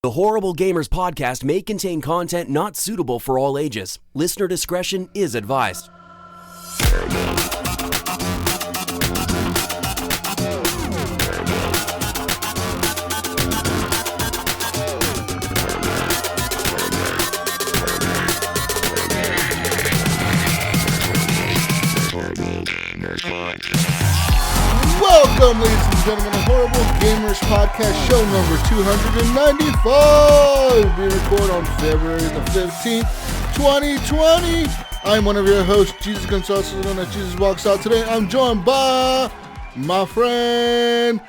The Horrible Gamers podcast may contain content not suitable for all ages. Listener discretion is advised. Welcome, ladies and gentlemen, to Horrible Gamers Podcast, show number 295, being recorded on February the 15th, 2020. I'm one of your hosts, Jesus Gonzalez, known as Jesus Walks Out. Today, I'm joined by my friend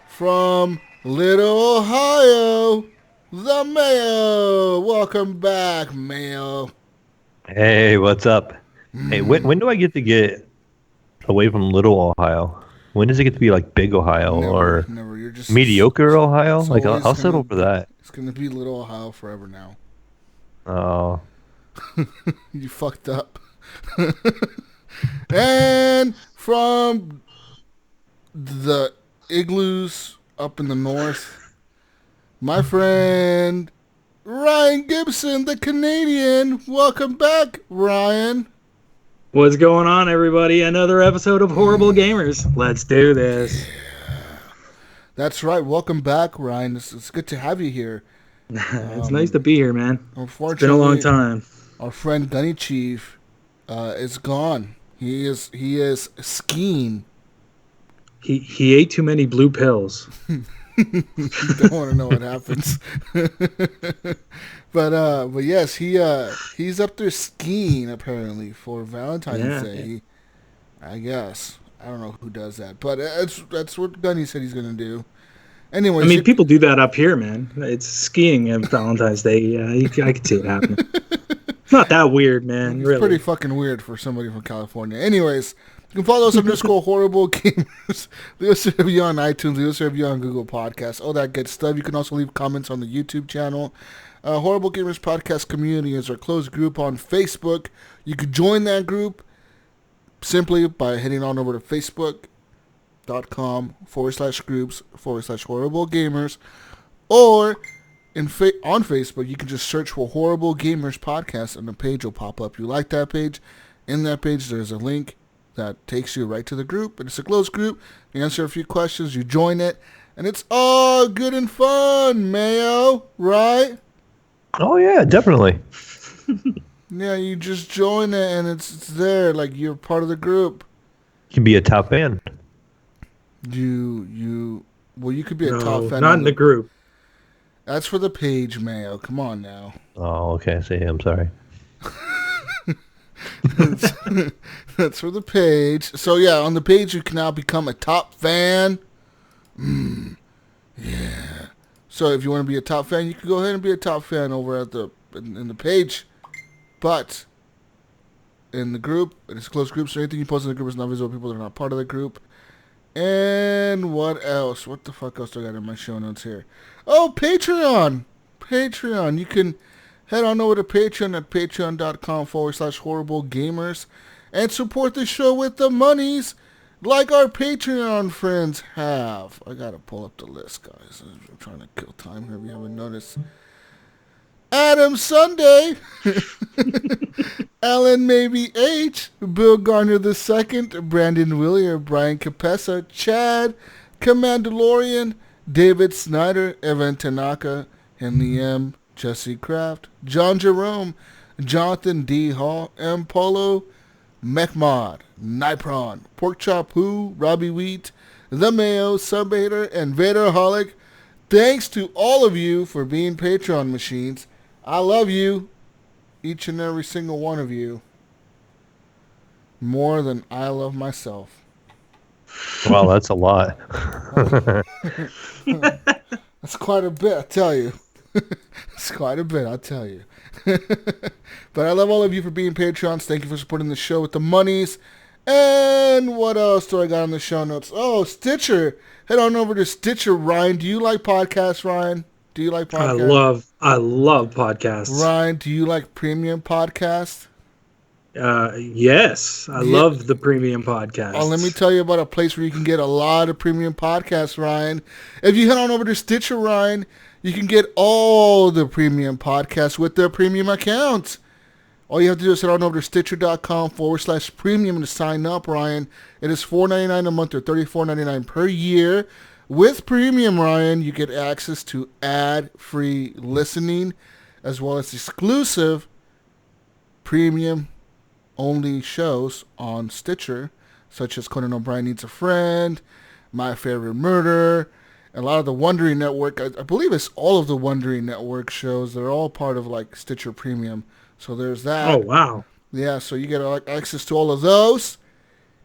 from Little Ohio, the Mayo. Welcome back, Mayo. Hey, what's up? Hey, when do I get to get away from Little Ohio? When does it get to be like Big Ohio or never. You're just mediocre Ohio? Like I'll settle for that. It's gonna be Little Ohio forever now. Oh, you fucked up. And from the igloos up in the north, my friend Ryan Gibson, the Canadian. Welcome back, Ryan. What's going on, everybody? Another episode of Horrible Gamers. Let's do this. That's right. Welcome back, Ryan. It's good to have you here. It's nice to be here, man. Unfortunately, it's been a long time. Our friend Gunny Chief is gone. He is skiing. He ate too many blue pills. You don't want to know what happens. But yes, he's up there skiing apparently for Valentine's Day. I guess I don't know who does that, but that's what Gunny said he's gonna do. Anyway, I mean, people do that up here, man. It's skiing on Valentine's Day. Yeah, I could see it happening. It's not that weird, man. It's really pretty fucking weird for somebody from California. Anyways, you can follow us on Horrible Gamers. Leave us a review on iTunes. Leave us a review on Google Podcasts. All that good stuff. You can also leave comments on the YouTube channel. Horrible Gamers Podcast Community is our closed group on Facebook. You could join that group simply by heading on over to facebook.com/groups/Horrible Gamers. Or on Facebook, you can just search for Horrible Gamers Podcast and the page will pop up. You like that page? In that page, there's a link that takes you right to the group. And it's a closed group. You answer a few questions, you join it, and it's all good and fun, Mayo, right? Oh yeah, definitely. Yeah, you just join it and it's there, like you're part of the group. You can be a top fan. You could be a top fan. Not in the group. That's for the page, Mayo. Come on now. Oh, okay. See, I'm sorry. That's for the page. So yeah, on the page you can now become a top fan. Yeah. So if you want to be a top fan, you can go ahead and be a top fan over at in the page. But in the group, it's a closed group, so anything you post in the group is not visible to people that are not part of the group. And what else? What the fuck else do I got in my show notes here? Oh, Patreon. Patreon. You can head on over to Patreon at patreon.com/Horrible Gamers and support the show with the monies like our Patreon friends have. I gotta pull up the list, guys. I'm trying to kill time here if you haven't noticed. Adam Sunday, Ellen Maybe H, Bill Garner II, Brandon Willier, Brian Capessa, Chad, Commandalorian, David Snyder, Evan Tanaka, Henley M, Jesse Kraft, John Jerome, Jonathan D. Hall, M. Polo, Mechmod, Nipron, Porkchop Who, Robbie Wheat, The Mayo, Subhater, and Vaderholic. Thanks to all of you for being Patreon machines. I love you, each and every single one of you, more than I love myself. Wow, that's a lot. That's quite a bit, I tell you. It's quite a bit, I'll tell you. But I love all of you for being Patreons. Thank you for supporting the show with the monies. And what else do I got on the show notes? Oh, Stitcher. Head on over to Stitcher, Ryan. Do you like podcasts, Ryan? Do you like podcasts? I love podcasts. Ryan, do you like premium podcasts? Yes, I love the premium podcasts. Oh, let me tell you about a place where you can get a lot of premium podcasts, Ryan. If you head on over to Stitcher, Ryan, You can get all the premium podcasts with their premium account. All you have to do is head on over to Stitcher.com/premium to sign up, Ryan. It is $4.99 a month or $34.99 per year. With premium, Ryan, you get access to ad-free listening as well as exclusive premium-only shows on Stitcher, such as Conan O'Brien Needs a Friend, My Favorite Murder, a lot of the Wondery Network. I believe it's all of the Wondery Network shows. They're all part of like Stitcher Premium. So there's that. Oh, wow. Yeah, so you get access to all of those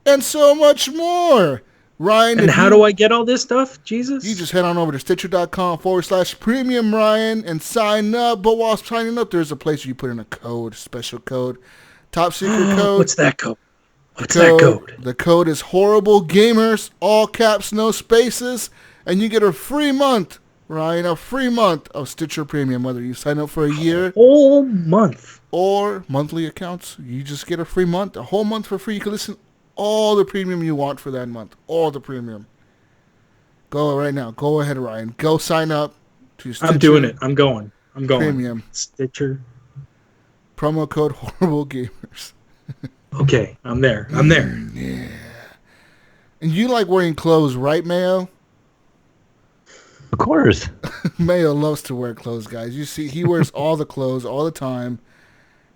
and so much more. Ryan. And how do I get all this stuff, Jesus? You just head on over to Stitcher.com/premium, Ryan, and sign up. But while signing up, there's a place where you put in a code, special code, top secret code. What's that code? What's that code? The code is Horrible Gamers, all caps, no spaces, and you get a free month, Ryan, a free month of Stitcher Premium, whether you sign up for a year. Whole month. Or monthly accounts. You just get a free month, a whole month for free. You can listen all the premium you want for that month. All the premium. Go right now. Go ahead, Ryan. Go sign up to Stitcher. I'm doing it. I'm going. Premium. Stitcher. Promo code Horrible Gamers. Okay, I'm there. Yeah. And you like wearing clothes, right, Mayo? Of course. Mayo loves to wear clothes, guys. You see, he wears all the clothes all the time.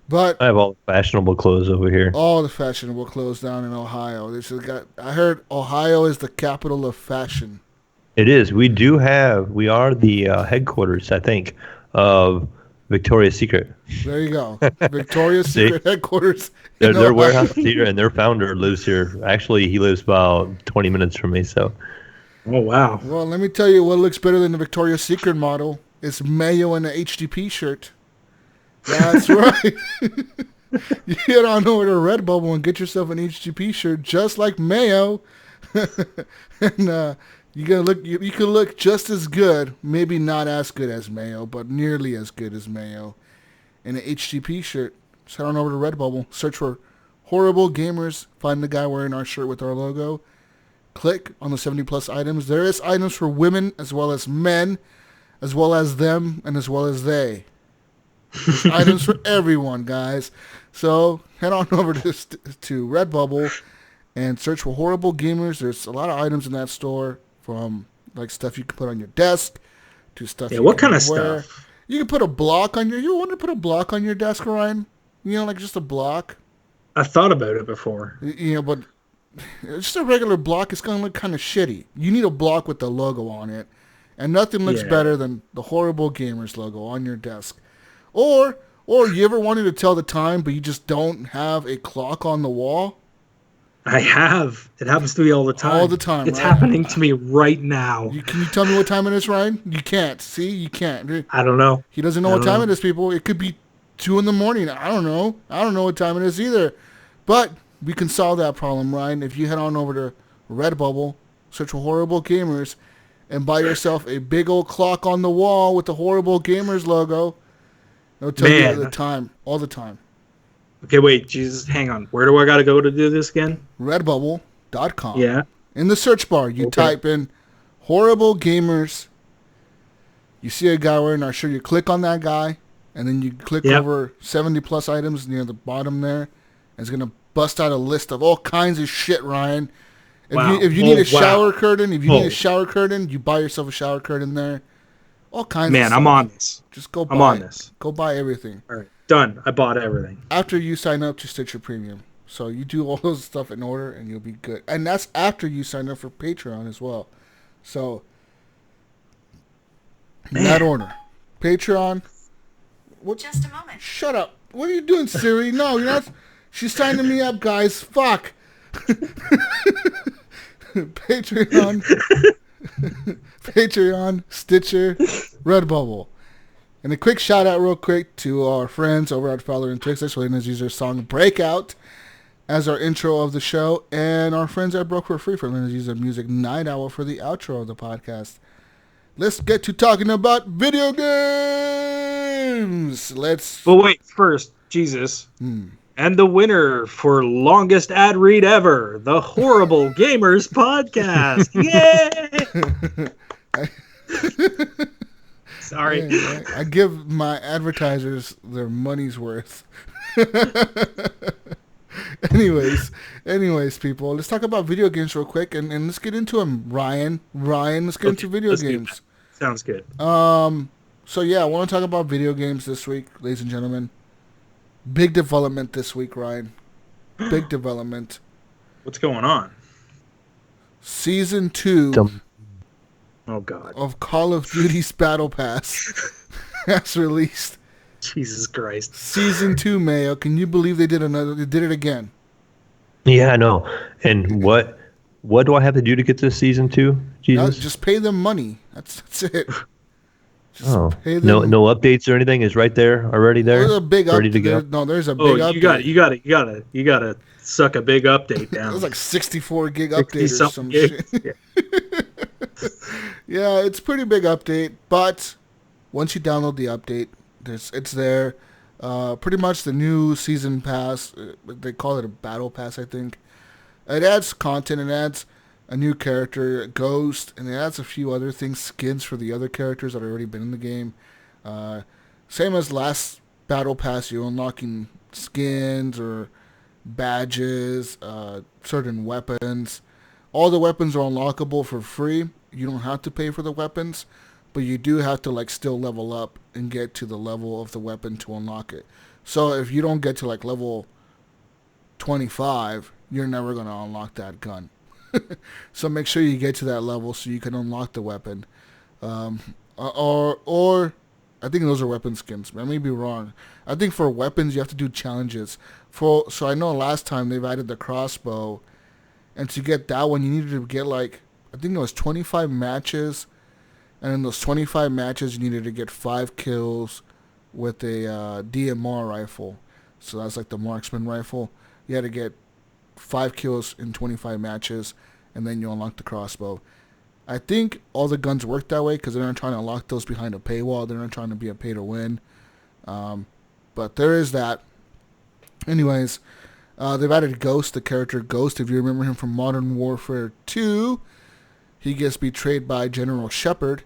But I have all the fashionable clothes over here. all the fashionable clothes down in Ohio. I heard Ohio is the capital of fashion. It is. We are the headquarters, I think, of Victoria's Secret. There you go. Victoria's Secret headquarters. Their warehouse here, and their founder lives here. Actually, he lives about 20 minutes from me. So, Oh, wow. Well, let me tell you what looks better than the Victoria's Secret model. It's Mayo in the HGP shirt. That's right. You get on over to Redbubble and get yourself an HGP shirt just like Mayo. And you can look just as good, maybe not as good as Mayo, but nearly as good as Mayo in an HGP shirt. Just head on over to Redbubble, search for Horrible Gamers, find the guy wearing our shirt with our logo. Click on the 70 plus items. There is items for women as well as men, as well as them, and as well as they. There's items for everyone, guys. So head on over to Redbubble and search for Horrible Gamers. There's a lot of items in that store, from like stuff you can put on your desk to stuff. Yeah, what kind of wear. stuff? You can put a block on your. You want to put a block on your desk, Ryan? You know, like just a block. I've thought about it before. You know, but just a regular block is gonna look kind of shitty. You need a block with the logo on it, and nothing looks better than the Horrible Gamers logo on your desk. Or you ever wanted to tell the time, but you just don't have a clock on the wall? I have. It happens to me all the time. All the time, It's right? happening to me right now. Can you tell me what time it is, Ryan? You can't. See? You can't. I don't know. He doesn't know what time it is, people. It could be 2 a.m. I don't know. I don't know what time it is either. But we can solve that problem, Ryan, if you head on over to Redbubble, search for Horrible Gamers, and buy yourself a big old clock on the wall with the Horrible Gamers logo. It'll tell you the time, all the time. Okay, wait, Jesus, hang on. Where do I got to go to do this again? Redbubble.com. Yeah. In the search bar, you type in Horrible Gamers. You see a guy wearing our shirt. You click on that guy, and then you click over 70 plus items near the bottom there. And it's going to bust out a list of all kinds of shit, Ryan. If you need a shower curtain, you buy yourself a shower curtain there. All kinds of stuff. I'm on this. Just go buy I'm on this. Go buy everything. All right. Done. I bought everything. After you sign up to Stitcher Premium. So you do all those stuff in order and you'll be good. And that's after you sign up for Patreon as well. So in that order. Patreon. What? Just a moment. Shut up. What are you doing, Siri? No, you're not. She's signing me up, guys. Fuck. Patreon. Patreon, Stitcher, Redbubble. And a quick shout out real quick to our friends over at Fowler and Twix. That's letting us use their song Breakout as our intro of the show. And our friends at Broke for Free for letting us use their music Night Owl for the outro of the podcast. Let's get to talking about video games. But wait, first, Jesus. And the winner for longest ad read ever, the Horrible Gamers podcast. Yay! Sorry. Yeah, I give my advertisers their money's worth. anyways, people, let's talk about video games real quick, and let's get into them. Ryan, let's get into video games. Sounds good. So yeah, I want to talk about video games this week, ladies and gentlemen. Big development this week, Ryan. Big development. What's going on? Season 2 Oh God. of Call of Duty's Battle Pass has released. Jesus Christ. Season 2, Mayo. Can you believe they did it again? Yeah, I know. And what do I have to do to get to season 2? Jesus. Just pay them money. That's it. Just pay them. No updates or anything is right there already there. There's a big ready to go. There's a big update. You gotta suck a big update down. There's like 64 gig update or some shit. Yeah, it's a pretty big update, but once you download the update, it's there. Pretty much the new season pass. They call it a battle pass, I think. It adds content. It adds a new character, Ghost, and it adds a few other things, skins for the other characters that have already been in the game. Same as last battle pass, you're unlocking skins or badges, certain weapons. All the weapons are unlockable for free. You don't have to pay for the weapons, but you do have to still level up and get to the level of the weapon to unlock it. So if you don't get to level 25, you're never going to unlock that gun. So make sure you get to that level so you can unlock the weapon. Or I think those are weapon skins. I may be wrong. I think for weapons you have to do challenges. So I know last time they've added the crossbow, and to get that one you needed to get I think it was 25 matches, and in those 25 matches you needed to get 5 kills with a DMR rifle. So that's the marksman rifle. You had to get 5 kills in 25 matches, and then you unlock the crossbow. I think all the guns work that way because they're not trying to unlock those behind a paywall. They're not trying to be a pay-to-win. But there is that. Anyways, they've added Ghost, the character Ghost. If you remember him from Modern Warfare 2, he gets betrayed by General Shepard,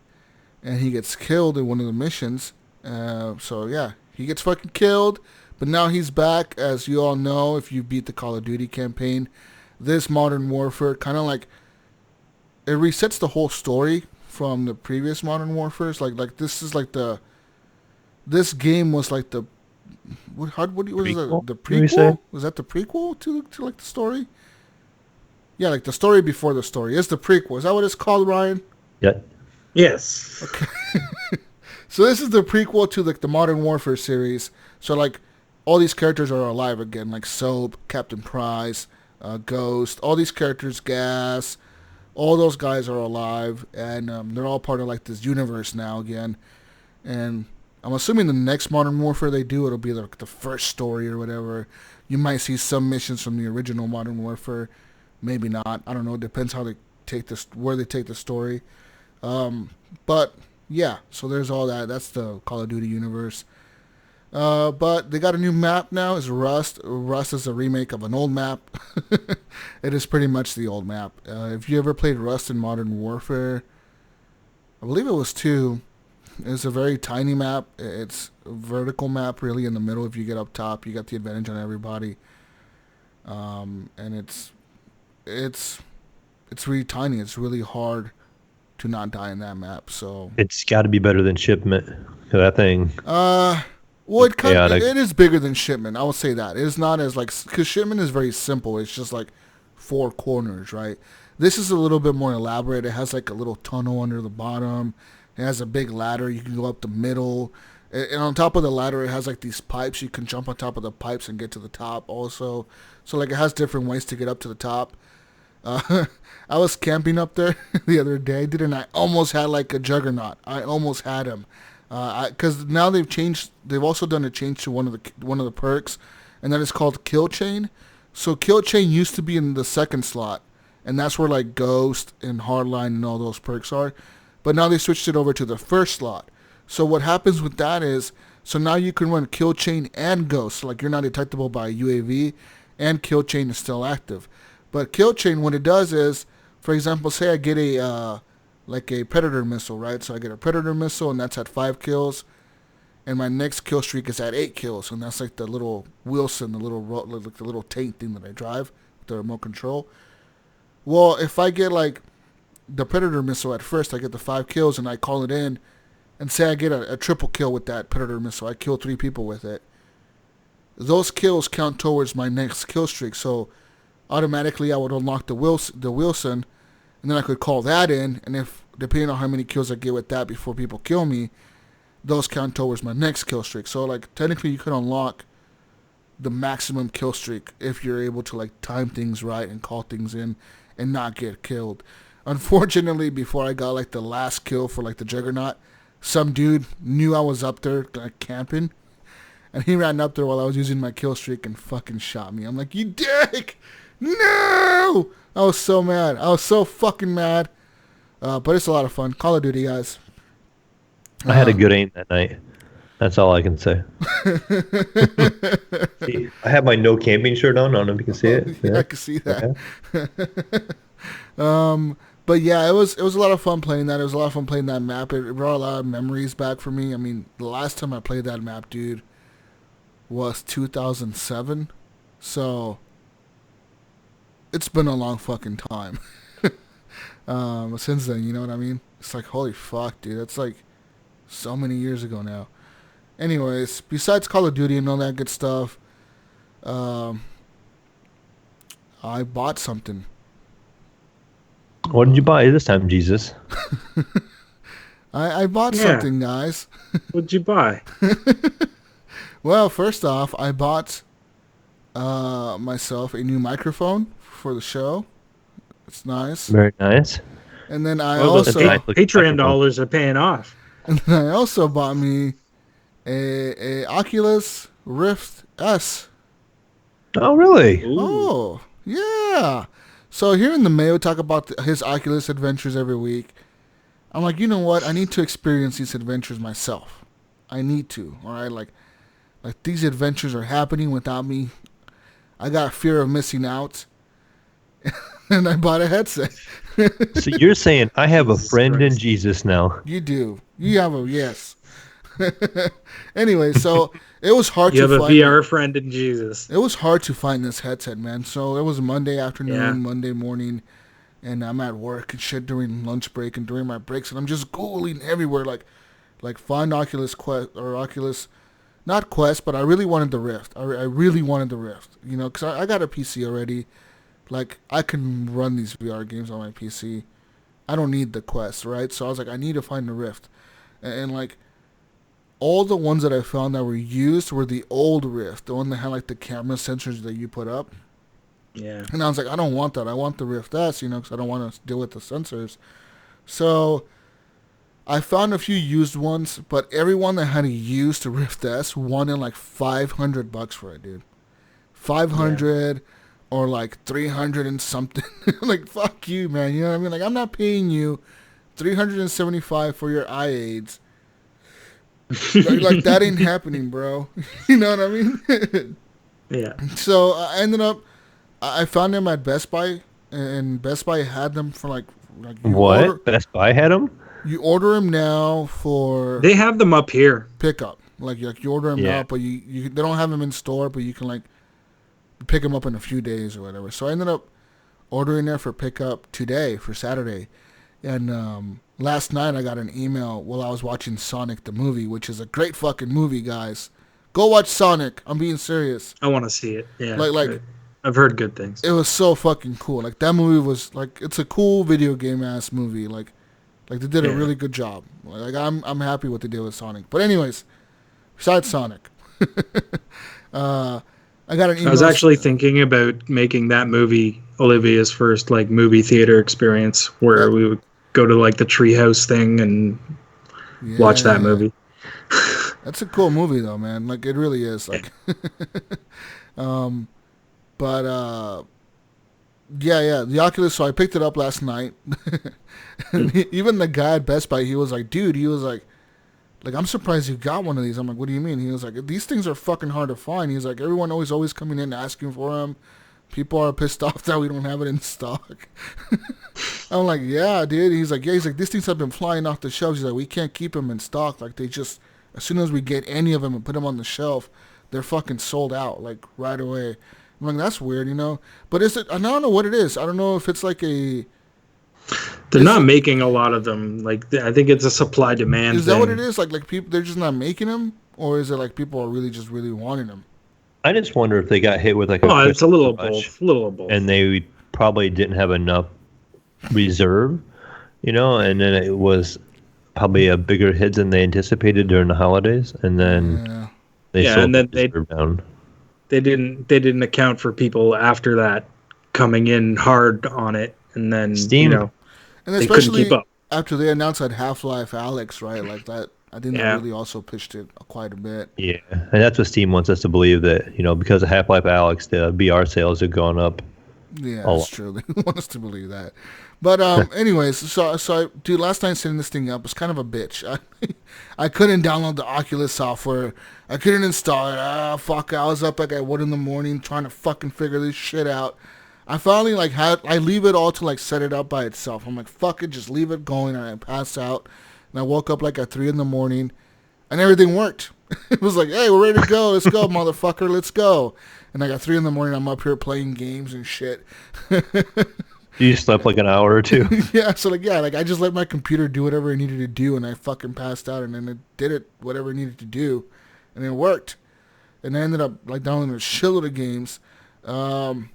and he gets killed in one of the missions. So, yeah, he gets fucking killed. But now he's back, as you all know, if you beat the Call of Duty campaign. This Modern Warfare kind of it resets the whole story from the previous Modern Warfares. This is this game was the what is it? The prequel? Was that the prequel to the story? Yeah, the story before the story. It's the prequel. Is that what it's called, Ryan? Yeah. Yes. Okay. So this is the prequel to the Modern Warfare series. So all these characters are alive again, like Soap, Captain Price, Ghost, all these characters, Gas, all those guys are alive, and they're all part of this universe now again. And I'm assuming the next Modern Warfare they do, it'll be the first story or whatever. You might see some missions from the original Modern Warfare, maybe not. I don't know. It depends how they where they take the story. But yeah, so there's all that. That's the Call of Duty universe. But they got a new map now. It's Rust. Rust is a remake of an old map. It is pretty much the old map. If you ever played Rust in Modern Warfare, I believe it was 2. It's a very tiny map. It's a vertical map, really, in the middle. If you get up top, you got the advantage on everybody. And it's really tiny. It's really hard to not die in that map. So it's got to be better than Shipment. That thing. Well, it is bigger than Shipment. I will say that. It is not as because Shipment is very simple. It's just 4 corners, right? This is a little bit more elaborate. It has a little tunnel under the bottom. It has a big ladder. You can go up the middle. And on top of the ladder, it has these pipes. You can jump on top of the pipes and get to the top also. So it has different ways to get up to the top. I was camping up there the other day, and I almost had a juggernaut. I almost had him. Because now they've also done a change to one of the perks, and that is called Kill Chain. So Kill Chain used to be in the second slot, and that's where Ghost and Hardline and all those perks are. But now they switched it over to the first slot. So what happens with that is, so now you can run Kill Chain and Ghost. So you're not detectable by UAV, and Kill Chain is still active. But Kill Chain, what it does is, for example, say I get a like a Predator missile, right? So I get a Predator missile, and that's at 5 kills. And my next kill streak is at 8 kills, and that's like the little Wilson, the little tank thing that I drive with the remote control. Well, if I get like the Predator missile at first, I get the 5 kills, and I call it in, and say I get a triple kill with that Predator missile. I kill 3 people with it. Those kills count towards my next kill streak, so automatically I would unlock the Wilson, and then I could call that in, and if depending on how many kills I get with that before people kill me, those count towards my next kill streak. So like technically you could unlock the maximum kill streak if you're able to like time things right and call things in and not get killed. Unfortunately, before I got like the last kill for like the Juggernaut, some dude knew I was up there like camping, and he ran up there while I was using my kill streak and fucking shot me. I'm like, you dick! No! I was so mad. I was so fucking mad. But it's a lot of fun. Call of Duty, guys. I had a good aim that night. That's all I can say. See, I have my no camping shirt on. I don't know if you can see it. Yeah, I can see that. Okay. But yeah, it was a lot of fun playing that. It was a lot of fun playing that map. It brought a lot of memories back for me. I mean, the last time I played that map, dude, was 2007. So it's been a long fucking time. Since then, you know what I mean? It's like, holy fuck, dude. That's like so many years ago now. Anyways, besides Call of Duty and all that good stuff, I bought something. What did you buy this time, Jesus? I bought something, guys. What'd you buy? Well, first off, I bought myself a new microphone for the show. It's nice. Very nice. And then I Well, also... Patreon dollars are paying off. And then I also bought me a Oculus Rift S. Oh, really? Ooh. Oh, yeah. So here in the Mayo talk about his Oculus adventures every week. I'm like, you know what? I need to experience these adventures myself. I need to, all right? Like these adventures are happening without me. I got fear of missing out. And I bought a headset. So you're saying I have a friend in Jesus now. You do. You have a, yes. Anyway, so it was hard You to have a find. VR friend in Jesus. It was hard to find this headset, man. So it was Monday afternoon, Yeah. Monday morning, and I'm at work and shit during lunch break and during my breaks, and I'm just Googling everywhere, like find Oculus Quest or Oculus, not Quest, but I really wanted the Rift. I really wanted the Rift, you know, because I got a PC already. Like, I can run these VR games on my PC. I don't need the Quest, right? So I was like, I need to find the Rift. And like, all the ones that I found that were used were the old Rift, the one that had like the camera sensors that you put up. Yeah. And I was like, I don't want that. I want the Rift S, you know, because I don't want to deal with the sensors. So I found a few used ones, but everyone that had a used Rift S wanted like $500 for it, dude. 500 or like 300 and something. Like, fuck you, man. You know what I mean? Like, I'm not paying you $375 for your eye aids. Like that ain't happening, bro. You know what I mean? Yeah. So I ended up, I found them at Best Buy, and Best Buy had them for like What? Best Buy had them? You order them now for They have them up here. pickup. Like you order them now, but you they don't have them in store, but you can like pick them up in a few days or whatever. So I ended up ordering there for pickup today for Saturday, and last night I got an email while I was watching Sonic the movie, which is a great fucking movie, guys. Go watch Sonic. I'm being serious. I want to see it. Yeah. Like I've heard good things. it was so fucking cool. Like that movie was like, it's a cool video game ass movie. Like they did a really good job. Like I'm happy what they did with Sonic. But anyways, besides Sonic, I got an email. I was actually thinking about making that movie Olivia's first like movie theater experience, where we would go to like the treehouse thing and watch that movie. That's a cool movie though, man. Like it really is. Like, but the Oculus. So I picked it up last night. And even the guy at Best Buy, he was like, dude, he was like, I'm surprised you got one of these. I'm like, what do you mean? He was like, these things are fucking hard to find. He's like, everyone always coming in asking for them. People are pissed off that we don't have it in stock. I'm like, yeah, dude. He's like, these things have been flying off the shelves. He's like, we can't keep them in stock. Like, they just, as soon as we get any of them and put them on the shelf, they're fucking sold out, like, right away. I'm like, that's weird, you know? But is it, I don't know what it is. I don't know if it's like a... They're not making a lot of them. Like, I think it's a supply-demand thing. Is that what it is? Like people, they're just not making them? Or is it like people are really just really wanting them? I just wonder if they got hit with like it's a little of both. A little of both. And they probably didn't have enough reserve, you know, and then it was probably a bigger hit than they anticipated during the holidays, and then they sold the down. They didn't account for people after that coming in hard on it, and then Steam, you know, and they couldn't keep up. After they announced that Half-Life Alyx, right? Like that, I think that really also pitched it quite a bit. Yeah, and that's what Steam wants us to believe, that, you know, because of Half-Life Alyx, the VR sales have gone up. Yeah, that's true. They want us to believe that. But anyways, so dude, last time setting this thing up was kind of a bitch. I couldn't download the Oculus software. I couldn't install it. Fuck! I was up like at 1 a.m. trying to fucking figure this shit out. I finally I leave it all to like set it up by itself. I'm like, fuck it, just leave it going, and I pass out. And I woke up like at 3 a.m. and everything worked. It was like, hey, we're ready to go. Let's go, motherfucker. Let's go. And like at 3 a.m, I'm up here playing games and shit. You slept like an hour or two. Yeah, so like I just let my computer do whatever it needed to do, and I fucking passed out, and then it did it whatever it needed to do, and it worked. And I ended up like downloading a shitload of games, and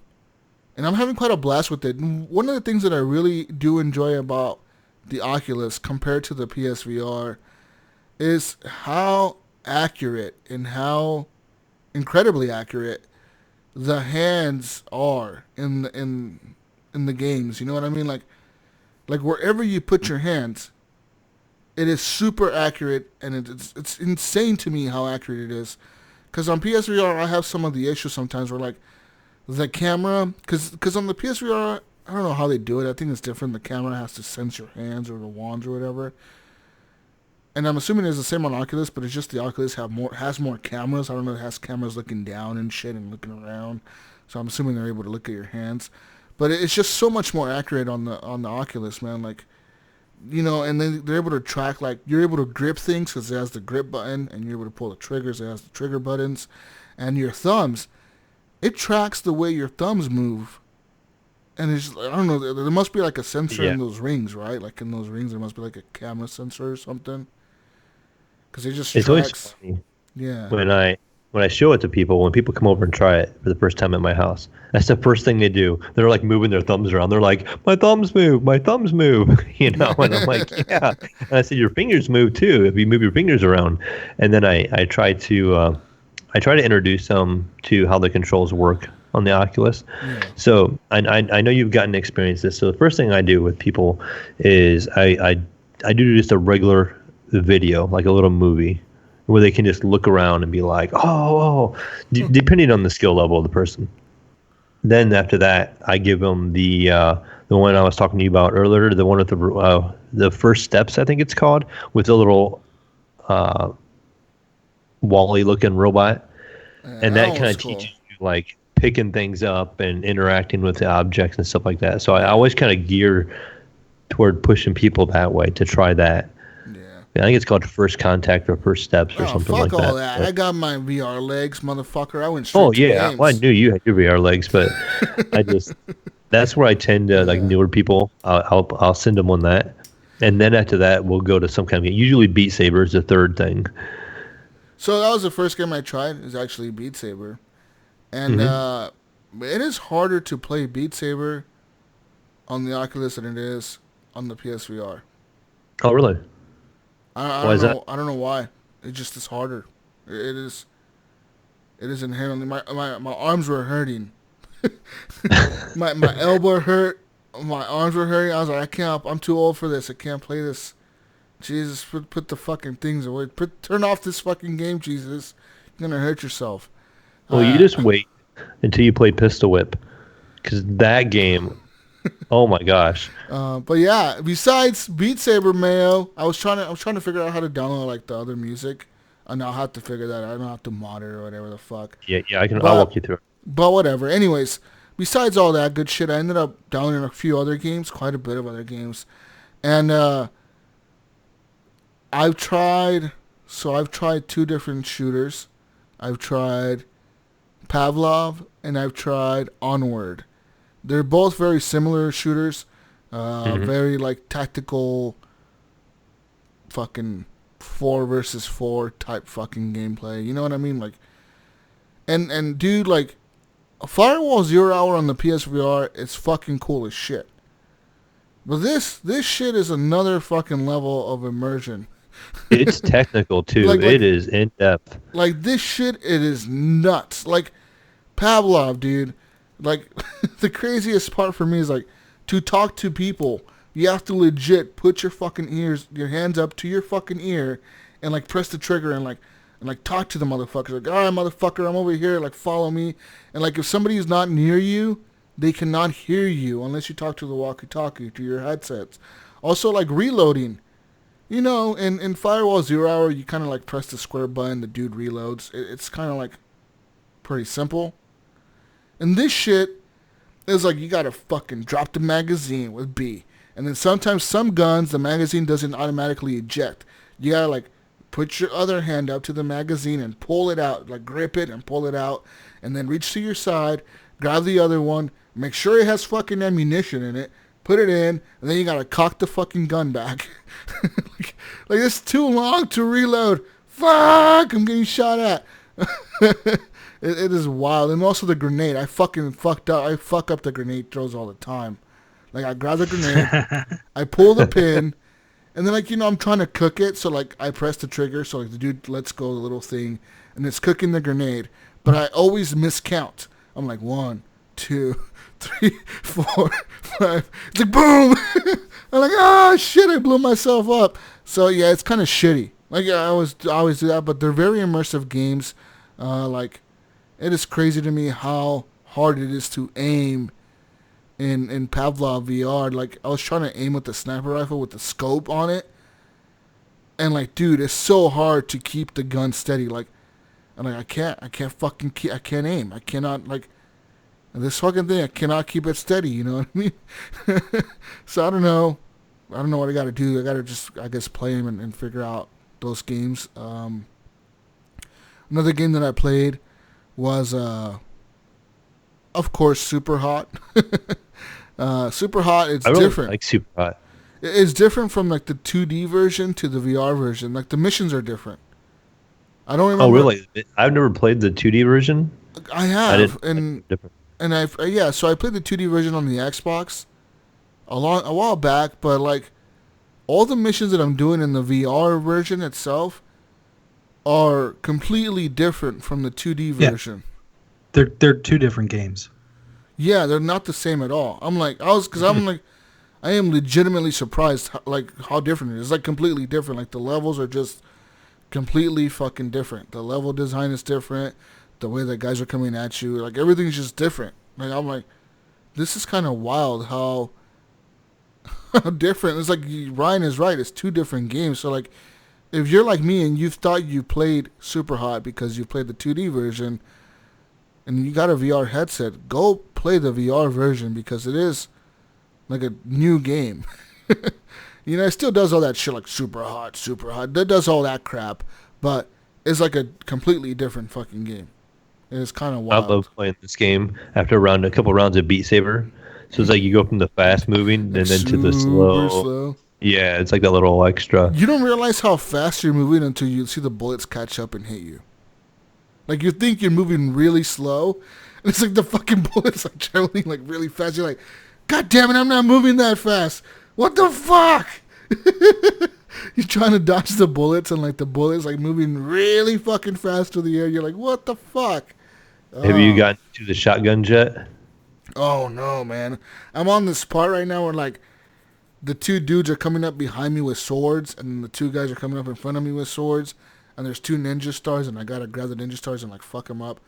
I'm having quite a blast with it. And one of the things that I really do enjoy about the Oculus compared to the PSVR is how accurate and how incredibly accurate the hands are in the games. You know what I mean? Like wherever you put your hands, it is super accurate, and it's insane to me how accurate it is. Because on PSVR, I have some of the issues sometimes where like the camera, because on the PSVR, I don't know how they do it. I think it's different. The camera has to sense your hands or the wands or whatever. And I'm assuming it's the same on Oculus, but it's just the Oculus has more cameras. I don't know, it has cameras looking down and shit and looking around. So I'm assuming they're able to look at your hands. But it's just so much more accurate on the Oculus, man. Like, you know, and then they're able to track, like, you're able to grip things because it has the grip button, and you're able to pull the triggers. It has the trigger buttons. And your thumbs, it tracks the way your thumbs move. And it's just, I don't know, there must be like a sensor in those rings, right? Like in those rings, there must be like a camera sensor or something. Because it just tracks. Always funny. Yeah. When I show it to people, when people come over and try it for the first time at my house, that's the first thing they do. They're like moving their thumbs around. They're like, my thumbs move, you know? And I'm like, yeah. And I said, your fingers move too, if you move your fingers around. And then I try to introduce them to how the controls work on the Oculus. Yeah. So I know you've gotten to experience this. So the first thing I do with people is I do just a regular video, like a little movie, where they can just look around and be like, depending on the skill level of the person. Then after that, I give them the one I was talking to you about earlier, the one with the first steps, I think it's called, with the little Wall-E looking robot, and that kind of teaches you like picking things up and interacting with the objects and stuff like that. So I always kind of gear toward pushing people that way to try that. I think it's called First Contact or First Steps or something like that. Fuck all that. I got my VR legs, motherfucker. I went straight to games. Well, I knew you had your VR legs, but that's where I tend to, like, newer people, I'll send them on that. And then after that, we'll go to some kind of game. Usually Beat Saber is the third thing. So that was the first game I tried, is actually Beat Saber. And it is harder to play Beat Saber on the Oculus than it is on the PSVR. Oh, really? I don't know why. It just is harder. It is inherently. My arms were hurting. my elbow hurt. My arms were hurting. I was like, I'm too old for this. I can't play this. Jesus, put the fucking things away. Turn off this fucking game, Jesus. You're gonna hurt yourself. Well, you just wait until you play Pistol Whip, because that game. Oh my gosh! But yeah, besides Beat Saber, Mayo, I was trying to figure out how to download like the other music, and I'll have to figure that out. I don't have to mod it or whatever the fuck. Yeah, I'll walk you through it. But whatever. Anyways, besides all that good shit, I ended up downloading a few other games, quite a bit of other games. And I've tried 2 different shooters. I've tried Pavlov and I've tried Onward. They're both very similar shooters. Very like tactical fucking 4 versus 4 type fucking gameplay. You know what I mean? Like, and dude, like, Firewall Zero Hour on the PSVR is fucking cool as shit. But this shit is another fucking level of immersion. It's technical too. It is in depth. Like this shit, it is nuts. Like Pavlov, dude. Like the craziest part for me is like to talk to people. You have to legit put your hands up to your fucking ear, and like press the trigger and like talk to the motherfuckers. Like, all right, motherfucker, I'm over here. Like, follow me. And like, if somebody is not near you, they cannot hear you unless you talk to the walkie-talkie, to your headsets. Also, like reloading. You know, in Firewall Zero Hour, you kind of like press the square button, the dude reloads. It's kind of like pretty simple. And this shit is like you gotta fucking drop the magazine with B. And then sometimes some guns, the magazine doesn't automatically eject. You gotta like put your other hand up to the magazine and pull it out. Like grip it and pull it out. And then reach to your side, grab the other one, make sure it has fucking ammunition in it, put it in, and then you gotta cock the fucking gun back. like it's too long to reload. Fuck! I'm getting shot at. It is wild. And also the grenade. I fucking fucked up. I fuck up the grenade throws all the time. Like I grab the grenade, I pull the pin, and then like, you know, I'm trying to cook it, so like I press the trigger, so like the dude lets go of the little thing, and it's cooking the grenade. But I always miscount. I'm like 1, 2, 3, 4, 5. It's like boom. I'm like, oh shit, I blew myself up. So yeah, it's kind of shitty. Like yeah, I always do that, but they're very immersive games. Like it is crazy to me how hard it is to aim in Pavlov VR. Like I was trying to aim with the sniper rifle with the scope on it, and like, dude, it's so hard to keep the gun steady. Like, and like I can't aim. I cannot like. This fucking thing, I cannot keep it steady, you know what I mean? So I don't know what I gotta do. I gotta just, I guess, play them and figure out those games. Another game that I played was, of course, Super Hot. Super Hot, it's different. I like Super Hot. It's different from like the 2D version to the VR version. Like the missions are different. I don't remember. Oh, really? I've never played the 2D version. I have, different. And so I played the 2D version on the Xbox a while back, but like all the missions that I'm doing in the VR version itself are completely different from the 2D version. They're 2 different games. Yeah, they're not the same at all. I'm like, I am legitimately surprised how different it is. It's like completely different. Like the levels are just completely fucking different. The level design is different. The way that guys are coming at you, like everything's just different. Like I'm like, this is kind of wild how different. It's like Ryan is right. It's 2 different games. So like, if you're like me and you thought you played Super Hot because you played the 2D version, and you got a VR headset, go play the VR version because it is like a new game. You know, it still does all that shit like super hot. That does all that crap, but it's like a completely different fucking game. It's kind of wild. I love playing this game after a couple rounds of Beat Saber. So it's like you go from the fast moving and then to the slow. Yeah, it's like that little extra. You don't realize how fast you're moving until you see the bullets catch up and hit you. Like you think you're moving really slow, and it's like the fucking bullets like traveling like really fast. You're like, God damn it, I'm not moving that fast. What the fuck? You're trying to dodge the bullets, and like the bullets like moving really fucking fast through the air. You're like, what the fuck? Have you gotten to the shotgun yet? Oh no, man! I'm on this part right now where like the 2 dudes are coming up behind me with swords, and the 2 guys are coming up in front of me with swords, and there's 2 ninja stars, and I gotta grab the ninja stars and like fuck them up.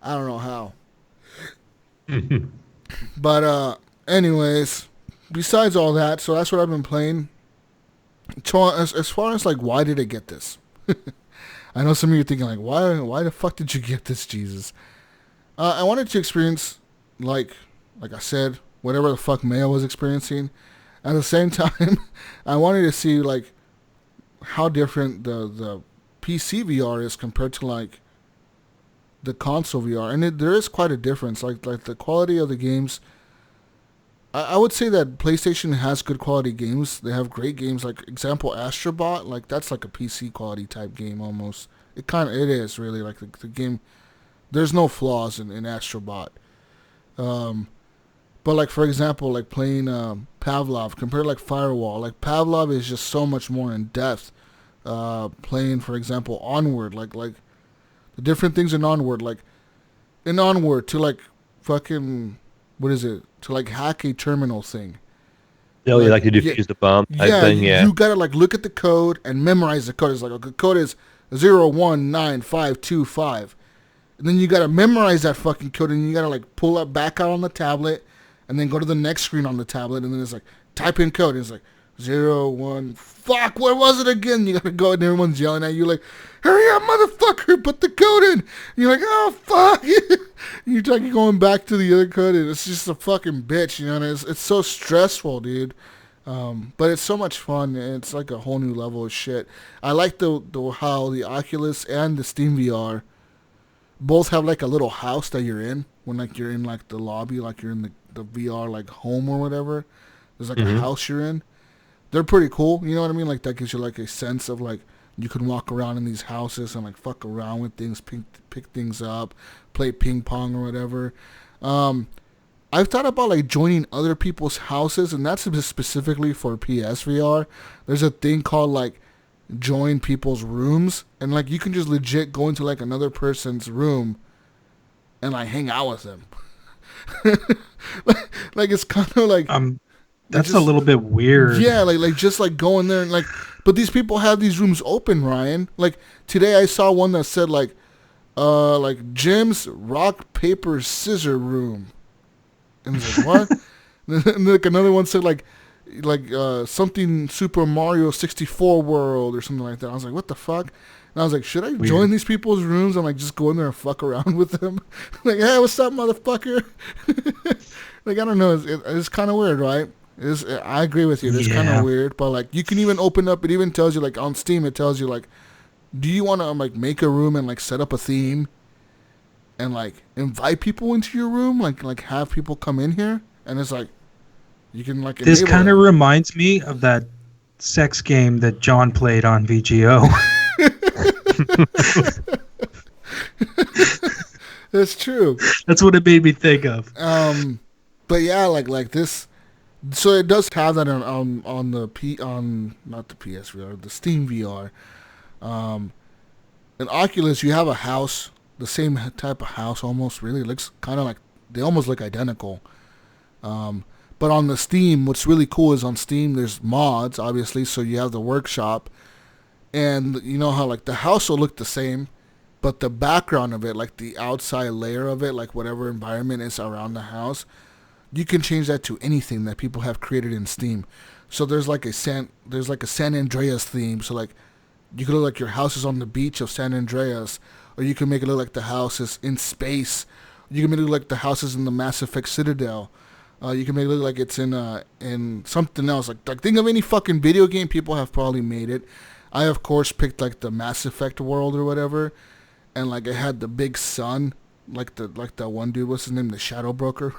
I don't know how. But anyways, besides all that, so that's what I've been playing. So as far as like, why did I get this? I know some of you are thinking like, why the fuck did you get this, Jesus? I wanted to experience like I said, whatever the fuck Mayo was experiencing. At the same time, I wanted to see like how different the PC VR is compared to like the console VR, and there is quite a difference. Like the quality of the games. I would say that PlayStation has good quality games. They have great games. Like example, Astrobot. Like that's like a PC quality type game almost. It is really like the game. There's no flaws in Astrobot. But like for example, like playing Pavlov compared to like Firewall. Like Pavlov is just so much more in depth. Playing for example Onward, like the different things in Onward, like in Onward to like fucking what is it, to like hack a terminal thing. Oh, you like to defuse the bomb type thing, yeah. You gotta like look at the code and memorize the code. It's like the code is 019525. And then you gotta memorize that fucking code, and you gotta like pull it back out on the tablet, and then go to the next screen on the tablet, and then it's like type in code. And it's like 01. Fuck, where was it again? You gotta go, and everyone's yelling at you like, "Hurry up, motherfucker! Put the code in." And you're like, "Oh fuck!" You're talking going back to the other code, and it's just a fucking bitch, you know. And it's so stressful, dude. But it's so much fun, and it's like a whole new level of shit. I like the how the Oculus and the Steam VR both have like a little house that you're in when like you're in like the lobby, like you're in the VR like home or whatever. There's like a house you're in. They're pretty cool, you know what I mean? Like that gives you like a sense of like you can walk around in these houses and like fuck around with things, pick things up, play ping pong or whatever. I've thought about like joining other people's houses, and that's specifically for PSVR. There's a thing called like join people's rooms, and like you can just legit go into like another person's room and like hang out with them. like it's kind of like that's a little bit weird. Yeah, like just like go in there and like, but these people have these rooms open, Ryan. Like today I saw one that said like Jim's rock paper scissor room, and I was like, what? And like another one said like something Super Mario 64 world or something like that. I was like, what the fuck? And I was like, should I join these people's rooms and like just go in there and fuck around with them? Like, hey, what's up, motherfucker? Like, I don't know. It's kind of weird, right? I agree with you. It's kind of weird, but like you can even open up. It even tells you like on Steam. It tells you like, do you want to like make a room and like set up a theme, and like invite people into your room, like have people come in here, and it's like you can like. This kind of reminds me of that sex game that John played on VGO. That's true. That's what it made me think of. But yeah, like this. So it does have that on not the PSVR, the Steam VR. In Oculus, you have a house, the same type of house almost. Really, it looks kind of like they almost look identical. But on the Steam, what's really cool is on Steam there's mods, obviously. So you have the workshop, and you know how like the house will look the same, but the background of it, like the outside layer of it, like whatever environment is around the house, you can change that to anything that people have created in Steam. So there's like a San Andreas theme. So like you could look like your house is on the beach of San Andreas, or you can make it look like the house is in space. You can make it look like the house is in the Mass Effect Citadel. You can make it look like it's in something else. Like think of any fucking video game, people have probably made it. I of course picked like the Mass Effect world or whatever, and like it had the big sun. Like that one dude, what's his name? The Shadow Broker.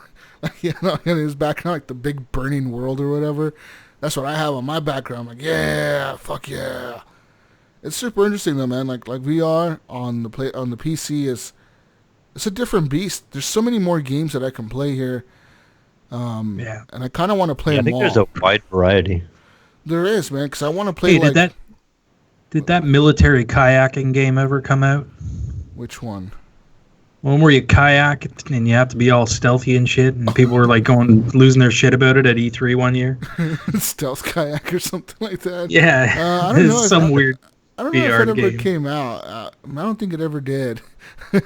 You know, in his background, like the big burning world or whatever. That's what I have on my background. I'm like, yeah, fuck yeah. It's super interesting though, man. Like VR on the PC it's a different beast. There's so many more games that I can play here. And I kind of want to play them all. I think there's a wide variety. There is, man, because I want to play. Hey, did that military kayaking game ever come out? Which one? One where you kayak and you have to be all stealthy and shit, and people were like losing their shit about it at E3 one year. Stealth kayak or something like that. Yeah, I don't know. Some weird. I don't know VR if it ever game. came out. I don't think it ever did. What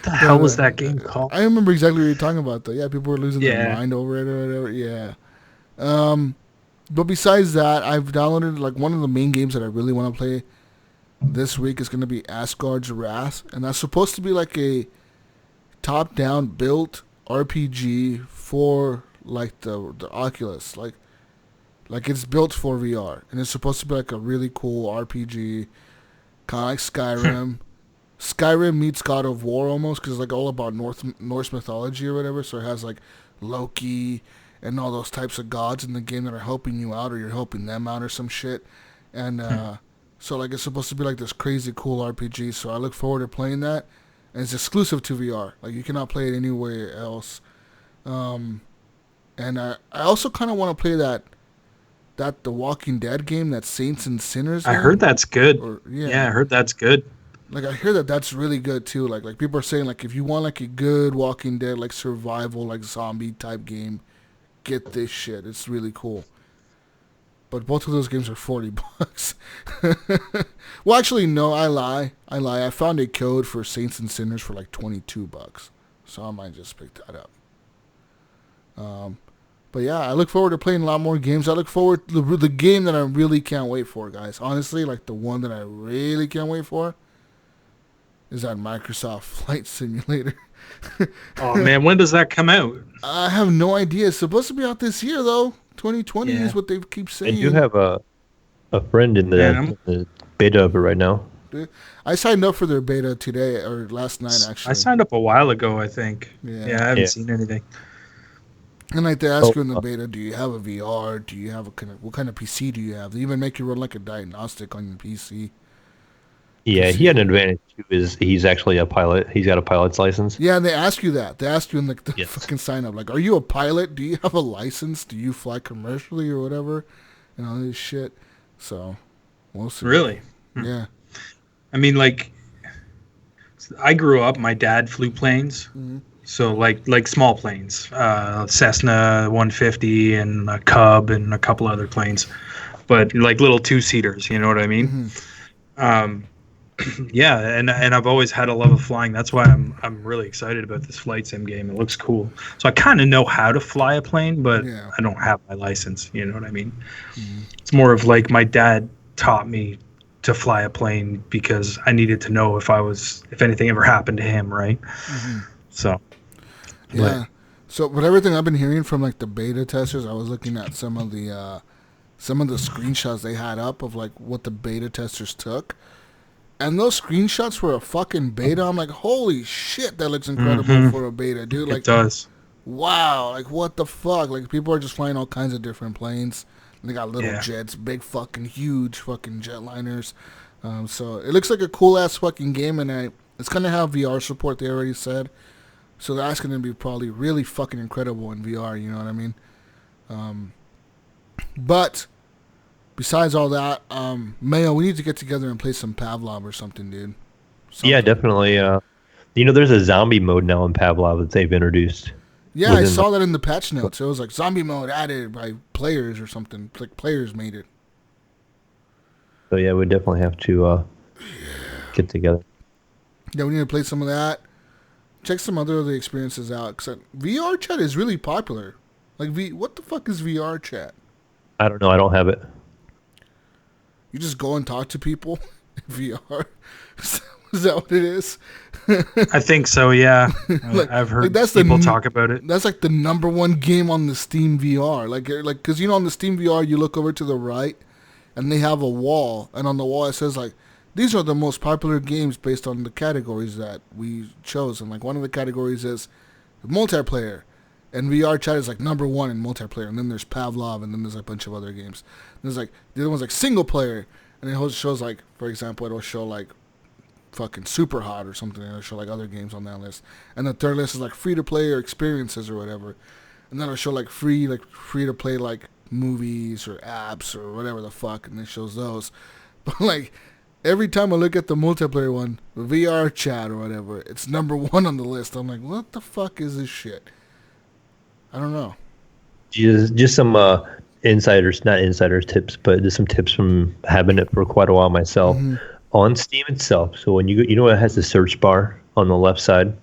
the hell was that game called? I remember exactly what you're talking about, though. Yeah, people were losing their mind over it or whatever. Yeah. But besides that, I've downloaded like one of the main games that I really want to play this week is going to be Asgard's Wrath, and that's supposed to be like a top-down built RPG for like the Oculus, like it's built for VR, and it's supposed to be like a really cool RPG, kind of like Skyrim. Skyrim meets God of War almost, because it's like all about Norse mythology or whatever. So it has like Loki and all those types of gods in the game that are helping you out, or you're helping them out, or some shit. And so like it's supposed to be like this crazy cool RPG. So I look forward to playing that, and it's exclusive to VR. Like you cannot play it anywhere else. And I also kind of want to play that The Walking Dead game, that Saints and Sinners game. I heard that's good. Yeah, I heard that's good. Like I hear that's really good too. Like people are saying, like if you want like a good Walking Dead, like survival, like zombie type game, get this shit. It's really cool. But both of those games are $40. Well, actually, no, I lie. I found a code for Saints and Sinners for like $22, so I might just pick that up. But yeah, I look forward to playing a lot more games. I look forward to the game that I really can't wait for, guys. Honestly, like the one that I really can't wait for is that Microsoft Flight Simulator. Oh man, when does that come out? I have no idea. It's supposed to be out this year, though. 2020 is what they keep saying. And you have a friend in the beta of it right now. I signed up for their beta today, or last night, actually. I signed up a while ago, I think. Yeah, I haven't seen anything. And like they ask you in the beta, do you have a VR? Do you have what kind of PC do you have? They even make you run like a diagnostic on your PC. Yeah, he had an advantage too. Is he's actually a pilot? He's got a pilot's license. Yeah, and they ask you that. They ask you in the fucking sign up, like, are you a pilot? Do you have a license? Do you fly commercially or whatever? And all this shit. So, we'll see. Really? Yeah. I mean, like, I grew up. My dad flew planes. Mm-hmm. So like small planes, Cessna 150 and a Cub and a couple other planes, but like little 2-seaters. You know what I mean? Mm-hmm. Yeah, and I've always had a love of flying. That's why I'm really excited about this flight sim game. It looks cool. So I kind of know how to fly a plane, but I don't have my license. You know what I mean? Mm-hmm. It's more of like my dad taught me to fly a plane because I needed to know if anything ever happened to him, right? Mm-hmm. So. Yeah. So, but everything I've been hearing from like the beta testers, I was looking at some of the screenshots they had up of like what the beta testers took. And those screenshots were a fucking beta. I'm like, holy shit, that looks incredible for a beta, dude. Like, it does. Wow, like what the fuck? Like people are just flying all kinds of different planes. They got little jets, big fucking huge fucking jetliners. So it looks like a cool ass fucking game, and it's gonna have VR support. They already said, so that's gonna be probably really fucking incredible in VR. You know what I mean? But besides all that, Mayo, we need to get together and play some Pavlov or something, dude. Yeah, definitely. There's a zombie mode now in Pavlov that they've introduced. Yeah, I saw that in the patch notes. It was like zombie mode added by players or something. Like players made it. So yeah, we definitely have to get together. Yeah, we need to play some of that. Check some other experiences out. Cause VR chat is really popular. Like, what the fuck is VR chat? I don't know. I don't have it. You just go and talk to people in VR? Is that what it is? I think so, yeah. I've heard people talk about it. That's like the number one game on the Steam VR. Like, because on the Steam VR, you look over to the right, and they have a wall, and on the wall it says like, these are the most popular games based on the categories that we chose, and like one of the categories is multiplayer, and VR chat is like number one in multiplayer, and then there's Pavlov, and then there's a bunch of other games. And there's like the other one's like single player, and it shows like, for example, it'll show like fucking Super Hot or something, and it'll show like other games on that list. And the third list is like free to play or experiences or whatever, and then it'll show like free to play like movies or apps or whatever the fuck, and it shows those. But like every time I look at the multiplayer one, VR chat or whatever, it's number one on the list. I'm like, what the fuck is this shit? I don't know. Just some not insiders tips, but just some tips from having it for quite a while myself. Mm-hmm. On Steam itself, so when you go, it has the search bar on the left side.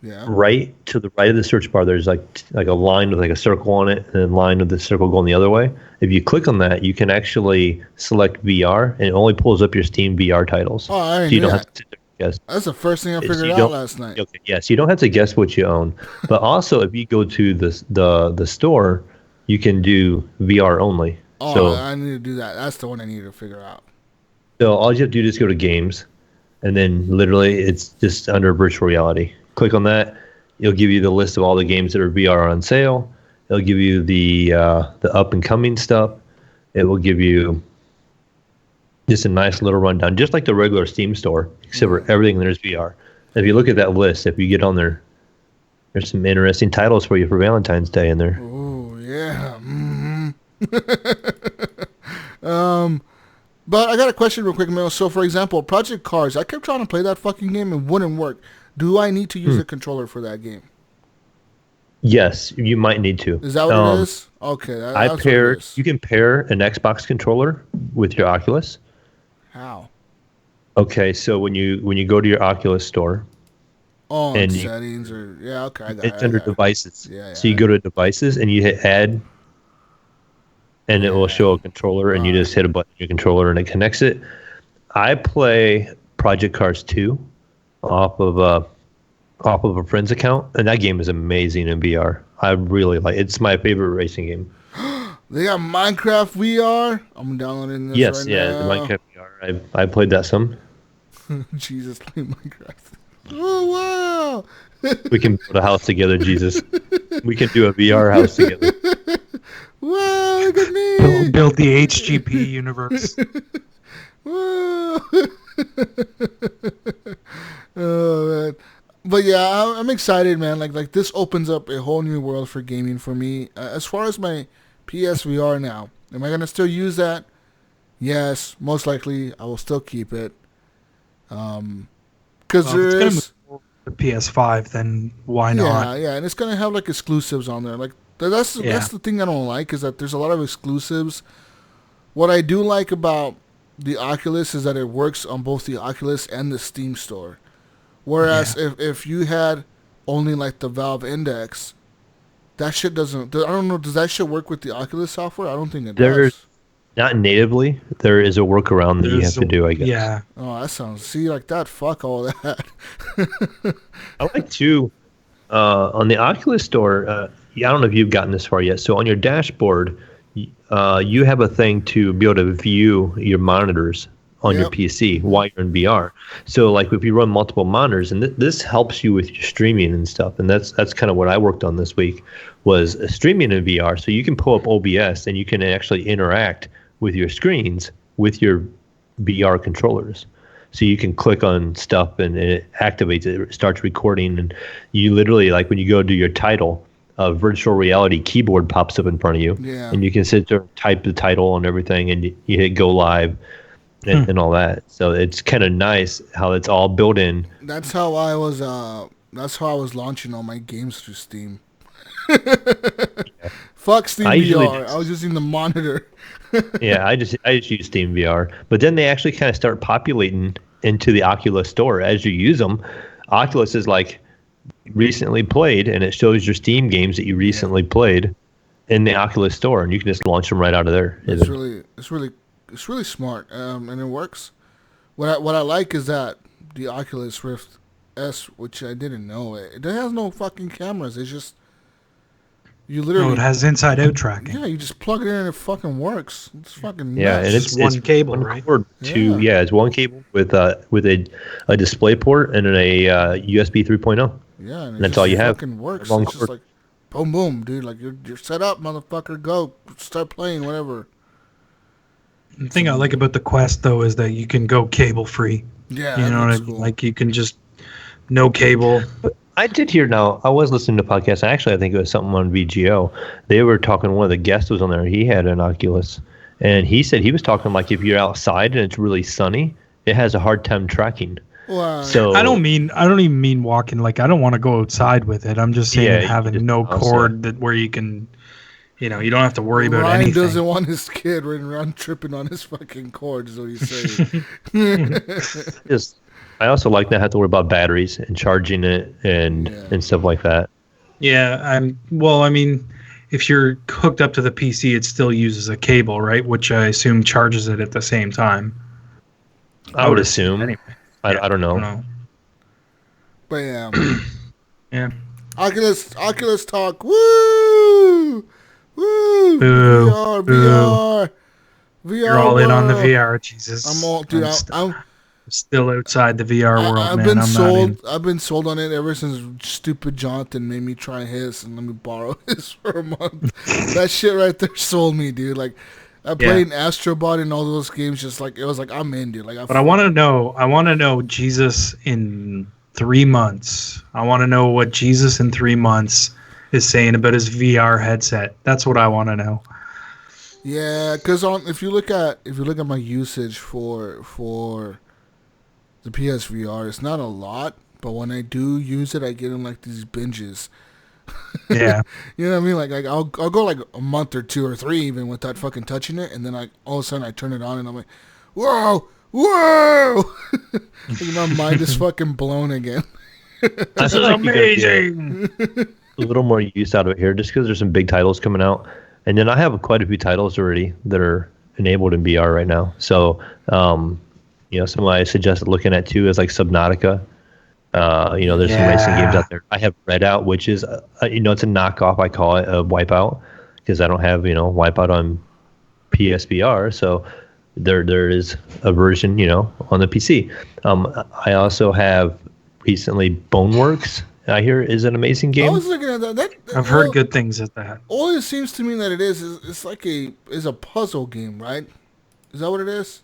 Yeah. Right to the right of the search bar, there's like a line with like a circle on it, and then a line with the circle going the other way. If you click on that, you can actually select VR, and it only pulls up your Steam VR titles. Oh, I didn't know that. guess. That's the first thing I figured you out don't- last night. Okay, yes, you don't have to guess what you own, but also if you go to the store, you can do VR only. Oh, So I need to do that. That's the one I need to figure out. So all you have to do is go to games, and then literally it's just under virtual reality. Click on that. It'll give you the list of all the games that are VR on sale. It'll give you the up and coming stuff. It will give you just a nice little rundown, just like the regular Steam store, except for everything there's VR. If you look at that list, if you get on there, there's some interesting titles for you for Valentine's Day in there. Oh yeah. Mm-hmm. But I got a question real quick, Mayo. So, for example, Project Cars, I kept trying to play that fucking game and wouldn't work. Do I need to use a controller for that game? Yes, you might need to. Is that what it is? Okay, that's what it is. You can pair an Xbox controller with your Oculus. How? Okay, so when you go to your Oculus store, Oh, and settings or okay, I got it. it's under devices. Yeah, So you go to devices and you hit add, and it will show a controller, and you just hit a button on your controller and it connects it. I play Project Cars 2 off of a friend's account, and that game is amazing in VR. I really like it. It's my favorite racing game. They got Minecraft VR. I'm downloading this Yes, right yeah, now. the Minecraft VR. I played that some. Jesus, play Minecraft. Oh wow! We can build a house together, Jesus. We can do a VR house together. Wow, look at me! Build the HGP universe. Whoa. Oh man, but yeah, I'm excited, man. Like this opens up a whole new world for gaming for me. As far as my PSVR now, am I gonna still use that? Yes, most likely I will still keep it. Because Well, if it's there gonna is, move to PS5, then why not? yeah, and it's gonna have like exclusives on there. Like that's the thing I don't like is that there's a lot of exclusives. What I do like about the Oculus is that it works on both the Oculus and the Steam store. Whereas if you had only like the Valve Index, that shit doesn't. I don't know. Does that shit work with the Oculus software? I don't think it does. Not natively. There is a workworkaround that you have to do, I guess. Yeah. Oh, that sounds. See, like that. Fuck all that. I like to, on the Oculus store, I don't know if you've gotten this far yet. So on your dashboard, you have a thing to be able to view your monitors on your PC while you're in VR. So like if you run multiple monitors, and this helps you with your streaming and stuff. And that's kind of what I worked on this week was streaming in VR. So you can pull up OBS and you can actually interact with your screens with your VR controllers. So you can click on stuff and it activates it. It starts recording, and you literally, like when you go do your title, a virtual reality keyboard pops up in front of you, and you can sit there and type the title and everything, and you hit go live and all that. So it's kind of nice how it's all built in. That's how I was. That's how I was launching all my games through Steam. Fuck Steam VR. I was using the monitor. Yeah, I just use Steam VR, but then they actually kind of start populating into the Oculus store as you use them. Oculus is like recently played, and it shows your Steam games that you recently played in the Oculus store, and you can just launch them right out of there. It's really smart, and it works. What I like is that the Oculus Rift S, which I didn't know, it has no fucking cameras. It's just you literally. No, it has inside-out tracking. Yeah, you just plug it in and it fucking works. It's fucking nuts. Yeah, and it's one cable, one right? cord it's one cable with a display port and a USB 3.0. Yeah, and that's all you have. Fucking works. Long It's just like boom, boom, dude. Like you're set up, motherfucker. Go start playing, whatever. The thing I like about the Quest though is that you can go cable free. Yeah, you know what I mean? Cool. Like you can just no cable. I did hear now. I was listening to podcasts. Actually, I think it was something on VGO. They were talking. One of the guests was on there. He had an Oculus, and he said he was talking like if you're outside and it's really sunny, it has a hard time tracking. Wow. So I don't even mean walking. Like I don't want to go outside with it. I'm just saying having no cord that where you can, you don't have to worry about anything. Ryan doesn't want his kid running around tripping on his fucking cord. Is what he's saying. I also like not have to worry about batteries and charging it and stuff like that. Yeah, I mean, if you're hooked up to the PC, it still uses a cable, right? Which I assume charges it at the same time. I would assume. Anyway. I don't know. I don't know. But yeah. Yeah. Oculus talk. Woo! Woo! Boo. VR, Boo. VR. VR. You're all in on the world. VR, Jesus. I'm all, dude. I'm still outside the VR world, I've man. been I'm sold. not in. I've been sold on it ever since stupid Jonathan made me try his and let me borrow his for a month. That shit right there sold me, dude. Like I played Astrobot and all those games. Just like it was like I'm in, dude. Like But I want to know Jesus in 3 months. I want to know what Jesus in 3 months is saying about his VR headset. That's what I want to know. Yeah, because if you look at my usage for the PSVR, it's not a lot, but when I do use it, I get in like these binges. Yeah. You know what I mean? Like I'll go like a month or 2 or 3 even without fucking touching it, and then all of a sudden I turn it on and I'm like, whoa, whoa! Like my mind is fucking blown again. This is amazing. A little more use out of it here, just because there's some big titles coming out, and then I have quite a few titles already that are enabled in VR right now. So, some I suggested looking at too is like Subnautica. There's some racing games out there. I have Redout, which is, it's a knockoff. I call it a Wipeout because I don't have, Wipeout on PSVR. So there is a version, on the PC. I also have recently Boneworks. I hear is an amazing game. I was looking at that. I've heard good things at that. All it seems to me that it is it's like a puzzle game, right? Is that what it is?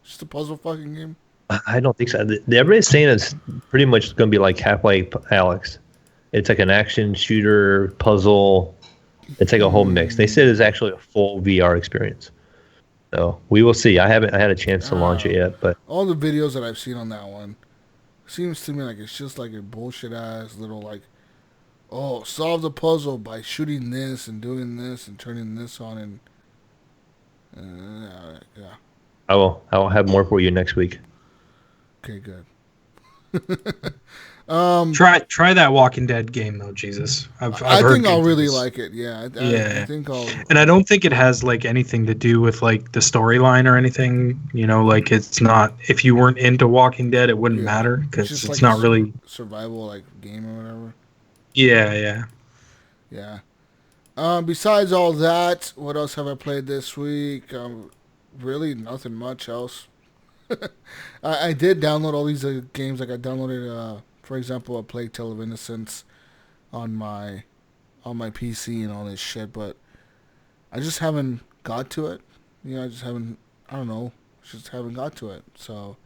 Just a puzzle fucking game? I don't think so. Everybody's saying it's pretty much going to be like Half-Life Alyx. It's like an action shooter puzzle. It's like a whole mix. They said it's actually a full VR experience. So we will see. I haven't had a chance to launch it yet, but all the videos that I've seen on that one seems to me like it's just like a bullshit ass little like, oh, solve the puzzle by shooting this and doing this and turning this on and yeah. I will have more for you next week. Okay, good. Try that Walking Dead game though, Jesus. I've I heard think I'll good really things. like it. Yeah, I think I'll. And I don't think it has like anything to do with like the storyline or anything. Like it's not. If you weren't into Walking Dead, it wouldn't matter because it's like not really survival like game or whatever. Yeah. Besides all that, what else have I played this week? Really nothing much else. I did download all these games. Like I downloaded, for example, A Plague Tale of Innocence on my PC and all this shit, but I just haven't got to it. I just haven't. I don't know. Just haven't got to it. So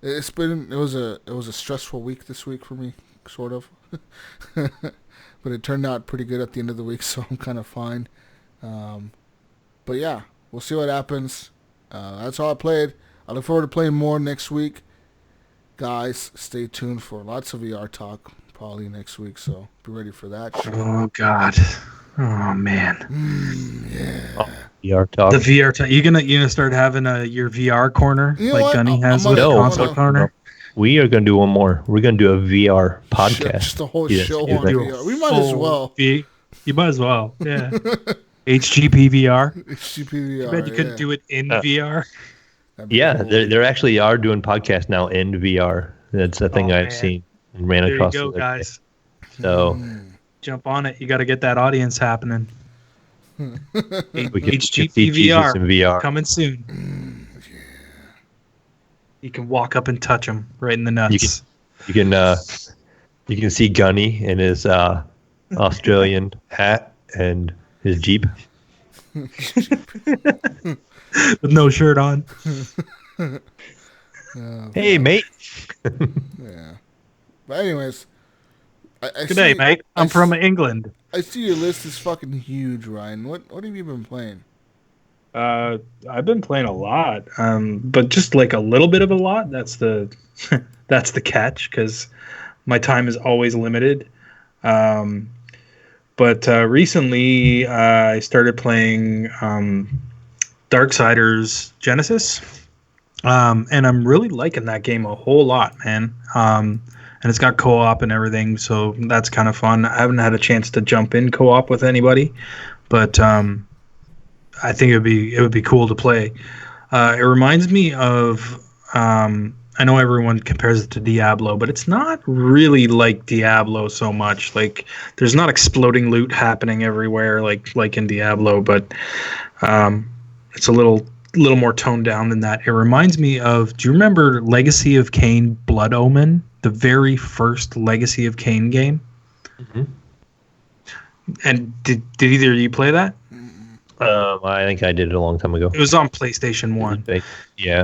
it was a stressful week this week for me, sort of. But it turned out pretty good at the end of the week, so I'm kind of fine. But yeah, we'll see what happens. That's all I played. I look forward to playing more next week. Guys, stay tuned for lots of VR talk probably next week, so be ready for that shit. Oh God. Oh man. Yeah. VR talk. The VR talk. You gonna start having your VR corner like Gunny has with the console corner? We are going to do one more. We're going to do a VR podcast. Just a whole show on VR. We might as well. You might as well. Yeah. HGP VR. HGP VR. I bet you couldn't do it in VR. Yeah, they actually are doing podcasts now in VR. That's a thing I've seen and ran across. There you go, guys. So jump on it. You got to get that audience happening. HGP VR coming soon. You can walk up and touch them right in the nuts. You can see Gunny in his Australian hat and his Jeep. With no shirt on. Hey, mate. Yeah. But anyways, Good day, mate. I'm from England. I see your list is fucking huge, Ryan. What have you been playing? I've been playing a lot, but just like a little bit of a lot. That's the that's the catch because my time is always limited. But recently I started playing Darksiders Genesis, and I'm really liking that game a whole lot, man. And it's got co-op and everything, so that's kind of fun. I haven't had a chance to jump in co-op with anybody, but I think it would be cool to play. It reminds me of I know everyone compares it to Diablo, but it's not really like Diablo so much. Like, there's not exploding loot happening everywhere like in Diablo, but it's a little more toned down than that. It reminds me of, do you remember Legacy of Kain Blood Omen, the very first Legacy of Kain game? Mm-hmm. And did either of you play that? I think I did it a long time ago. It was on PlayStation 1. Yeah.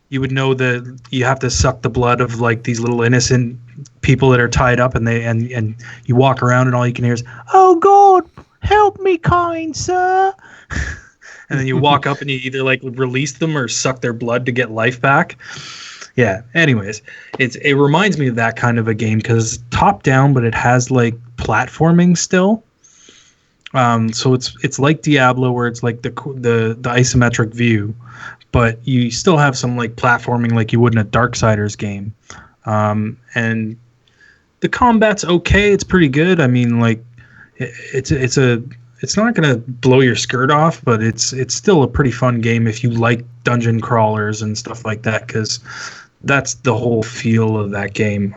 You would know that you have to suck the blood of like these little innocent people that are tied up, and and you walk around and all you can hear is, "Oh God, help me, kind sir." And then you walk up and you either like release them or suck their blood to get life back. Yeah. Anyways, it reminds me of that kind of a game because it's top down, but it has like platforming still. So it's like Diablo, where it's like the isometric view, but you still have some like platforming like you would in a Darksiders game. And the combat's okay. It's pretty good. I mean, like it's not gonna blow your skirt off, but it's still a pretty fun game if you like dungeon crawlers and stuff like that, because that's the whole feel of that game.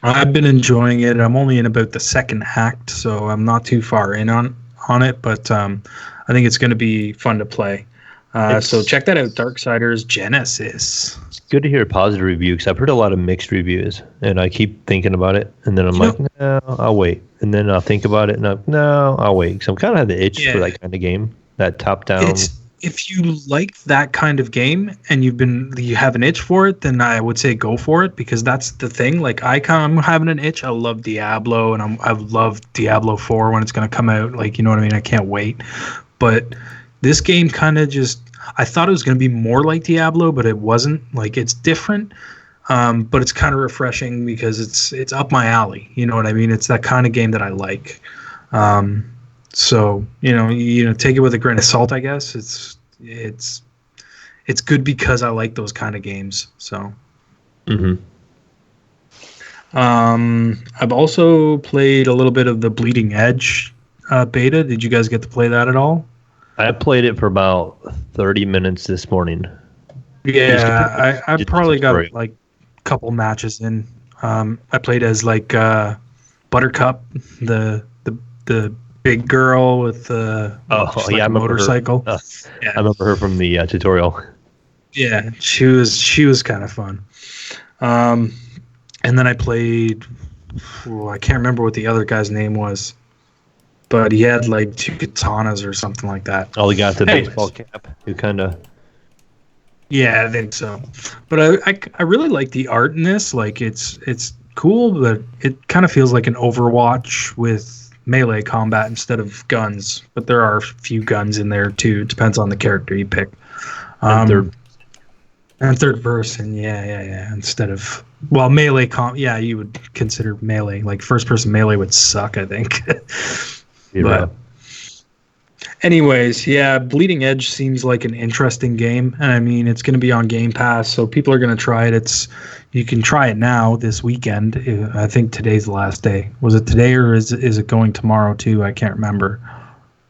I've been enjoying it. I'm only in about the second act, so I'm not too far in on it, but I think it's going to be fun to play. So check that out, Darksiders Genesis. It's good to hear a positive review, because I've heard a lot of mixed reviews, and I keep thinking about it, and then I'm like, no, I'll wait. And then I'll think about it, and no, I'll wait. So I'm kind of have the itch for that kind of game, that top-down. If you like that kind of game and you have an itch for it, then I would say go for it, because that's the thing. Like I'm having an itch. I love Diablo, and I've loved Diablo 4 when it's going to come out. Like, you know what I mean? I can't wait. But this game kind of I thought it was going to be more like Diablo, but it wasn't. Like, it's different, but it's kind of refreshing because it's up my alley. You know what I mean? It's that kind of game that I like. So you know, take it with a grain of salt, I guess. It's good because I like those kind of games. So, I've also played a little bit of the Bleeding Edge beta. Did you guys get to play that at all? I played it for about 30 minutes this morning. Yeah, I probably got like a couple matches in. I played as like Buttercup, the big girl with the motorcycle. I remember her from the tutorial. Yeah, she was kind of fun. And then I played. I can't remember what the other guy's name was, but he had like 2 katanas or something like that. Oh, he got the baseball cap. Who kind of. Yeah, I think so. But I really like the art in this. Like, it's cool, but it kind of feels like an Overwatch with melee combat instead of guns, but there are a few guns in there too. It depends on the character you pick. And third person, yeah. Instead of melee you would consider melee. Like first person melee would suck, I think. But anyways, yeah, Bleeding Edge seems like an interesting game, and I mean it's going to be on Game Pass, so people are going to try it. You can try it now this weekend. I think today's the last day. Was it today, or is it going tomorrow too? I can't remember.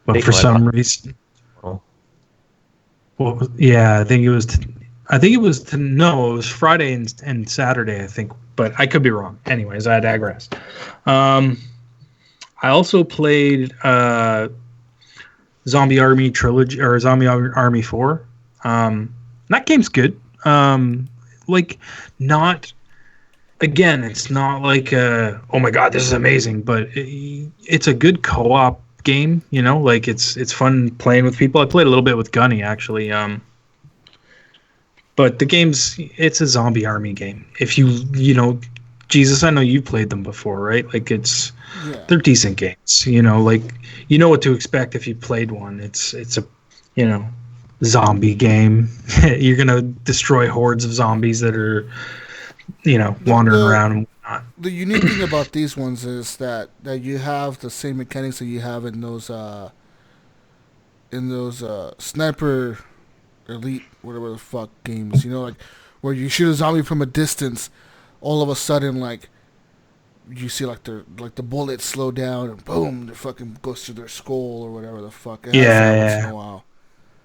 But for some reason, well, yeah, I think it was. It was Friday and Saturday, I think, but I could be wrong. Anyways, I digress. I also played Zombie Army Trilogy or Zombie Army 4. That game's good. It's not like oh my god, this is amazing, but it's a good co-op game. You know, like it's fun playing with people. I played a little bit with Gunny actually. But the it's a zombie army game. If you know, Jesus, I know you've played them before, right? Like they're decent games. You know, like you know what to expect if you played one. It's a zombie game. You're gonna destroy hordes of zombies that are wandering around and whatnot. The unique thing about these ones is that you have the same mechanics that you have in those sniper elite whatever the fuck games, like where you shoot a zombie from a distance, all of a sudden like you see like the bullets slow down and boom, it fucking goes through their skull or whatever the fuck. Yeah.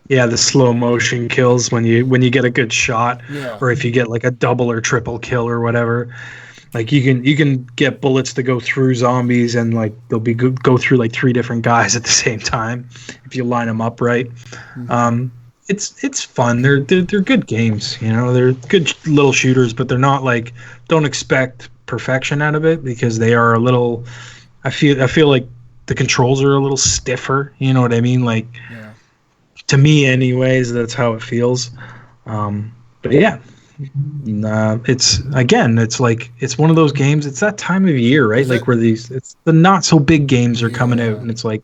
Yeah, the slow motion kills when you get a good shot, Yeah. or if you get like a double or triple kill or whatever. Like you can get bullets to go through zombies, and like they'll be go through like 3 different guys at the same time if you line them up right. It's fun. They're good games. You know, they're good little shooters, but they're not like, don't expect perfection out of it, because they are a little. I feel like the controls are a little stiffer. You know what I mean? Like, Yeah. to me, anyways, that's how it feels. But yeah. It's like it's one of those games. It's that time of year, right? Like where it's the not so big games are coming out, and it's like,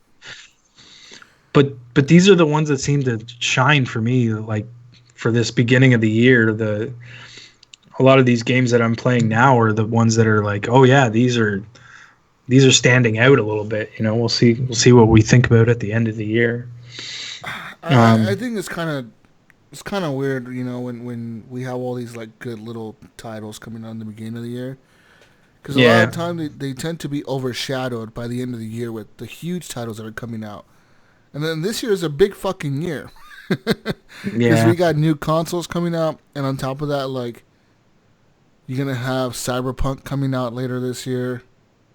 but these are the ones that seem to shine for me. Like for this beginning of the year, a lot of these games that I'm playing now are the ones that are like, oh yeah, these are standing out a little bit. You know, we'll see what we think about at the end of the year. I think it's kind of weird, you know, when we have all these like good little titles coming out in the beginning of the year, because a lot of the time they tend to be overshadowed by the end of the year with the huge titles that are coming out. And then this year is a big fucking year, because we got new consoles coming out, and on top of that, like, you're gonna have Cyberpunk coming out later this year,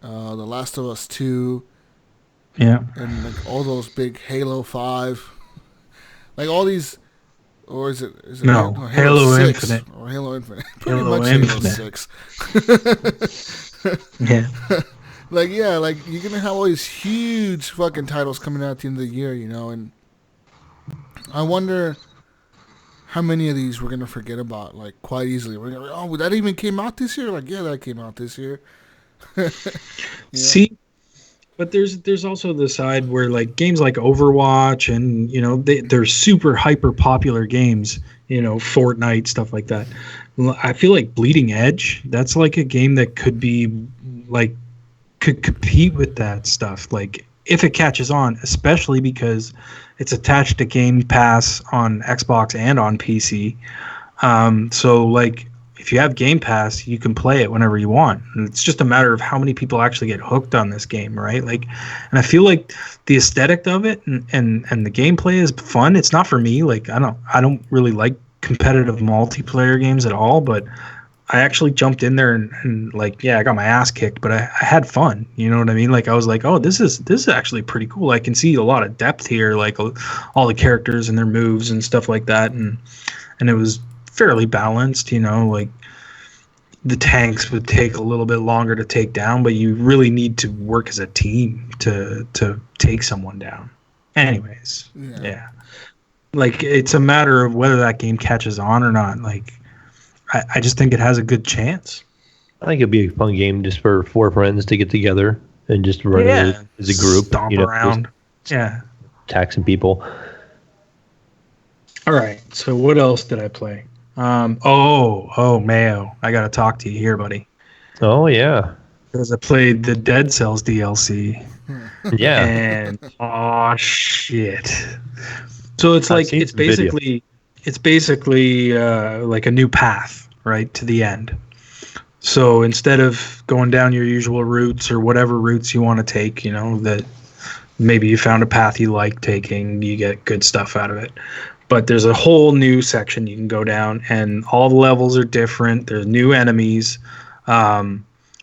The Last of Us 2, and like all those big Halo 5, like all these. Or is it no, Halo 6, Infinite. Or Halo Infinite. Pretty Halo much Infinite. Halo 6. Yeah. Like, yeah, like, you're going to have all these huge fucking titles coming out at the end of the year, you know, and I wonder how many of these we're going to forget about, like, quite easily. We're going to oh, that even came out this year? Like, yeah, that came out this year. See? But there's also the side where like games like Overwatch and, you know, they're super hyper popular games, you know, Fortnite, stuff like that. I feel like Bleeding Edge, that's like a game that could compete with that stuff. Like if it catches on, especially because it's attached to Game Pass on Xbox and on PC. So like, if you have Game Pass, you can play it whenever you want. And it's just a matter of how many people actually get hooked on this game, right? Like, and I feel like the aesthetic of it and the gameplay is fun. It's not for me. Like, I don't really like competitive multiplayer games at all, but I actually jumped in there and like, yeah, I got my ass kicked, but I had fun. You know what I mean? Like, I was like, oh, this is actually pretty cool. I can see a lot of depth here, like all the characters and their moves and stuff like that. And it was fairly balanced, you know, like the tanks would take a little bit longer to take down, but you really need to work as a team to take someone down. Anyways, yeah. Like, it's a matter of whether that game catches on or not. Like, I just think it has a good chance. I think it'd be a fun game just for 4 friends to get together and just run it as a group. Stomp around. Attack some people. All right, so what else did I play? Mayo, I gotta talk to you here, buddy. Oh yeah, because I played the Dead Cells DLC. Yeah. And shit. So it's like it's basically like a new path, right, to the end. So instead of going down your usual routes or whatever routes you want to take, you know, that maybe you found a path you like taking, you get good stuff out of it. But there's a whole new section you can go down, and all the levels are different. There's new enemies. I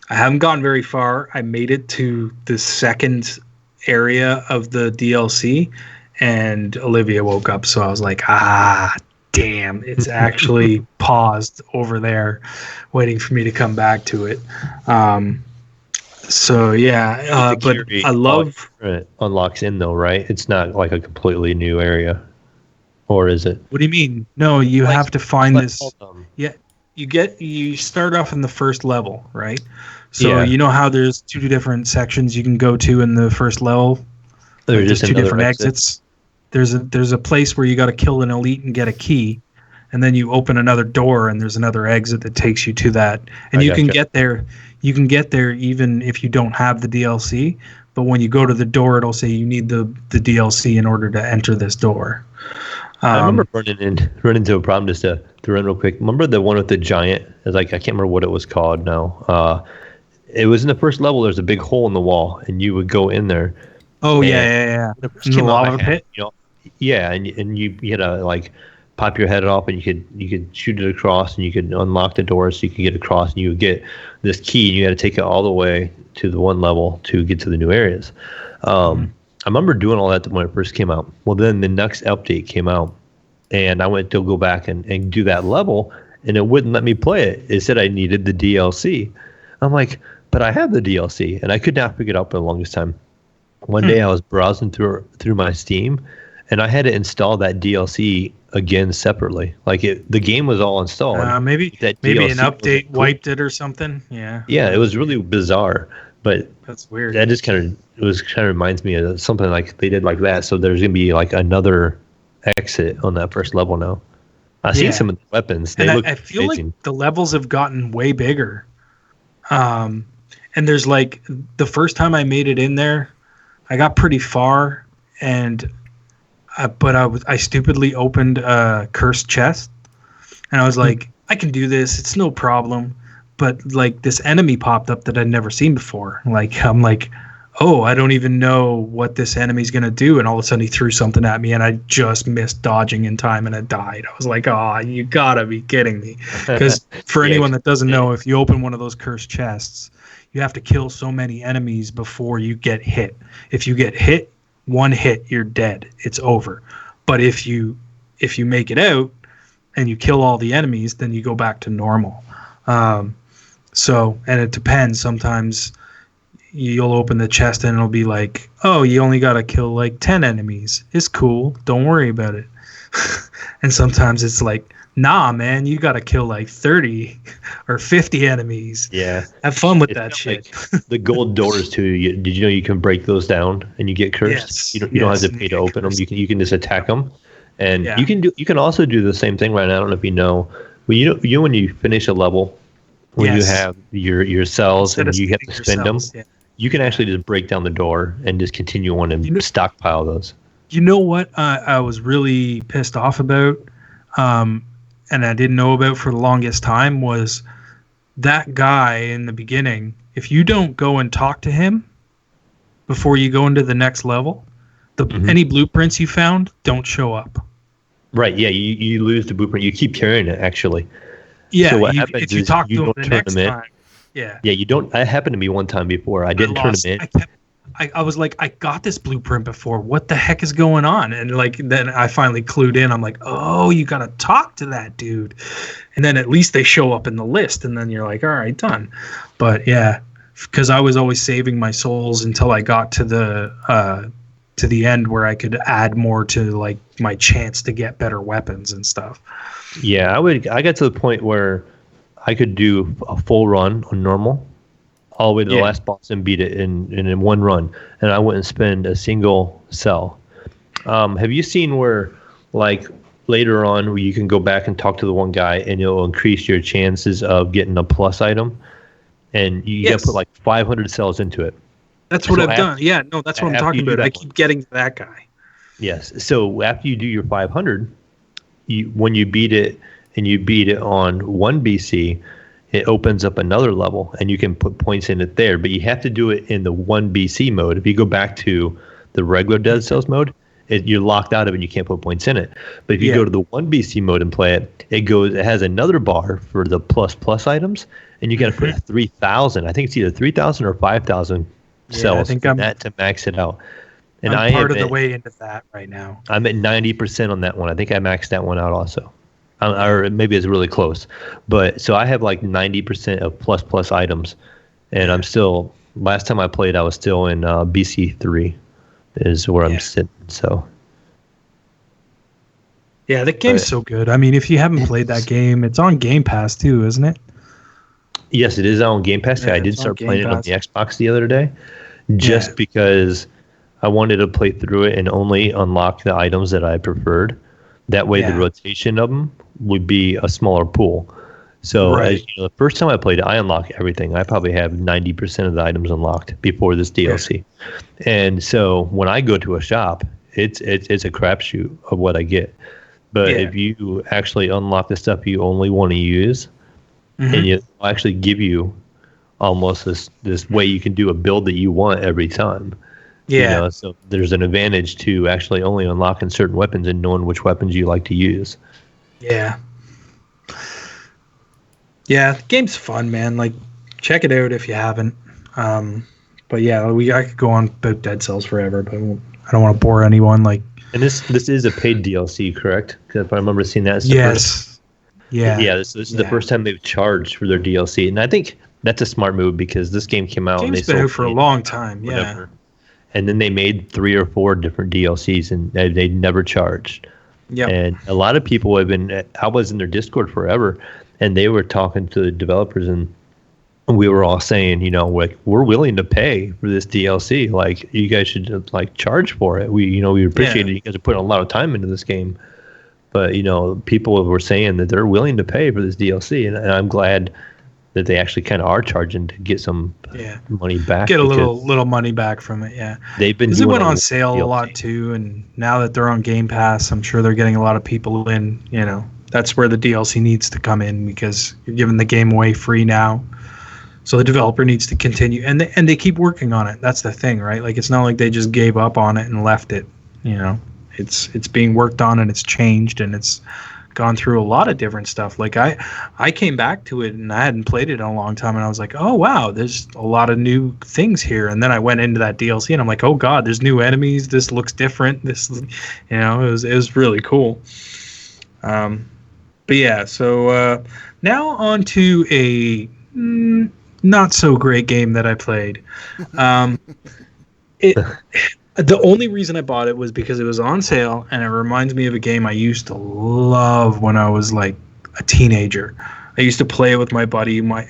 haven't gone very far. I made it to the second area of the DLC, and Olivia woke up, so I was like, damn, it's actually paused over there, waiting for me to come back to it. So yeah, but I love it unlocks in though, right? It's not like a completely new area, or is it? What do you mean? No, you have to find this. Yeah, you start off in the first level, right? So you know how there's 2 different sections you can go to in the first level. There's 2 different exits. There's a place where you got to kill an elite and get a key, and then you open another door and there's another exit that takes you to that. And you can get there. You can get there even if you don't have the DLC. But when you go to the door, it'll say you need the DLC in order to enter this door. I remember running into a problem just to run real quick. Remember the one with the giant? It's like I can't remember what it was called now. It was in the first level. There's a big hole in the wall, and you would go in there. Oh yeah. In the lava pit. You know, Yeah, and you had to like pop your head off, and you could shoot it across, and you could unlock the doors so you could get across, and you would get this key, and you had to take it all the way to the one level to get to the new areas. I remember doing all that when it first came out. Well, then the next update came out, and I went to go back and do that level, and it wouldn't let me play it. It said I needed the DLC. I'm like, but I have the DLC, and I could not pick it up for the longest time. One day I was browsing through my Steam, and I had to install that DLC again separately. Like the game was all installed. Maybe an update wiped it or something. Yeah. Yeah, it was really bizarre, but that's weird. That just kind of reminds me of something like they did like that. So there's gonna be like another exit on that first level now. I see some of the weapons. They look I feel amazing. like the levels have gotten way bigger. And there's like the first time I made it in there, I got pretty far, and but I stupidly opened a cursed chest, and I was like, I can do this. It's no problem. But like this enemy popped up that I'd never seen before. Like I'm like, oh, I don't even know what this enemy's gonna do, and all of a sudden he threw something at me, and I just missed dodging in time, and I died. I was like, oh, you gotta be kidding me. Because for anyone that doesn't know, if you open one of those cursed chests, you have to kill so many enemies before you get hit. If you get hit, one hit, you're dead. It's over. But if you make it out and you kill all the enemies, then you go back to normal. And it depends. Sometimes you'll open the chest and it'll be like, oh, you only got to kill like 10 enemies. It's cool. Don't worry about it. And sometimes it's like, nah, man, you got to kill like 30 or 50 enemies. Yeah. Have fun with that shit. Like the gold doors too. Did you know you can break those down and you get cursed? Yes. You don't have to pay to open them. You can just attack them. And Yeah. you can also do the same thing right now. I don't know if you know. When when you finish a level, when you have your cells and you have to spend them, you can actually just break down the door and just continue on and stockpile those. You know what I was really pissed off about, and I didn't know about for the longest time, was that guy in the beginning. If you don't go and talk to him before you go into the next level, any blueprints you found don't show up. Right, yeah, you lose the blueprint. You keep carrying it, actually. Yeah, so if you talk to him the next time. Yeah. Yeah, you don't. That happened to me one time before. I didn't turn them in. I was like, I got this blueprint before. What the heck is going on? And like, then I finally clued in. I'm like, oh, you got to talk to that dude. And then at least they show up in the list. And then you're like, all right, done. But yeah, because I was always saving my souls until I got to the end where I could add more to like my chance to get better weapons and stuff. Yeah, I got to the point where I could do a full run on normal, all the way to the last boss and beat it in one run, and I wouldn't spend a single cell. Have you seen where, like, later on where you can go back and talk to the one guy and it'll increase your chances of getting a plus item, and you got to put like 500 cells into it? That's what I've done. Yeah, no, that's what I'm talking about. I keep getting to that guy. Yes. So after you do your 500, when you beat it and you beat it on 1 BC, it opens up another level and you can put points in it there. But you have to do it in the 1 BC mode. If you go back to the regular Dead Cells mode, you're locked out of it and you can't put points in it. But if you go to the 1 BC mode and play it, it has another bar for the plus items, and you got to put 3,000. I think it's either 3,000 or 5,000 cells in that to max it out. And I'm part of the way into that right now. I'm at 90% on that one. I think I maxed that one out also. Or maybe it's really close. But so I have like 90% of plus items. And I'm still, last time I played, I was still in BC3 is where I'm sitting. So. Yeah, that game's so good. I mean, if you haven't played that game, it's on Game Pass too, isn't it? Yes, it is on Game Pass. Yeah, I did start playing it on the Xbox the other day. Just because I wanted to play through it and only unlock the items that I preferred. That way the rotation of them would be a smaller pool. So as you know, the first time I played it, I unlocked everything. I probably have 90% of the items unlocked before this DLC. And so when I go to a shop, it's a crapshoot of what I get. But if you actually unlock the stuff you only want to use, and it'll actually give you almost this way you can do a build that you want every time. Yeah. So there's an advantage to actually only unlocking certain weapons and knowing which weapons you like to use. Yeah. Yeah, the game's fun, man. Like, check it out if you haven't. But yeah, I could go on about Dead Cells forever, but I don't want to bore anyone. Like, And this is a paid DLC, correct? 'Cause if I remember seeing that. yes. Yeah. Yeah, this is the first time they've charged for their DLC, and I think that's a smart move because this game came out. Game's and they been sold out for a it long time. Yeah. whatever. And then they made 3 or 4 different DLCs, and they never charged. Yeah. And a lot of people have been. I was in their Discord forever, and they were talking to the developers, and we were all saying, like, we're willing to pay for this DLC. Like, you guys should like charge for it. We appreciate it. You guys are putting a lot of time into this game. But people were saying that they're willing to pay for this DLC, and I'm glad that they actually kind of are charging to get some money back. Get a little money back from it. Yeah, they've been. Because it went on sale DLC. a lot too, and now that they're on Game Pass, I'm sure they're getting a lot of people in. That's where the DLC needs to come in because you're giving the game away free now. So the developer needs to continue, and they keep working on it. That's the thing, right? Like, it's not like they just gave up on it and left it. It's being worked on, and it's changed, and it's gone through a lot of different stuff. Like, I came back to it, and I hadn't played it in a long time, and I was like, oh wow, there's a lot of new things here. And then I went into that DLC, and I'm like, oh god, there's new enemies. This looks different. This, it was really cool. But yeah, so now on to a not so great game that I played. The only reason I bought it was because it was on sale, and it reminds me of a game I used to love when I was like a teenager. I used to play it with my buddy. My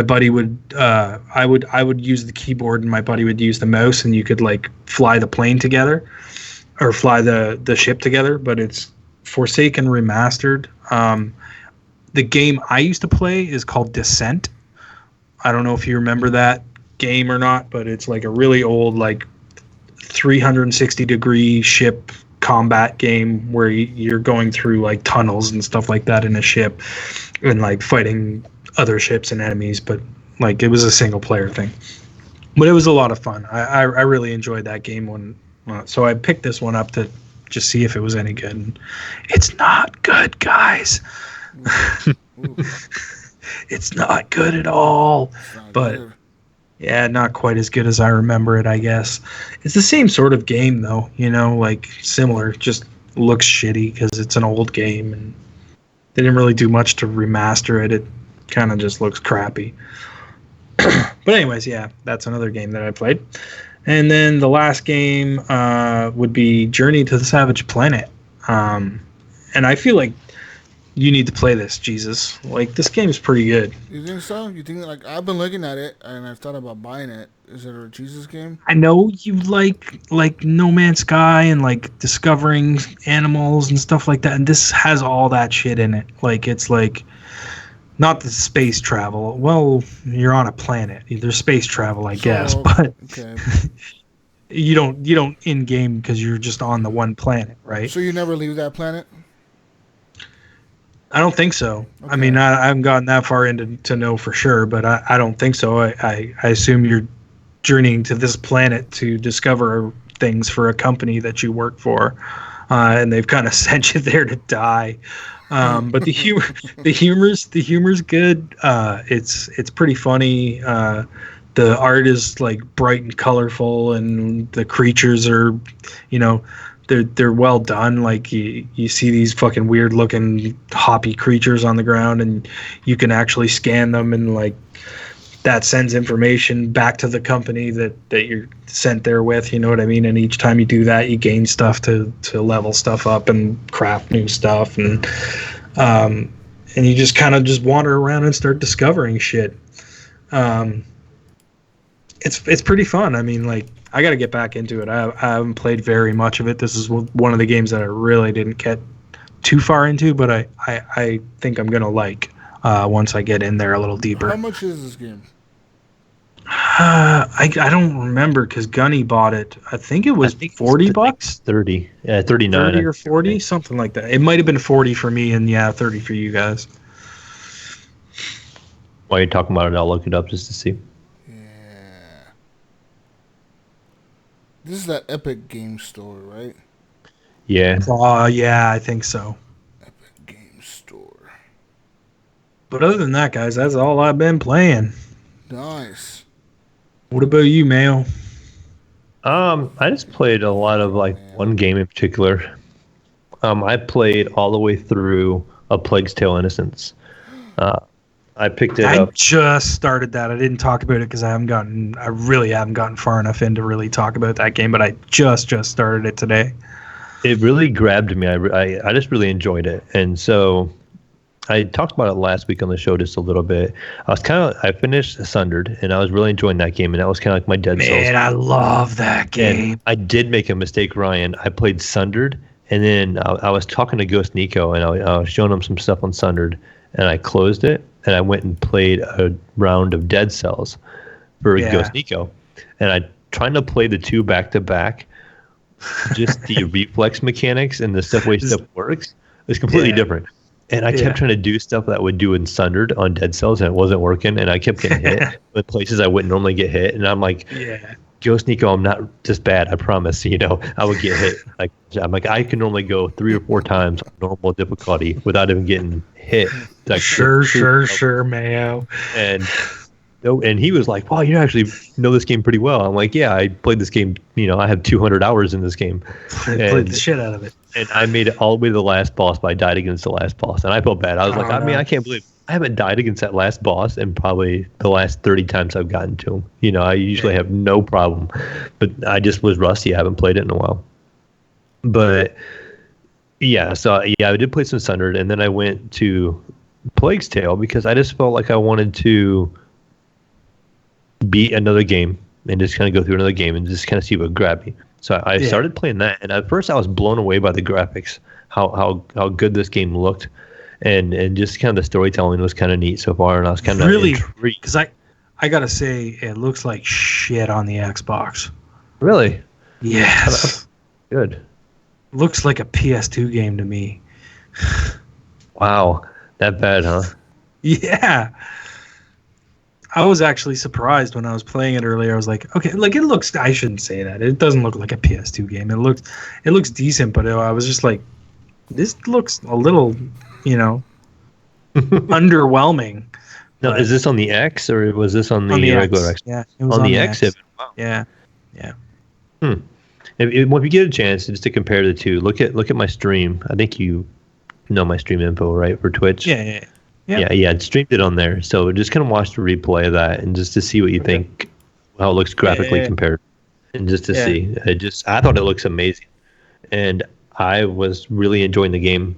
buddy would I would use the keyboard, and my buddy would use the mouse, and you could like fly the plane together or fly the ship together. But it's Forsaken Remastered. The game I used to play is called Descent. I don't know if you remember that game or not, but it's like a really old, like 360-degree ship combat game where you're going through like tunnels and stuff like that in a ship and like fighting other ships and enemies. But like, it was a single player thing, but it was a lot of fun. I really enjoyed that game so I picked this one up to just see if it was any good. And it's not good, guys. It's not good at all, but good. Yeah, not quite as good as I remember it, I guess. It's the same sort of game though, like similar, just looks shitty because it's an old game and they didn't really do much to remaster it. It kind of just looks crappy. But anyways, yeah, that's another game that I played. And then the last game would be Journey to the Savage Planet. And I feel like you need to play this, Jesus. Like, this game's pretty good. You think so? You think, like, I've been looking at it, and I've thought about buying it. Is it a Jesus game? I know you like No Man's Sky and, like, discovering animals and stuff like that, and this has all that shit in it. Like, it's, like, not the space travel. Well, you're on a planet. There's space travel, I guess, but okay. you don't in-game because you're just on the one planet, right? So you never leave that planet? I don't think so. Okay. I mean, I haven't gotten that far into to know for sure, but I don't think so. I assume you're journeying to this planet to discover things for a company that you work for, and they've kind of sent you there to die. But the humor's good. It's pretty funny. The art is like bright and colorful, and the creatures are, they're well done. Like you see these fucking weird looking hoppy creatures on the ground, and you can actually scan them, and like that sends information back to the company that you're sent there with. You know what I mean? And each time you do that, you gain stuff to level stuff up and craft new stuff, and you just kind of just wander around and start discovering shit. It's pretty fun. I mean, like, I got to get back into it. I haven't played very much of it. This is one of the games that I really didn't get too far into, but I think I'm gonna like once I get in there a little deeper. How much is this game? I don't remember because Gunny bought it. I think it was $40. 30, 39, 30 or 40, something like that. It might have been 40 for me, and 30 for you guys. While you're talking about it, I'll look it up just to see. This is that Epic Game Store, right? Yeah. Yeah, I think so. Epic Game Store. But other than that, guys, that's all I've been playing. Nice. What about you, Mayo? I just played a lot of like one game in particular. I played all the way through A Plague's Tale: Innocence. I picked it up. I just started that. I didn't talk about it because I really haven't gotten far enough in to really talk about that game. But I just started it today. It really grabbed me. I just really enjoyed it, and so I talked about it last week on the show just a little bit. I finished Sundered, and I was really enjoying that game, and that was kind of like my Dead Cells. Man, I love that game. And I did make a mistake, Ryan. I played Sundered, and then I was talking to Ghost Nico, and I was showing him some stuff on Sundered, and I closed it, and I went and played a round of Dead Cells for Ghost Nico, and I trying to play the two back to back. Just the reflex mechanics and the way stuff works is completely different. And I kept trying to do stuff that I would do in Sundered on Dead Cells, and it wasn't working, and I kept getting hit with places I wouldn't normally get hit. And I'm like, Ghost Nico, I'm not this bad, I promise. I would get hit. I'm like, I can normally go 3 or 4 times on normal difficulty without even getting hit. Like, Sure, Mayo. And he was like, wow, you actually know this game pretty well. I'm like, yeah, I played this game. I have 200 hours in this game. I played the shit out of it. And I made it all the way to the last boss, but I died against the last boss. And I felt bad. I was I can't believe I haven't died against that last boss in probably the last 30 times I've gotten to him. I usually have no problem. But I just was rusty. I haven't played it in a while. But, I did play some Sundered. And then I went to Plague's Tale because I just felt like I wanted to beat another game and just kind of go through another game and just kind of see what grabbed me. So I started playing that, and at first I was blown away by the graphics, how good this game looked, and just kind of the storytelling was kind of neat so far, and I was kind of really intrigued. Because I gotta say it looks like shit on the Xbox. Really? Yes. Good. Looks like a PS2 game to me. Wow, that bad, huh? Yeah. I was actually surprised when I was playing it earlier. I was like, okay, it looks, I shouldn't say that. It doesn't look like a PS2 game. It looks decent, but I was just like, this looks a little, underwhelming. No, is this on the X or was this on the regular X? Yeah, it was on the X. Wow. Yeah. If you get a chance just to compare the two, look at my stream. I think you know my stream info, right, for Twitch? Yeah. Yeah, I streamed it on there. So just kind of watch the replay of that and just to see what you think, how it looks graphically compared, and just to see. I thought it looks amazing, and I was really enjoying the game.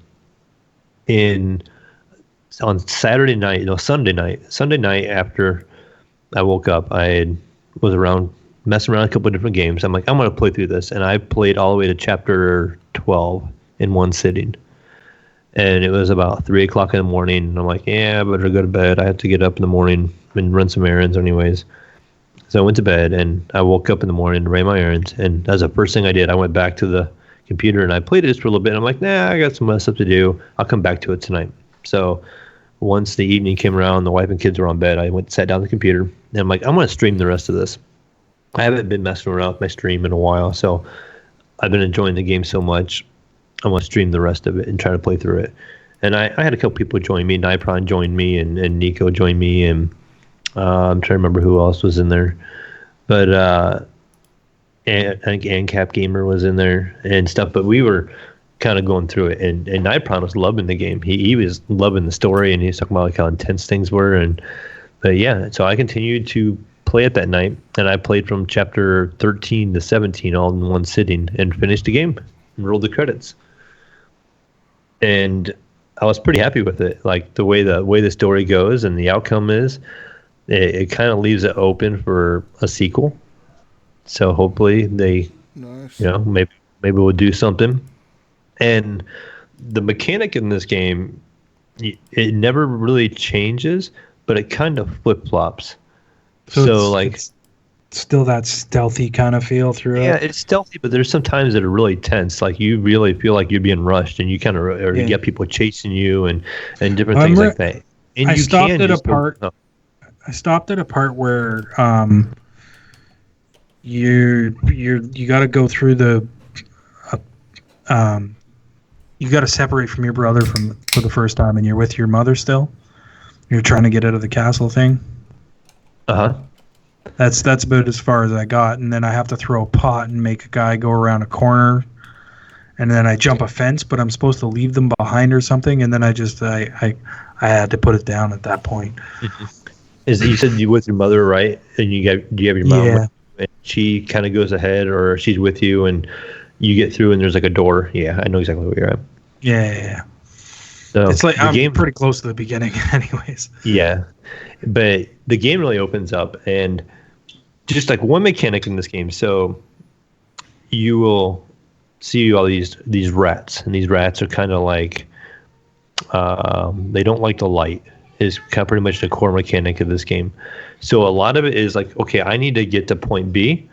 On Sunday night after I woke up, I was messing around a couple of different games. I'm like, I'm gonna play through this, and I played all the way to chapter 12 in one sitting. And it was about 3 o'clock in the morning. And I'm like, I better go to bed. I have to get up in the morning and run some errands anyways. So I went to bed and I woke up in the morning and ran my errands. And that's the first thing I did. I went back to the computer and I played it just for a little bit. I'm like, I got some other stuff to do. I'll come back to it tonight. So once the evening came around, the wife and kids were on bed, I sat down at the computer. And I'm like, I'm going to stream the rest of this. I haven't been messing around with my stream in a while. So I've been enjoying the game so much. I want to stream the rest of it and try to play through it. And I had a couple people join me. Nipron joined me, and Nico joined me, and I'm trying to remember who else was in there. But I think ANCAP Gamer was in there and stuff. But we were kind of going through it, and Nipron was loving the game. He was loving the story, and he was talking about how intense things were. So I continued to play it that night, and I played from chapter 13 to 17 all in one sitting and finished the game and rolled the credits. And I was pretty happy with it. Like the way the story goes and the outcome is, it kind of leaves it open for a sequel. So hopefully they, maybe we'll do something. And the mechanic in this game, it never really changes, but it kind of flip flops. So it's still that stealthy kind of feel through it. Yeah, it's stealthy, but there's some times that are really tense. Like you really feel like you're being rushed, and you kind of you get people chasing you and different things like that. And I stopped at a part where you got to go through you got to separate from your brother for the first time, and you're with your mother still. You're trying to get out of the castle thing. Uh-huh. That's about as far as I got, and then I have to throw a pot and make a guy go around a corner, and then I jump a fence, but I'm supposed to leave them behind or something, and then I had to put it down at that point. You said you with your mother, right? And do you have your mom? Yeah. And she kind of goes ahead, or she's with you, and you get through, and there's like a door. Yeah, I know exactly where you're at. Yeah. So It's like the I'm game, pretty close to the beginning, anyways. yeah, but the game really opens up, and just like one mechanic in this game. So you will see all these rats, and these rats are kind of like they don't like the light. Is kind of pretty much the core mechanic of this game. So a lot of it is like, okay, I need to get to point B,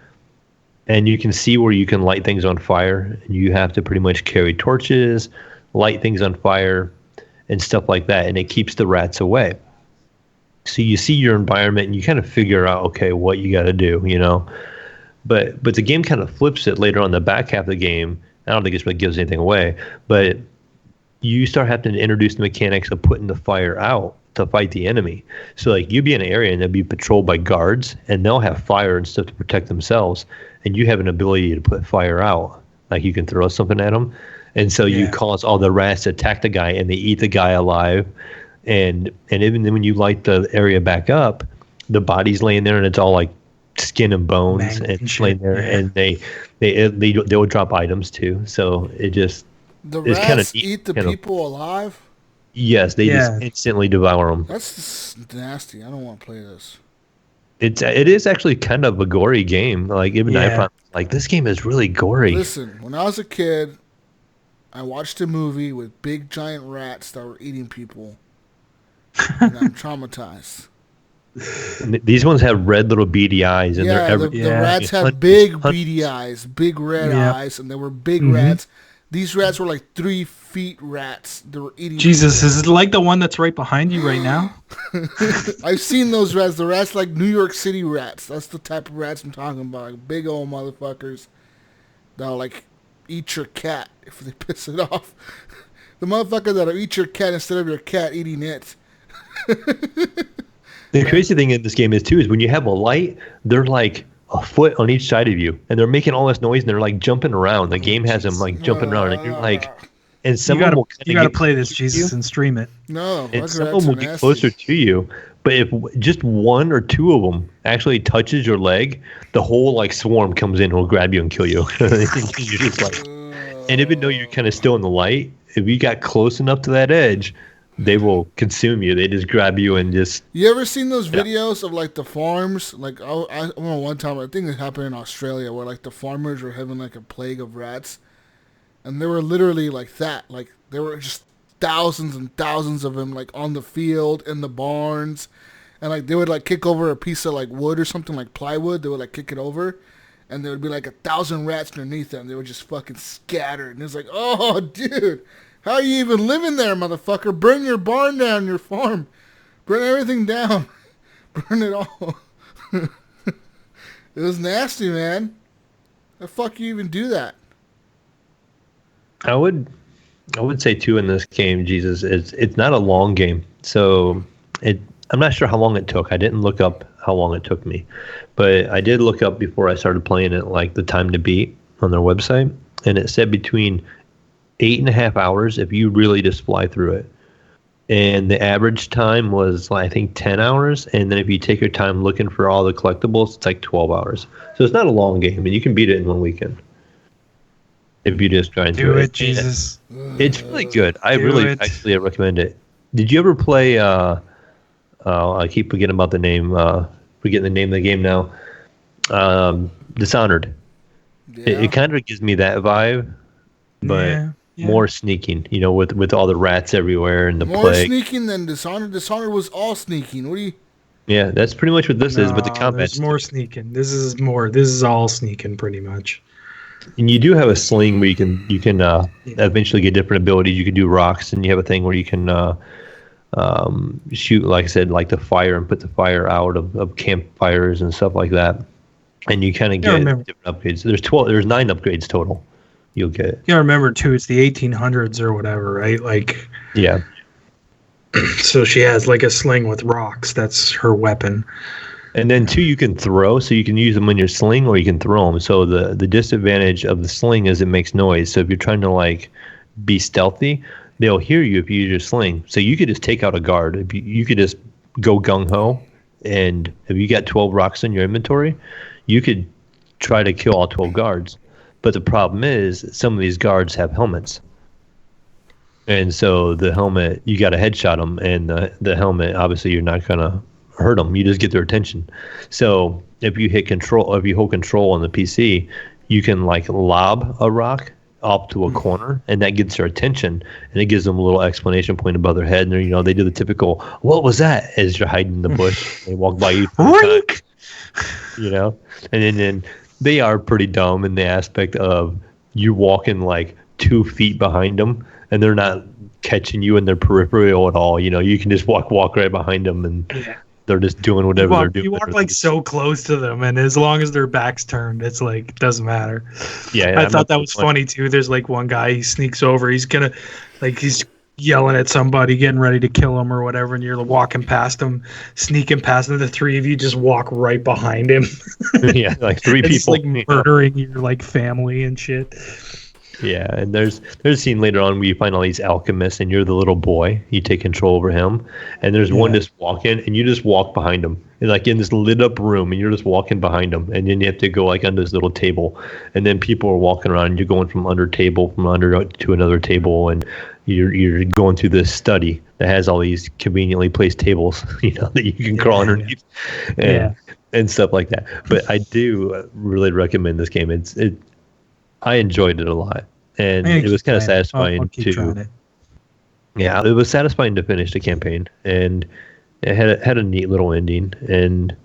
and you can see where you can light things on fire. And you have to pretty much carry torches, light things on fire, and stuff like that, and it keeps the rats away. So you see your environment, and you kind of figure out, okay, what you got to do, you know. But the game kind of flips it later on the back half of the game. I don't think it really gives anything away, but you start having to introduce the mechanics of putting the fire out to fight the enemy. So like you be in an area and they'll be patrolled by guards, and they'll have fire and stuff to protect themselves, and you have an ability to put fire out. Like you can throw something at them, and so you cause all the rats to attack the guy, and they eat the guy alive. And even then when you light the area back up, the body's laying there, and it's all like skin and bones and laying there, and they'll drop items too. So it just The it's kind of rats eat the people alive? Yes, they just instantly devour them. That's just nasty. I don't want to play this. It is actually kind of a gory game. Like even I found, like this game is really gory. Listen, when I was a kid, I watched a movie with big giant rats that were eating people, and I'm traumatized. And these ones have red little beady eyes, and the rats have big beady eyes, big red eyes, and they were big rats. These rats were like 3 feet rats. They were eating. Jesus, people. is it like the one that's right behind you right now? I've seen those rats. The rats like New York City rats. That's the type of rats I'm talking about. Like big old motherfuckers that'll like eat your cat if they piss it off. The motherfucker that'll eat your cat instead of your cat eating it. The crazy thing in this game is when you have a light, they're like a foot on each side of you, and they're making all this noise, and they're like jumping around. The game has them like jumping around, and you're like, and some of them will you gotta play this, Jesus, and stream it. No, and some of them will get closer to you. But if just 1 or 2 of them actually touches your leg, the whole like swarm comes in and will grab you and kill you. You're just like, and even though you're kind of still in the light, if you got close enough to that edge, they will consume you. They just grab you and just. You ever seen those videos of like the farms? Like I remember one time, I think it happened in Australia, where like the farmers were having like a plague of rats, and they were literally like that. Like there were just thousands and thousands of them, like on the field, in the barns, and like they would like kick over a piece of like wood or something, like plywood. They would like kick it over, and there would be like 1,000 rats underneath them. They were just fucking scattered, and it's like, oh, dude. How are you even living there, motherfucker? Burn your barn down, your farm. Burn everything down. Burn it all. It was nasty, man. How the fuck you even do that? I would say too in this game, Jesus, it's not a long game. So I'm not sure how long it took. I didn't look up how long it took me, but I did look up before I started playing it, like the time to beat on their website, and it said between 8.5 hours if you really just fly through it. And the average time was, I think, 10 hours. And then if you take your time looking for all the collectibles, it's like 12 hours. So it's not a long game, and you can beat it in 1 weekend if you just try and do it. Jesus. It's really good. I actually recommend it. Did you ever play? I keep forgetting about the name. Forgetting the name of the game now. Dishonored. Yeah. It kind of gives me that vibe, but. Yeah. More sneaking, with all the rats everywhere and the plague. More sneaking than Dishonored. Dishonored was all sneaking. What do you? Yeah, that's pretty much what this is. But the combat's there's more sneaking. This is all sneaking, pretty much. And you do have a sling where you can eventually get different abilities. You can do rocks, and you have a thing where you can shoot, like I said, like the fire and put the fire out of campfires and stuff like that. and you kind of get different upgrades. There's 9 upgrades total. You'll get. You gotta remember too, it's the 1800s or whatever, right? Like, yeah. So she has like a sling with rocks. That's her weapon. And then 2, you can throw, so you can use them in your sling, or you can throw them. So the disadvantage of the sling is it makes noise. So if you're trying to like be stealthy, they'll hear you if you use your sling. So you could just take out a guard. If you could just go gung ho, and if you got 12 rocks in your inventory, you could try to kill all 12 guards. But the problem is some of these guards have helmets. And so the helmet, you got to headshot them, and the helmet, obviously you're not going to hurt them. You just get their attention. So if you hold control on the PC, you can like lob a rock up to a corner, and that gets their attention, and it gives them a little explanation point above their head. And they do the typical, "What was that?" as you're hiding in the bush. They walk by you. And then they are pretty dumb in the aspect of you walking like 2 feet behind them, and they're not catching you in their peripheral at all. You can just walk right behind them, and they're just doing whatever they're doing. You walk like so close to them, and as long as their back's turned, it's like it doesn't matter. Yeah, I thought that was funny too. There's like one guy, he sneaks over, he's yelling at somebody, getting ready to kill him or whatever, and you're walking past him, sneaking past him. The 3 of you just walk right behind him. Yeah, like 3 people. It's like murdering your like family and shit. Yeah, and there's a scene later on where you find all these alchemists, and you're the little boy. You take control over him, and there's one just walking, and you just walk behind him, and like in this lit up room, and you're just walking behind him, and then you have to go like under this little table, and then people are walking around, and you're going from under to another table, and you're going through this study that has all these conveniently placed tables, that you can crawl underneath, and stuff like that. But I do really recommend this game. I enjoyed it a lot, and it was kind of satisfying to. Yeah, it was satisfying to finish the campaign, and it had a neat little ending, and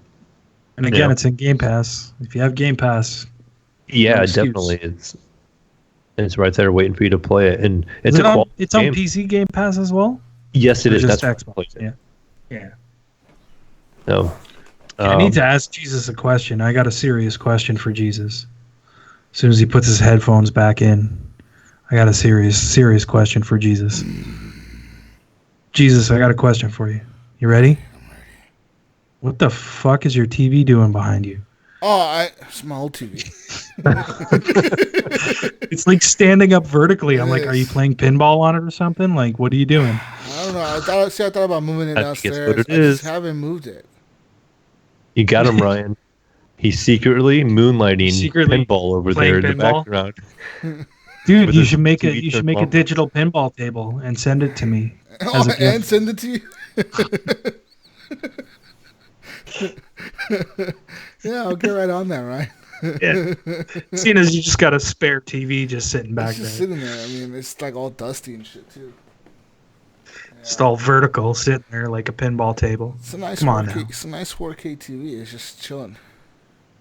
again, it's in Game Pass. If you have Game Pass, yeah, definitely, it's right there waiting for you to play it, and it's on PC Game Pass as well. Yes, it is. That's Xbox. Yeah. So, I need to ask Jesus a question. I got a serious question for Jesus. As soon as he puts his headphones back in, I got a serious question for Jesus. Jesus, I got a question for you. You ready? I'm ready. What the fuck is your TV doing behind you? Oh, it's my old TV. It's like standing up vertically. I'm like, are you playing pinball on it or something? Like, what are you doing? I don't know. I thought about moving it downstairs. I just haven't moved it. You got him, Ryan. He's secretly moonlighting pinball over there in the background. Dude, you should make a digital pinball table and send it to me. And send it to you? Yeah, I'll get right on that, right? Yeah. Seeing as you just got a spare TV just sitting back there. Just sitting there. I mean, it's like all dusty and shit too. Just all vertical, sitting there like a pinball table. It's a nice 4K TV. It's just chilling.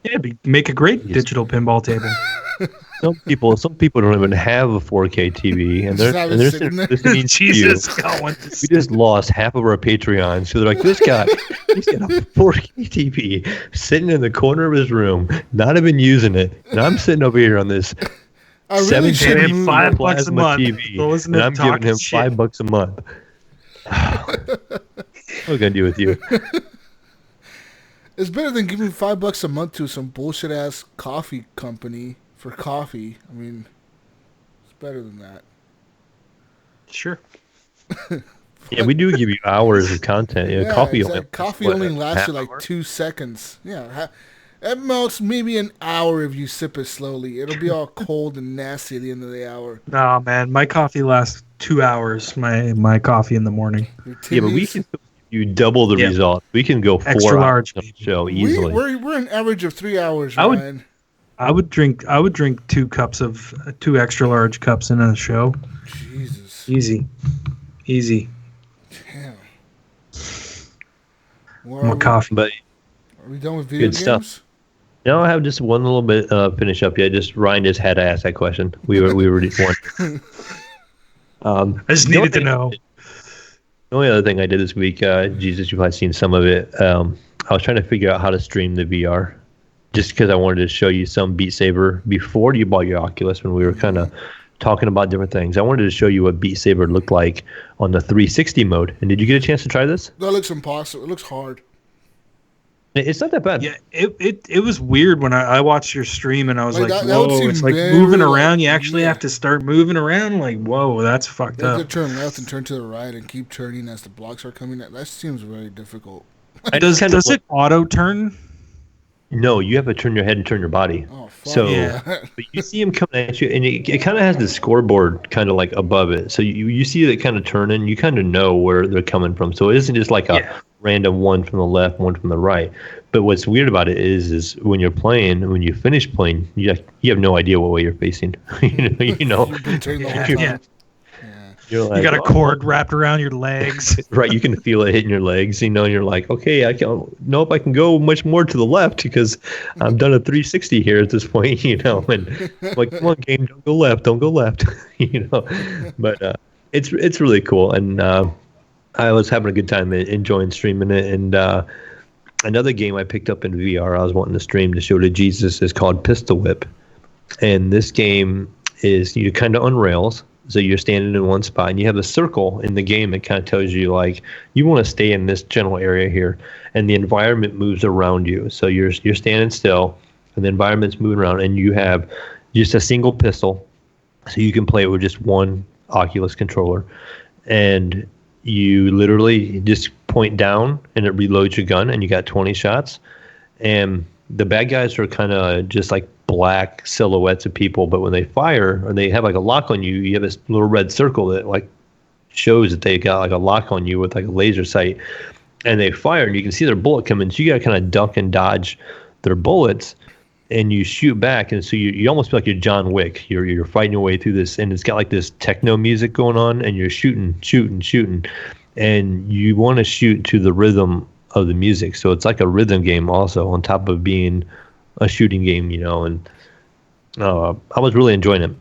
Yeah, make a great digital pinball table. Some people don't even have a 4K TV, and this means Jesus, we just lost half of our Patreon. So they're like, he's got a 4K TV sitting in the corner of his room, not even using it, and I'm sitting over here on this $7 $5 a month TV, and I'm giving him $5 a month. What are we gonna do with you? It's better than giving $5 a month to some bullshit ass coffee company for coffee. I mean, it's better than that. Sure. Yeah, we do give you hours of content. Yeah, coffee only lasts you like 2 seconds. Yeah, at most maybe an hour if you sip it slowly. It'll be all cold and nasty at the end of the hour. No, man, my coffee lasts 2 hours. My coffee in the morning. Yeah, but we can. You double the result. We can go 4 extra large hours on the show easily. We're an average of 3 hours, Ryan. I would drink 2 extra large cups in a show. Jesus. Easy. Damn. More coffee. But are we done with video games? Stuff. No, I have just one little bit finish up. Yeah, Ryan just had to ask that question. We were wondering. I just needed to know. The only other thing I did this week, Jesus, you've probably seen some of it. I was trying to figure out how to stream the VR, just because I wanted to show you some Beat Saber before you bought your Oculus when we were kind of talking about different things. I wanted to show you what Beat Saber looked like on the 360 mode. And did you get a chance to try this? That looks impossible. It looks hard. It's not that bad. Yeah, it was weird when I watched your stream and I was like, that whoa, would seem it's like very, moving around. You actually yeah. have to start moving around. Like, whoa, that's fucked You have up. to turn left and turn to the right and keep turning as the blocks are coming at. That seems very difficult. Does it auto turn? No, you have to turn your head and turn your body. Oh, fuck. So, Yeah. but you see him coming at you, and it kind of has the scoreboard kind of like above it. So you see it kind of turning. You kind of know where they're coming from. So it isn't just like a random one from the left, one from the right. But what's weird about it is when you're playing, when you finish playing, you have no idea what way you're facing. you know. You've been turning the whole time. Yeah. You're like, You got a cord wrapped around your legs. right, you can feel it hitting your legs, and you're like, okay, I can't know if I can go much more to the left because I'm done a 360 here at this point, and I'm like, come on, game, don't go left, But it's really cool, and I was having a good time enjoying streaming it, and another game I picked up in VR I was wanting to stream to show to Jesus is called Pistol Whip, and this game is you kind of on rails. So you're standing in one spot, and you have a circle in the game that kind of tells you, like, you want to stay in this general area here, and the environment moves around you. So you're standing still, and the environment's moving around, and you have just a single pistol, so you can play it with just one Oculus controller, and you literally just point down, and it reloads your gun, and you got 20 shots, and the bad guys are kind of just like black silhouettes of people, but when they fire or they have like a lock on you, you have this little red circle that like shows that they got like a lock on you with like a laser sight, and they fire and you can see their bullet coming, so you got to kind of duck and dodge their bullets, and you shoot back, and so you almost feel like you're John Wick. You're fighting your way through this, and it's got like this techno music going on, and you're shooting, and you want to shoot to the rhythm of the music. So it's like a rhythm game also on top of being a shooting game, and I was really enjoying it.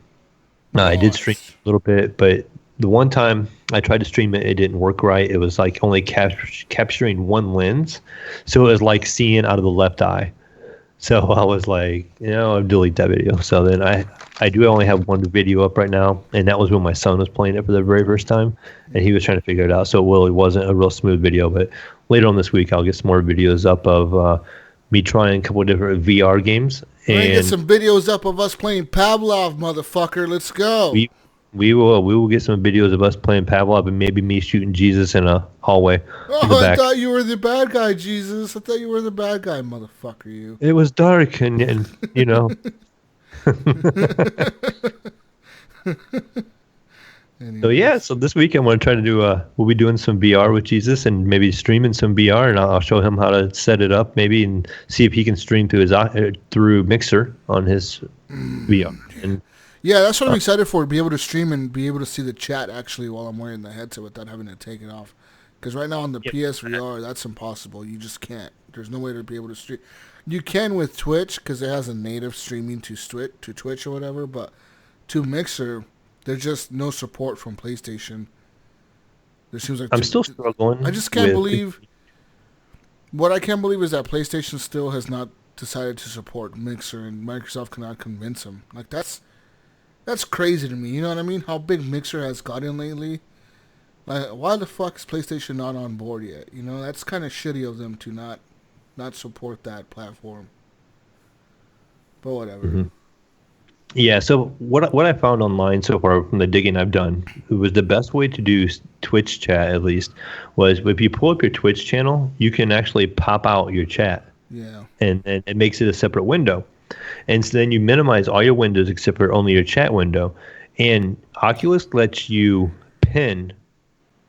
I did stream a little bit, but the one time I tried to stream it, it didn't work right. It was like only capturing one lens, so it was like seeing out of the left eye. So I was like, I'll delete that video. So then I do only have one video up right now, and that was when my son was playing it for the very first time, and he was trying to figure it out. So it wasn't a real smooth video, but later on this week I'll get some more videos up of me trying a couple of different VR games. We're And gonna get some videos up of us playing Pavlov, motherfucker. Let's go. we will get some videos of us playing Pavlov and maybe me shooting Jesus in a hallway in the I back. thought you were the bad guy, Jesus. I thought you were the bad guy, motherfucker. You. It was dark, and So this week I'm going to try to do we'll be doing some VR with Jesus and maybe streaming some VR, and I'll show him how to set it up maybe and see if he can stream through through Mixer on his VR. And Yeah, that's what I'm excited for, to be able to stream and be able to see the chat actually while I'm wearing the headset without having to take it off. Because right now on the PSVR, that's impossible. You just can't. There's no way to be able to stream. You can with Twitch because it has a native streaming to Twitch or whatever, but to Mixer, there's just no support from PlayStation. There seems like I'm still struggling. I just can't believe. What I can't believe is that PlayStation still has not decided to support Mixer, and Microsoft cannot convince them. Like that's crazy to me. You know what I mean? How big Mixer has gotten lately. Like, why the fuck is PlayStation not on board yet? That's kind of shitty of them to not support that platform. But whatever. Mm-hmm. Yeah, so what I found online so far from the digging I've done, it was the best way to do Twitch chat, at least, was if you pull up your Twitch channel, you can actually pop out your chat. Yeah. And it makes it a separate window. And so then you minimize all your windows except for only your chat window. And Oculus lets you pin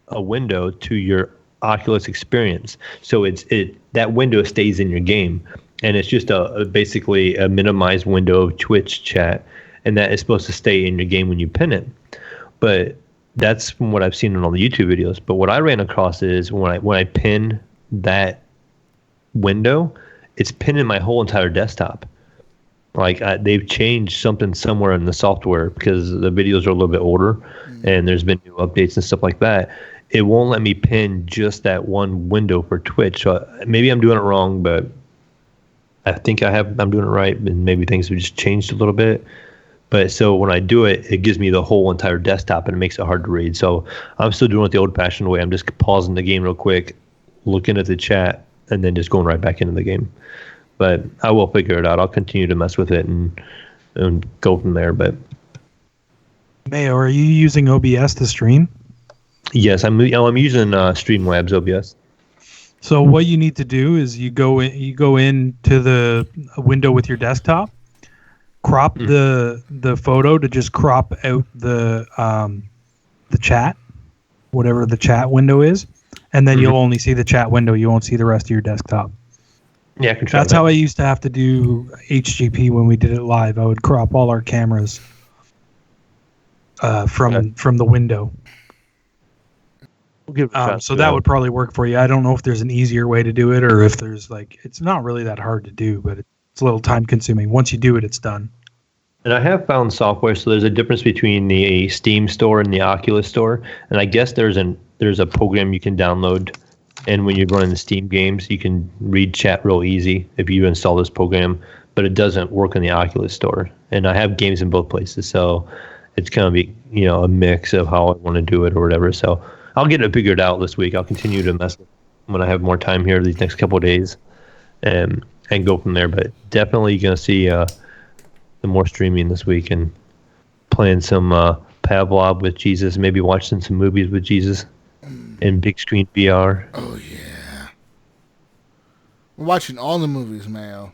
a window to your Oculus experience. So that window stays in your game. And it's just basically a minimized window of Twitch chat, and that is supposed to stay in your game when you pin it. But that's from what I've seen in all the YouTube videos. But what I ran across is when I pin that window, it's pinning my whole entire desktop. Like they've changed something somewhere in the software because the videos are a little bit older, and there's been new updates and stuff like that. It won't let me pin just that one window for Twitch. So maybe I'm doing it wrong, but I think I'm doing it right, and maybe things have just changed a little bit. But so when I do it, it gives me the whole entire desktop, and it makes it hard to read. So I'm still doing it the old-fashioned way. I'm just pausing the game real quick, looking at the chat, and then just going right back into the game. But I will figure it out. I'll continue to mess with it and go from there. But Mayo, are you using OBS to stream? yes, I'm using Streamlabs OBS. So what you need to do is you go into the window with your desktop, crop the photo to just crop out the chat, whatever the chat window is, and then you'll only see the chat window. You won't see the rest of your desktop. Yeah, I can try That's that. how I used to have to do HGP when we did it live. I would crop all our cameras from the window. We'll give it a shot. So that would probably work for you. I don't know if there's an easier way to do it, or if there's it's not really that hard to do, but it's a little time consuming. Once you do it, it's done. And I have found software, so there's a difference between the Steam store and the Oculus store. And I guess there's a program you can download, and when you're running the Steam games, you can read chat real easy if you install this program, but it doesn't work in the Oculus store. And I have games in both places, so it's kind of a mix of how I want to do it or whatever. So I'll get it figured out this week. I'll continue to mess with it when I have more time here these next couple of days, and go from there. But definitely going to see the more streaming this week and playing some Pavlov with Jesus, maybe watching some movies with Jesus in big screen VR. Oh, yeah. We're watching all the movies, Mayo.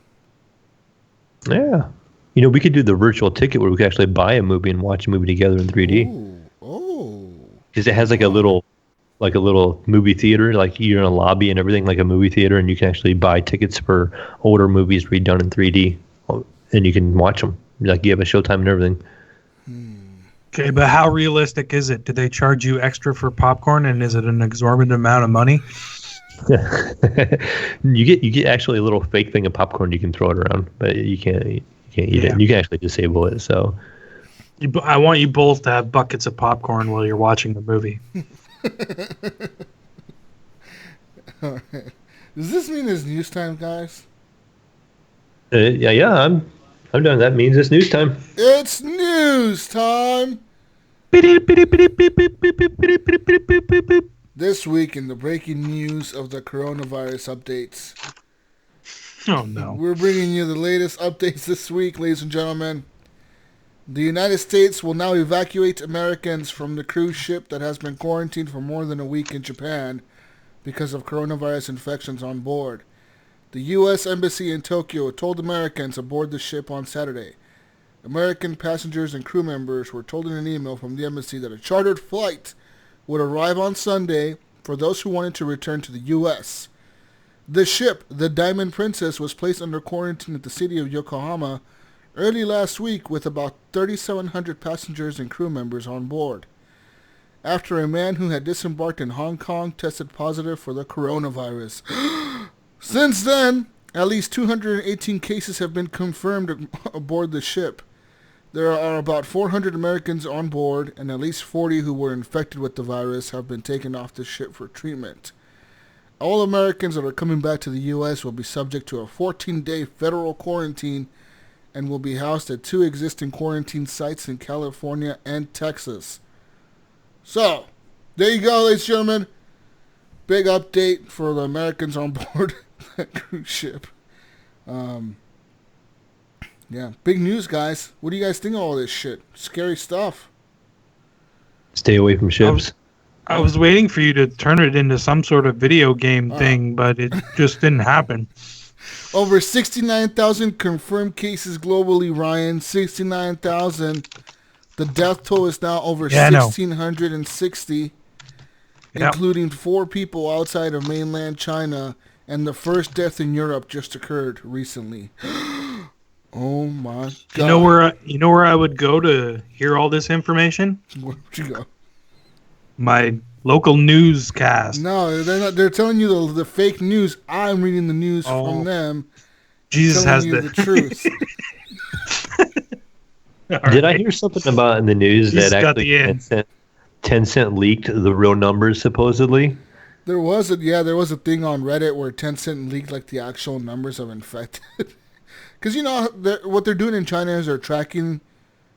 Yeah. We could do the virtual ticket where we could actually buy a movie and watch a movie together in 3D. Oh. Because it has like a little movie theater, like you're in a lobby and everything, like a movie theater, and you can actually buy tickets for older movies redone in 3D, and you can watch them. Like you have a showtime and everything. Okay, but how realistic is it? Do they charge you extra for popcorn, and is it an exorbitant amount of money? You get actually a little fake thing of popcorn you can throw it around, but you can't eat it. You can actually disable it. So I want you both to have buckets of popcorn while you're watching the movie. All right. Does this mean it's news time, guys? yeah, I'm done. That means it's news time. It's news time. This week in the breaking news of the coronavirus updates. Oh, no. We're bringing you the latest updates this week, ladies and gentlemen. The United States will now evacuate Americans from the cruise ship that has been quarantined for more than a week in Japan because of coronavirus infections on board. The U.S. Embassy in Tokyo told Americans aboard the ship on Saturday. American passengers and crew members were told in an email from the embassy that a chartered flight would arrive on Sunday for those who wanted to return to the U.S. The ship, the Diamond Princess, was placed under quarantine at the city of Yokohama early last week with about 3,700 passengers and crew members on board, after a man who had disembarked in Hong Kong tested positive for the coronavirus. Since then, at least 218 cases have been confirmed aboard the ship. There are about 400 Americans on board, and at least 40 who were infected with the virus have been taken off the ship for treatment. All Americans that are coming back to the U.S. will be subject to a 14-day federal quarantine and will be housed at 2 existing quarantine sites in California and Texas. So, there you go, ladies and gentlemen. Big update for the Americans on board that cruise ship. Yeah, big news, guys. What do you guys think of all this shit? Scary stuff. Stay away from ships. I was waiting for you to turn it into some sort of video game thing, but it just didn't happen. Over 69,000 confirmed cases globally, Ryan. 69,000. The death toll is now over 1,660, including 4 people outside of mainland China, and the first death in Europe just occurred recently. Oh my God! You know where I would go to hear all this information? Where'd you go? My local newscast. No, they're not. They're telling you the fake news. I'm reading the news from them. Jesus has the truth. Did I hear something about in the news that actually Tencent leaked the real numbers supposedly? There was a thing on Reddit where Tencent leaked like the actual numbers of infected. Because what they're doing in China is they're tracking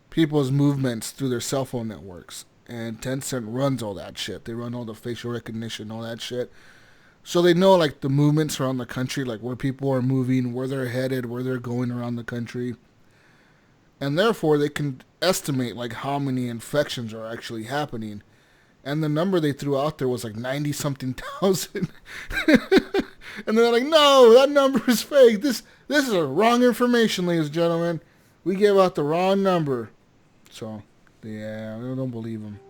people's movements through their cell phone networks, and Tencent runs all that shit. They run all the facial recognition, all that shit. So they know like the movements around the country, like where people are moving, where they're headed, where they're going around the country, and therefore they can estimate like how many infections are actually happening. And the number they threw out there was like 90-something thousand. And they're like, no, that number is fake. This is a wrong information, ladies and gentlemen. We gave out the wrong number. So, yeah, I don't believe them.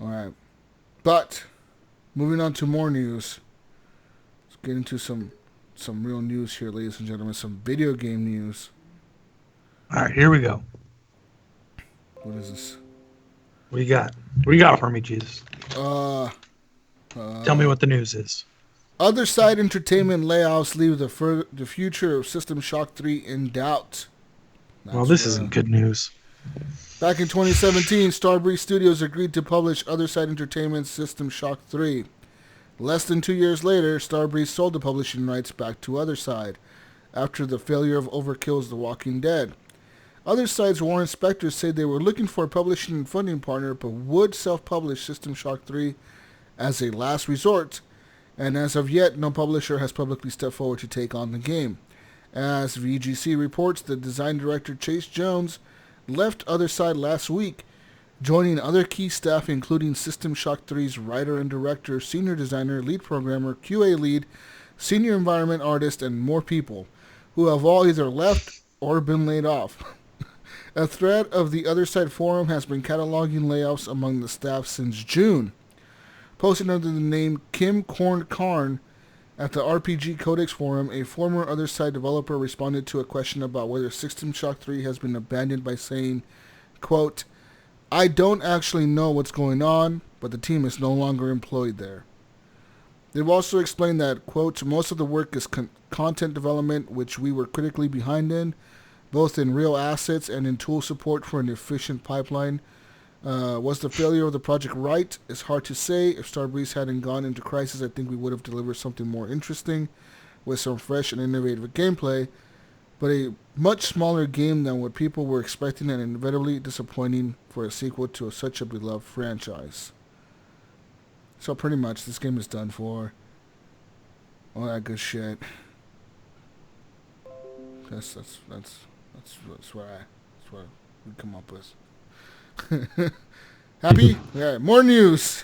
All right. But, moving on to more news. Let's get into some real news here, ladies and gentlemen. Some video game news. All right, here we go. What is this? What you got? What you got for me, Jesus? Tell me what the news is. Other Side Entertainment layoffs leave the future of System Shock 3 in doubt. This isn't good news. Back in 2017, Starbreeze Studios agreed to publish Other Side Entertainment's System Shock 3. Less than 2 years later, Starbreeze sold the publishing rights back to Other Side after the failure of Overkill's The Walking Dead. Other Side's Warren Spector said they were looking for a publishing and funding partner, but would self-publish System Shock 3 as a last resort, and as of yet, no publisher has publicly stepped forward to take on the game. As VGC reports, the design director Chase Jones left Other Side last week, joining other key staff including System Shock 3's writer and director, senior designer, lead programmer, QA lead, senior environment artist, and more people, who have all either left or been laid off. A thread of the Other Side forum has been cataloging layoffs among the staff since June. Posted under the name Kim Korn Karn at the RPG Codex forum, a former Other Side developer responded to a question about whether System Shock 3 has been abandoned by saying, quote, "I don't actually know what's going on, but the team is no longer employed there." They've also explained that, quote, "most of the work is content development, which we were critically behind in, both in real assets and in tool support for an efficient pipeline. Was the failure of the project right? It's hard to say. If Starbreeze hadn't gone into crisis, I think we would have delivered something more interesting with some fresh and innovative gameplay, but a much smaller game than what people were expecting and inevitably disappointing for a sequel to such a beloved franchise." So pretty much this game is done for. All that good shit. That's what we come up with. Happy? Yeah, more news.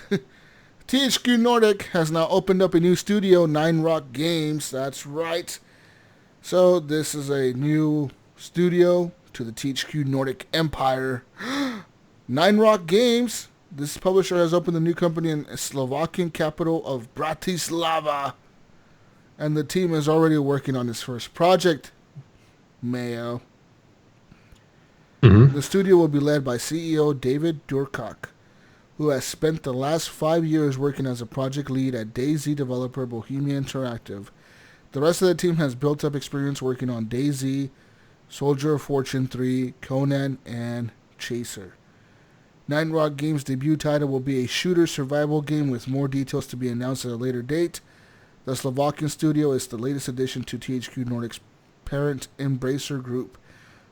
THQ Nordic has now opened up a new studio, Nine Rock Games. That's right. So this is a new studio to the THQ Nordic empire. Nine Rock Games. This publisher has opened a new company in the Slovakian capital of Bratislava. And the team is already working on its first project, Mayo. The studio will be led by CEO David Durkak, who has spent the last 5 years working as a project lead at DayZ developer Bohemia Interactive. The rest of the team has built up experience working on DayZ, Soldier of Fortune 3, Conan, and Chaser. Nine Rock Games' debut title will be a shooter survival game with more details to be announced at a later date. The Slovakian studio is the latest addition to THQ Nordic's parent Embracer Group,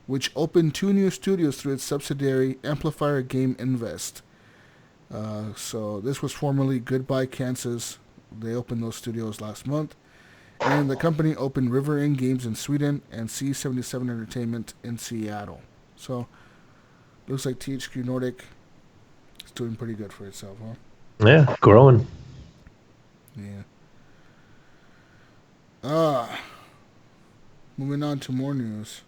which opened 2 new studios through its subsidiary Amplifier Game Invest. So this was formerly Goodbye Kansas. They opened those studios last month. And the company opened River Inn Games in Sweden and C77 Entertainment in Seattle. So looks like THQ Nordic is doing pretty good for itself, huh? Yeah, growing. Yeah. Moving on to more news.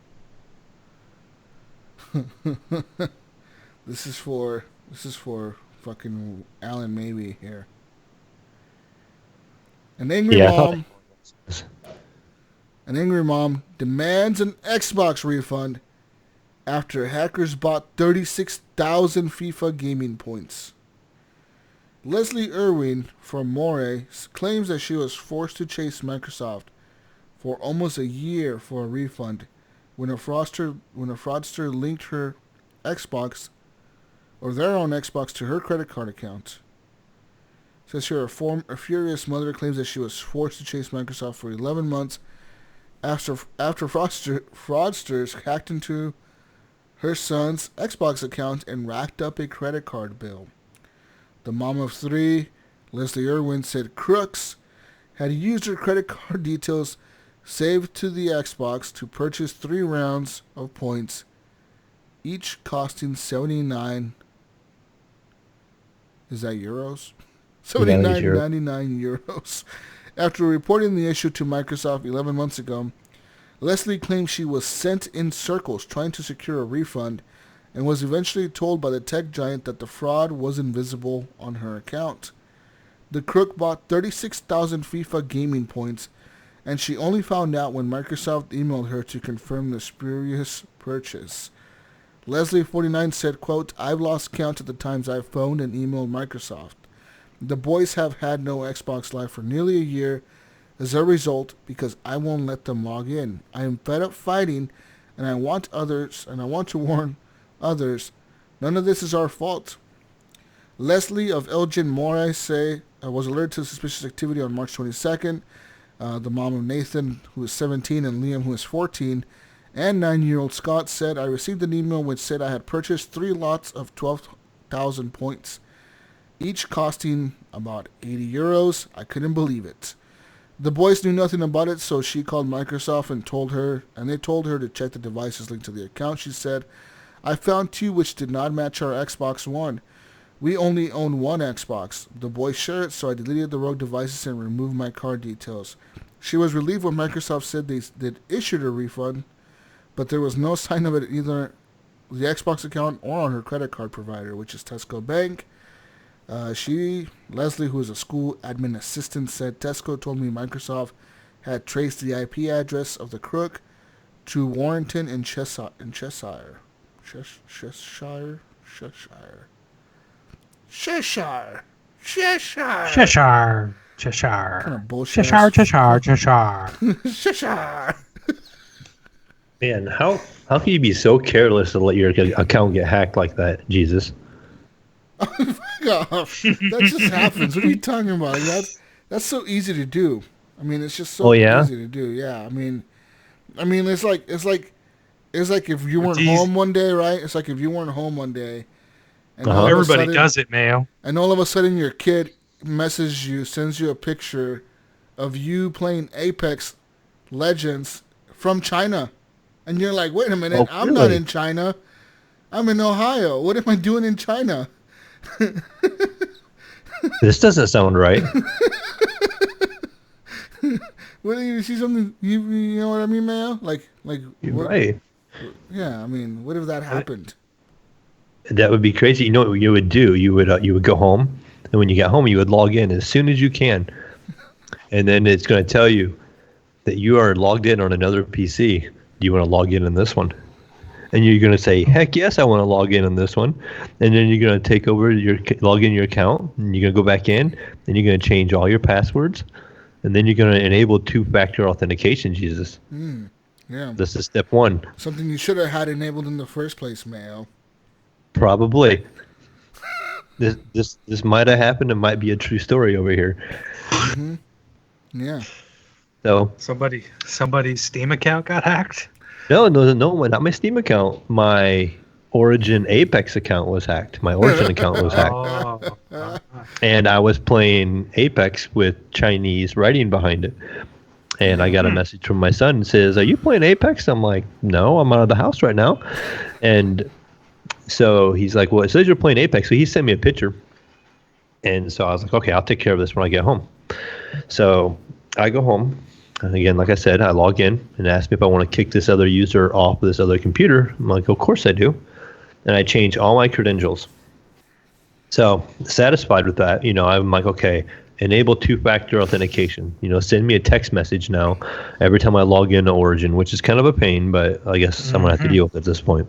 This is for fucking Alan Maybe here. An angry mom demands an Xbox refund after hackers bought 36,000 FIFA gaming points. Leslie Irwin from Moray claims that she was forced to chase Microsoft for almost a year for a refund when a fraudster linked her Xbox or their own Xbox to her credit card account. Says here, a furious mother claims that she was forced to chase Microsoft for 11 months after fraudsters hacked into her son's Xbox account and racked up a credit card bill. The mom of 3, Leslie Irwin, said crooks had used her credit card details saved to the Xbox to purchase 3 rounds of points, each costing 79. Is that euros? 79.99 euros. After reporting the issue to Microsoft 11 months ago, Leslie claimed she was sent in circles trying to secure a refund and was eventually told by the tech giant that the fraud was invisible on her account. The crook bought 36,000 FIFA gaming points, and she only found out when Microsoft emailed her to confirm the spurious purchase. Leslie, 49, said, quote, I've lost count of the times I've phoned and emailed Microsoft. The boys have had no Xbox Live for nearly a year as a result because I won't let them log in. I am fed up fighting, and I want to warn others, none of this is our fault. Leslie of Elgin Moray was alerted to suspicious activity on March 22nd. The mom of Nathan, who is 17, and Liam, who is 14, and 9-year-old Scott said, I received an email which said I had purchased 3 lots of 12,000 points, each costing about 80 euros. I couldn't believe it. The boys knew nothing about it, so she called Microsoft and they told her to check the devices linked to the account. She said, I found 2 which did not match our Xbox One. We only own 1 Xbox. The boys share it, so I deleted the rogue devices and removed my card details. She was relieved when Microsoft said they'd issued a refund, but there was no sign of it either the Xbox account or on her credit card provider, which is Tesco Bank. Leslie, who is a school admin assistant, said, Tesco told me Microsoft had traced the IP address of the crook to Warrington in Cheshire. Cheshire. Kind of bullshit. Cheshire. Man, how can you be so careless to let your account get hacked like that, Jesus? That just happens. What are you talking about? That's so easy to do. I mean, it's just so easy to do. Yeah, I mean, it's like if you weren't home one day, right? It's like if you weren't home one day, and everybody does it, Mayo. And all of a sudden, your kid messages you, sends you a picture of you playing Apex Legends from China, and you're like, wait a minute, I'm not in China. I'm in Ohio. What am I doing in China? This doesn't sound right. What do you see something? You know what I mean, Mayo? Like You're right. Yeah, I mean, what if that happened? That would be crazy. You know what you would do? You would go home, and when you got home, you would log in as soon as you can, and then it's going to tell you that you are logged in on another PC. Do you want to log in this one? And you're going to say, heck yes, I want to log in on this one. And then you're going to take over log in your account, and you're going to go back in, and you're going to change all your passwords, and then you're going to enable 2-factor authentication, Jesus. Yeah. This is step 1. Something you should have had enabled in the first place, Mayo. Probably. This might have happened. It might be a true story over here. Mm-hmm. Yeah. So Somebody's Steam account got hacked? No, not my Steam account. My Origin Apex account was hacked. My Origin account was hacked. And I was playing Apex with Chinese writing behind it. And I got a message from my son that says, are you playing Apex? I'm like, no, I'm out of the house right now. And so he's like, well, it says you're playing Apex. So he sent me a picture. And so I was like, okay, I'll take care of this when I get home. So I go home. And again, like I said, I log in and ask me if I want to kick this other user off of this other computer. I'm like, of course I do. And I change all my credentials. So satisfied with that, I'm like, okay, enable 2-factor authentication. Send me a text message now every time I log into Origin, which is kind of a pain, but I guess I'm going to have to deal with it at this point.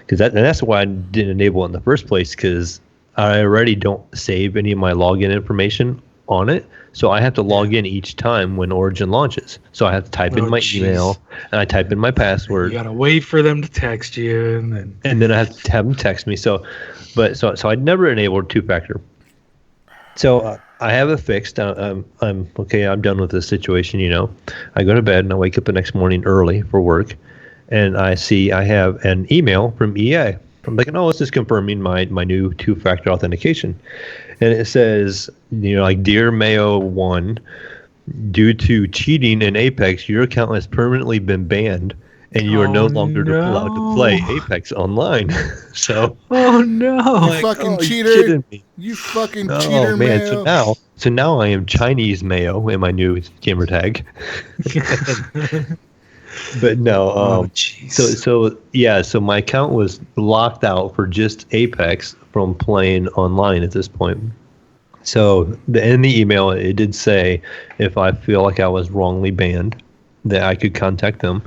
That's why I didn't enable it in the first place, because I already don't save any of my login information on it. So I have to log in each time when Origin launches. So I have to type in my email, and I type in my password. You gotta wait for them to text you, and then I have to have them text me. So I'd never enabled 2-factor. So I have it fixed. I'm okay. I'm done with this situation. I go to bed and I wake up the next morning early for work, and I see I have an email from EA. I'm like, oh, it's just confirming my new two-factor authentication, and it says, like, Dear Mayo 1, due to cheating in Apex, your account has permanently been banned, and you are no longer allowed to play Apex online. So, oh no! You fucking cheater! You're kidding me. You fucking cheater, man! Mayo. So now I am Chinese Mayo in my new gamer tag. But no, so my account was locked out for just Apex from playing online at this point. So in the email, it did say if I feel like I was wrongly banned, that I could contact them.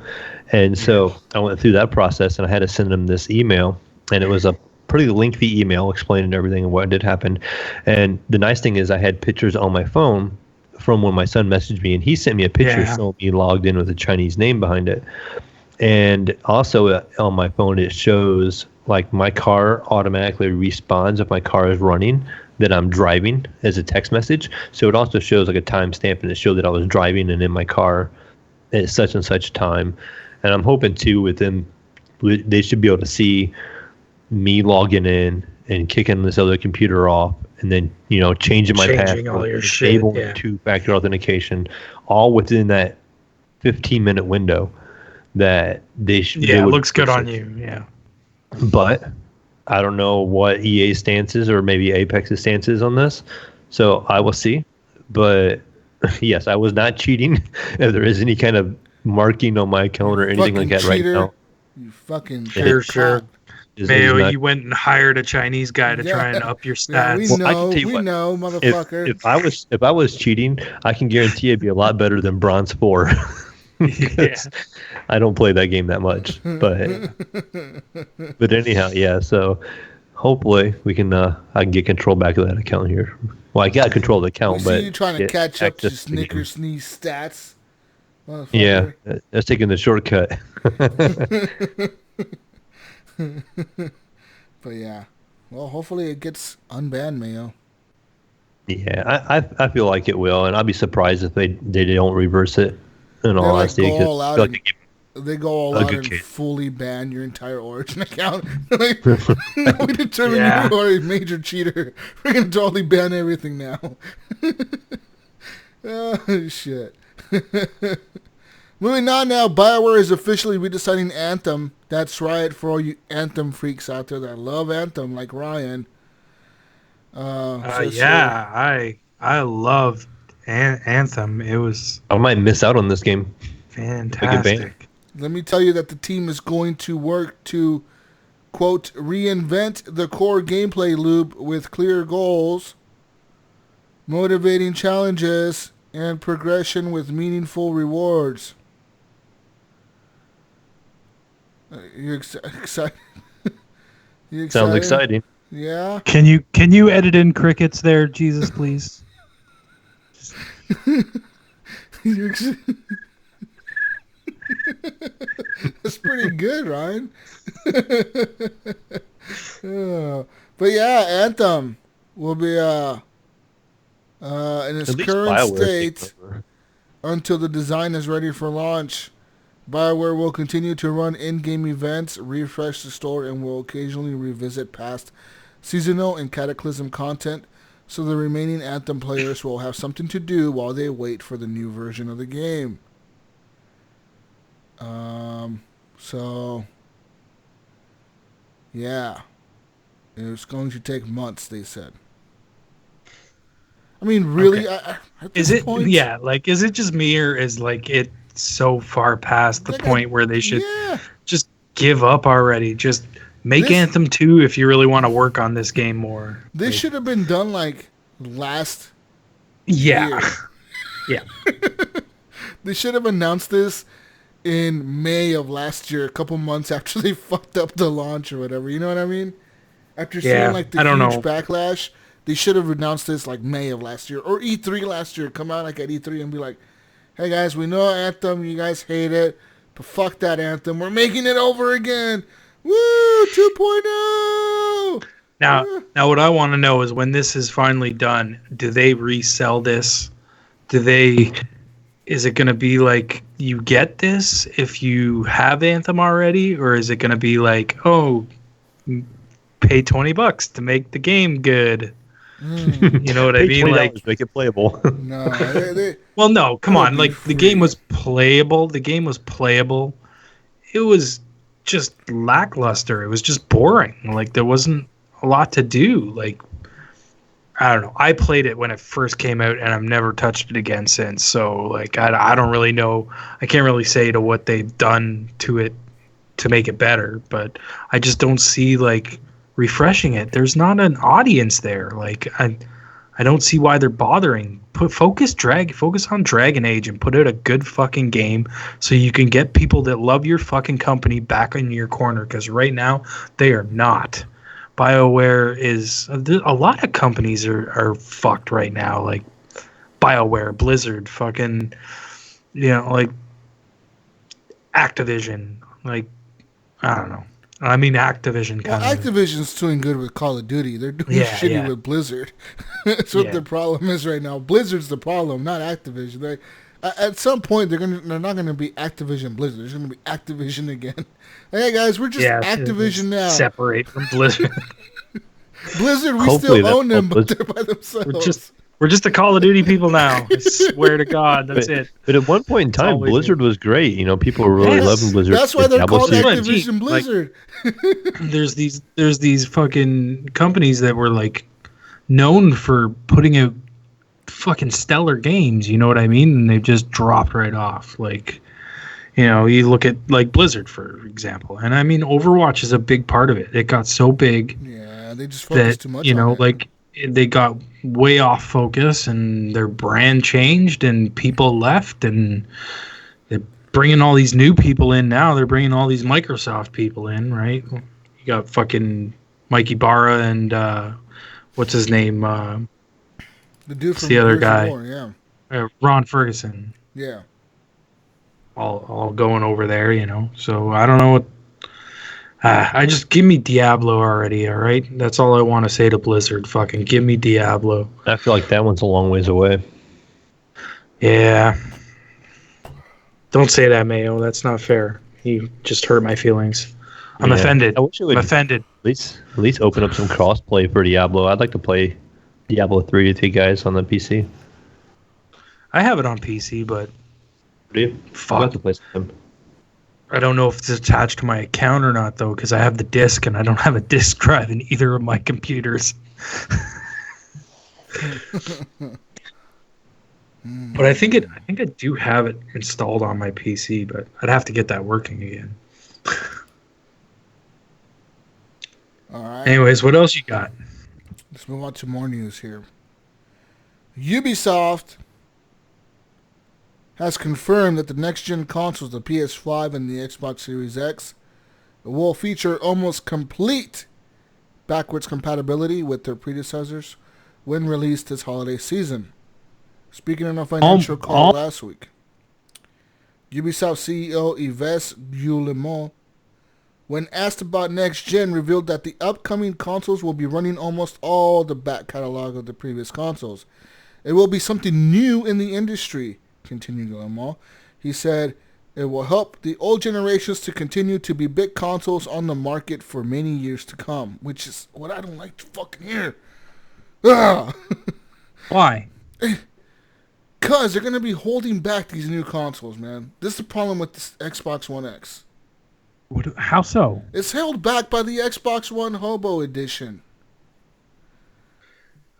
And so I went through that process, and I had to send them this email, and it was a pretty lengthy email explaining everything and what did happen. And the nice thing is I had pictures on my phone from when my son messaged me, and he sent me a picture showing me logged in with a Chinese name behind it. And also on my phone, it shows like my car automatically responds if my car is running that I'm driving as a text message. So it also shows like a timestamp, and it showed that I was driving and in my car at such and such time. And I'm hoping too with them, they should be able to see me logging in and kicking this other computer off, and then changing my password, all your enabling two-factor authentication, all within that 15-minute window that they should. Yeah, it looks good on you. Yeah, but I don't know what EA's stance is, or maybe Apex's stance is on this, so I will see. But yes, I was not cheating. If there is any kind of marking on my account or anything like that cheater. right now, you fucking sure. Mayo, you went and hired a Chinese guy to try and up your stats. Yeah, we know, motherfucker. If I was cheating, I can guarantee it'd be a lot better than Bronze 4. I don't play that game that much, but anyhow, yeah. So hopefully we can I can get control back of that account here. Well, I got control of the account, but you trying to catch up to Snicker Sneeze stats. Yeah, that's taking the shortcut. But yeah, well, hopefully it gets unbanned, Mayo. Yeah, I feel like it will, and I'll be surprised if they don't reverse it. In all honesty, they go all out and fully ban your entire Origin account. Like, we determined you are a major cheater. We're gonna totally ban everything now. Oh shit. Moving on now, BioWare is officially redesigning Anthem. That's right, for all you Anthem freaks out there that love Anthem, like Ryan. I loved Anthem. It was... I might miss out on this game. Fantastic. Let me tell you that the team is going to work to, quote, reinvent the core gameplay loop with clear goals, motivating challenges, and progression with meaningful rewards. You excited? You excited? Sounds exciting. Yeah. Can you edit in crickets there, Jesus, please? That's pretty good, Ryan. But yeah, Anthem will be in its current state until the design is ready for launch. BioWare will continue to run in-game events, refresh the store, and will occasionally revisit past seasonal and Cataclysm content, so the remaining Anthem players will have something to do while they wait for the new version of the game. So, yeah. It's going to take months, they said. I mean, really? Okay. At this point, is it just me, or is like it so far past the point where they should just give up already? Just make Anthem 2 if you really want to work on this game more. This should have been done like last year. Yeah. They should have announced this in May of last year, a couple months after they fucked up the launch or whatever. You know what I mean? After seeing like the huge backlash, they should have announced this like May of last year or E3 last year. Come out like at E3 and be like, hey guys, we know Anthem, you guys hate it, but fuck that Anthem. We're making it over again. Woo, 2.0! Now, what I want to know is when this is finally done, do they resell this? Is it going to be like you get this if you have Anthem already, or is it going to be like, oh, pay $20 to make the game good? You know what I mean? Like, make it playable. No, well, no, come on. Like, free. the game was playable. It was just lackluster. It was just boring. Like, there wasn't a lot to do. Like, I don't know. I played it when it first came out, and I've never touched it again since. So, like, I don't really know. I can't really say to what they've done to it to make it better, but I just don't see, like, refreshing it. There's not an audience there. Like, I don't see why they're bothering. Focus on Dragon Age and put out a good fucking game so you can get people that love your fucking company back in your corner, because right now they are not. BioWare is a lot of companies are fucked right now, like BioWare, Blizzard, fucking, like Activision, like, I don't know. I mean, Activision kind of. Activision's doing good with Call of Duty. They're doing shitty with Blizzard. That's what the problem is right now. Blizzard's the problem, not Activision. At some point, they're not gonna be Activision Blizzard. There's gonna be Activision again. Hey guys, we're just Activision now. Separate from Blizzard. Blizzard, we still own them, but they're by themselves. We're just the Call of Duty people now. I swear to God, that's it. But at one point in time, Blizzard was great. People were really loving Blizzard. That's why they're called Activision Blizzard. Like, there's these fucking companies that were like known for putting out fucking stellar games. You know what I mean? And they've just dropped right off. Like, you look at like Blizzard, for example, and I mean Overwatch is a big part of it. It got so big. Yeah, they just focused too much. Like they got way off focus, and their brand changed, and people left, and they're bringing all these new people in now. They're bringing all these Microsoft people in, right? You got fucking Mikey Barra and what's his name? The dude from the other guy, War, Ron Ferguson. Yeah. All going over there, So I don't know what. I just give me Diablo already, all right? That's all I want to say to Blizzard. Fucking give me Diablo. I feel like that one's a long ways away. Yeah. Don't say that, Mayo. That's not fair. You just hurt my feelings. I'm offended. I wish it would I'm offended. At least open up some crossplay for Diablo. I'd like to play Diablo 3 with you guys on the PC. I have it on PC, but do you? Fuck. I'll have to play some. I don't know if it's attached to my account or not, though, because I have the disc and I don't have a disc drive in either of my computers. But I think I do have it installed on my PC, but I'd have to get that working again. All right. Anyways, what else you got? Let's move on to more news here. Ubisoft has confirmed that the next-gen consoles, the PS5 and the Xbox Series X, will feature almost complete backwards compatibility with their predecessors when released this holiday season. Speaking in a financial call last week, Ubisoft CEO Yves Guillemot, when asked about next-gen, revealed that the upcoming consoles will be running almost all the back catalog of the previous consoles. It will be something new in the industry, continued Guillemot. He said, it will help the old generations to continue to be big consoles on the market for many years to come, which is what I don't like to fucking hear. Why? Because they're going to be holding back these new consoles, man. This is the problem with this Xbox One X. How so? It's held back by the Xbox One Hobo Edition.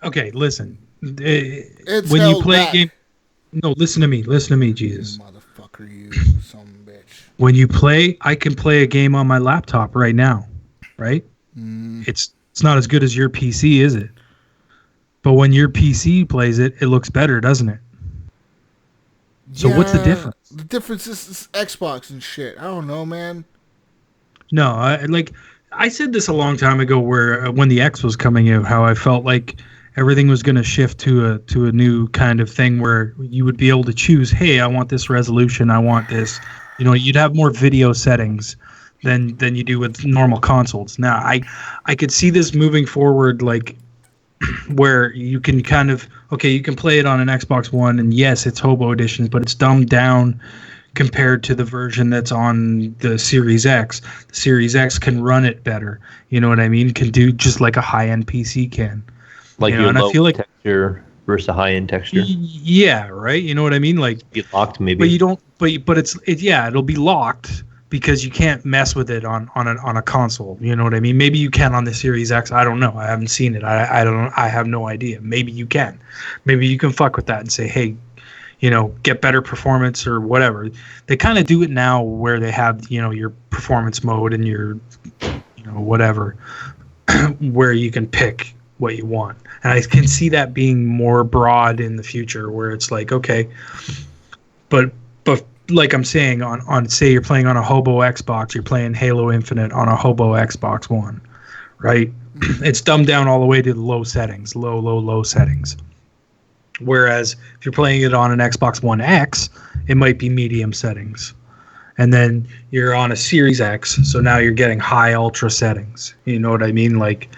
Okay, listen. It's when held you play back. a game... No, listen to me, Jesus. Motherfucker, you son of a bitch. When you play, I can play a game on my laptop right now, right? It's not as good as your PC, is it? But when your PC plays it, it looks better, doesn't it? So what's the difference? The difference is Xbox and shit. I don't know, man. No, I said this a long time ago where when the X was coming out, how I felt like everything was going to shift to a new kind of thing where you would be able to choose, hey, I want this resolution, I want this. You'd have more video settings than you do with normal consoles. Now, I could see this moving forward, like where you can kind of you can play it on an Xbox One, and yes, it's Hobo Edition, but it's dumbed down compared to the version that's on the Series X. The Series X can run it better. You know what I mean? Can do just like a high-end PC can. Like your low texture versus a high-end texture. Yeah, right. You know what I mean? Like be locked maybe. But you don't. But it'll be locked because you can't mess with it on a console. You know what I mean? Maybe you can on the Series X. I don't know. I haven't seen it. I don't. I have no idea. Maybe you can. Maybe you can fuck with that and say, hey, get better performance or whatever. They kind of do it now where they have, your performance mode and your, whatever, where you can pick what you want. And I can see that being more broad in the future where it's like, okay, but like I'm saying on say you're playing on a Hobo Xbox, you're playing Halo Infinite on a Hobo Xbox One, right? It's dumbed down all the way to the low settings, low settings. Whereas if you're playing it on an Xbox One X, it might be medium settings. And then you're on a Series X, so now you're getting high ultra settings. You know what I mean? Like,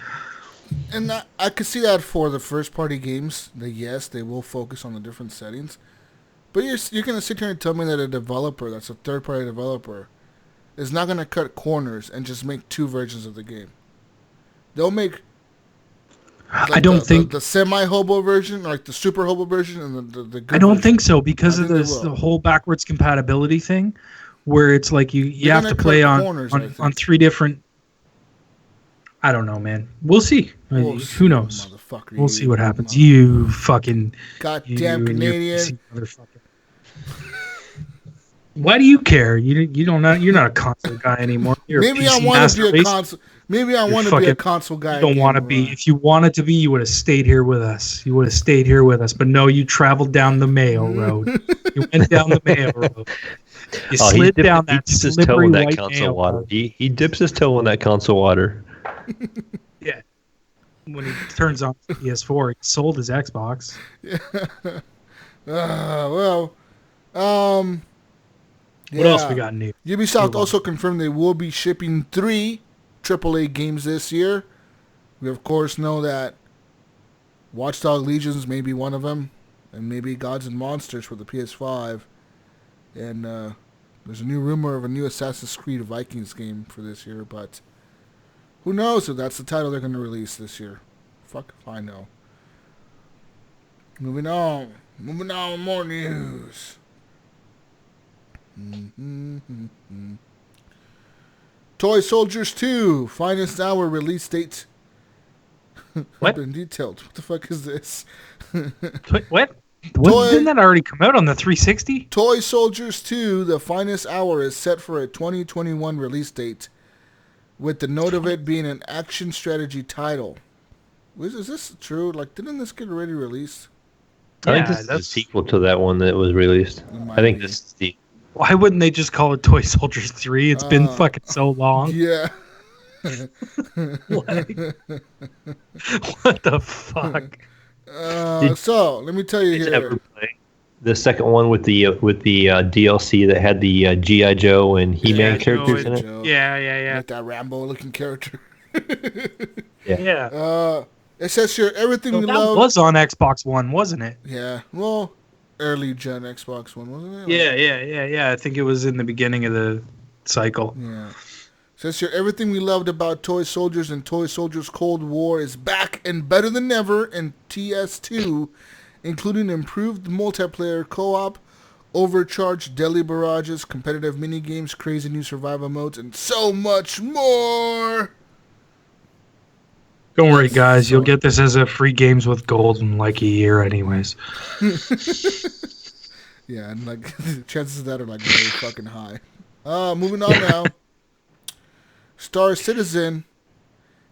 and I could see that for the first party games, yes, they will focus on the different settings. But you're going to sit here and tell me that a developer, that's a third party developer, is not going to cut corners and just make two versions of the game. They'll make I don't think the semi-hobo version, like the super hobo version, and the good I don't version. think so because of the whole backwards compatibility thing, where it's like you have to play on three different. I don't know, man. We'll see. Who knows? We'll see what happens. You fucking goddamn Canadian motherfucker. Why do you care? You're not a console guy anymore. Maybe I want to be a console. Maybe I want to be a console guy. You don't want to be. If you wanted to be, you would have stayed here with us. But no, you traveled down the Mayo Road. You went down the Mayo Road. You slid down that slippery white Mayo Road. He dips his toe in that console water. Yeah. When he turns on PS4, he sold his Xbox. Yeah. What else we got new? Ubisoft also confirmed they will be shipping 3 AAA games this year. We, of course, know that Watch Dogs Legions may be one of them, and maybe Gods and Monsters for the PS5. And there's a new rumor of a new Assassin's Creed Vikings game for this year, but who knows if that's the title they're going to release this year. Fuck if I know. Moving on, more news. Toy Soldiers 2 Finest Hour release date. What? Been detailed. What the fuck is this? What? Didn't that already come out on the 360? Toy Soldiers 2 The Finest Hour is set for a 2021 release date, with the note of it being an action strategy title. Is this true? Like, didn't this get already released? I think this is a sequel to that one that was released. I think this is the... Why wouldn't they just call it Toy Soldiers 3? It's been fucking so long. Yeah. What the fuck? So let me tell you here. The second one with the DLC that had the G.I. Joe and He-Man characters in it. Yeah. Like that Rambo-looking character. Yeah. It says here everything we love. That was on Xbox One, wasn't it? Yeah. Well, early gen Xbox One, wasn't it? Yeah. I think it was in the beginning of the cycle. Yeah. Says here, everything we loved about Toy Soldiers and Toy Soldiers Cold War is back and better than ever in TS2, including improved multiplayer co-op, overcharged deadly barrages, competitive minigames, crazy new survival modes, and so much more! Don't worry, guys. You'll get this as a free games with gold in like a year anyways. Yeah, and like chances of that are like very fucking high. Moving on now. Star Citizen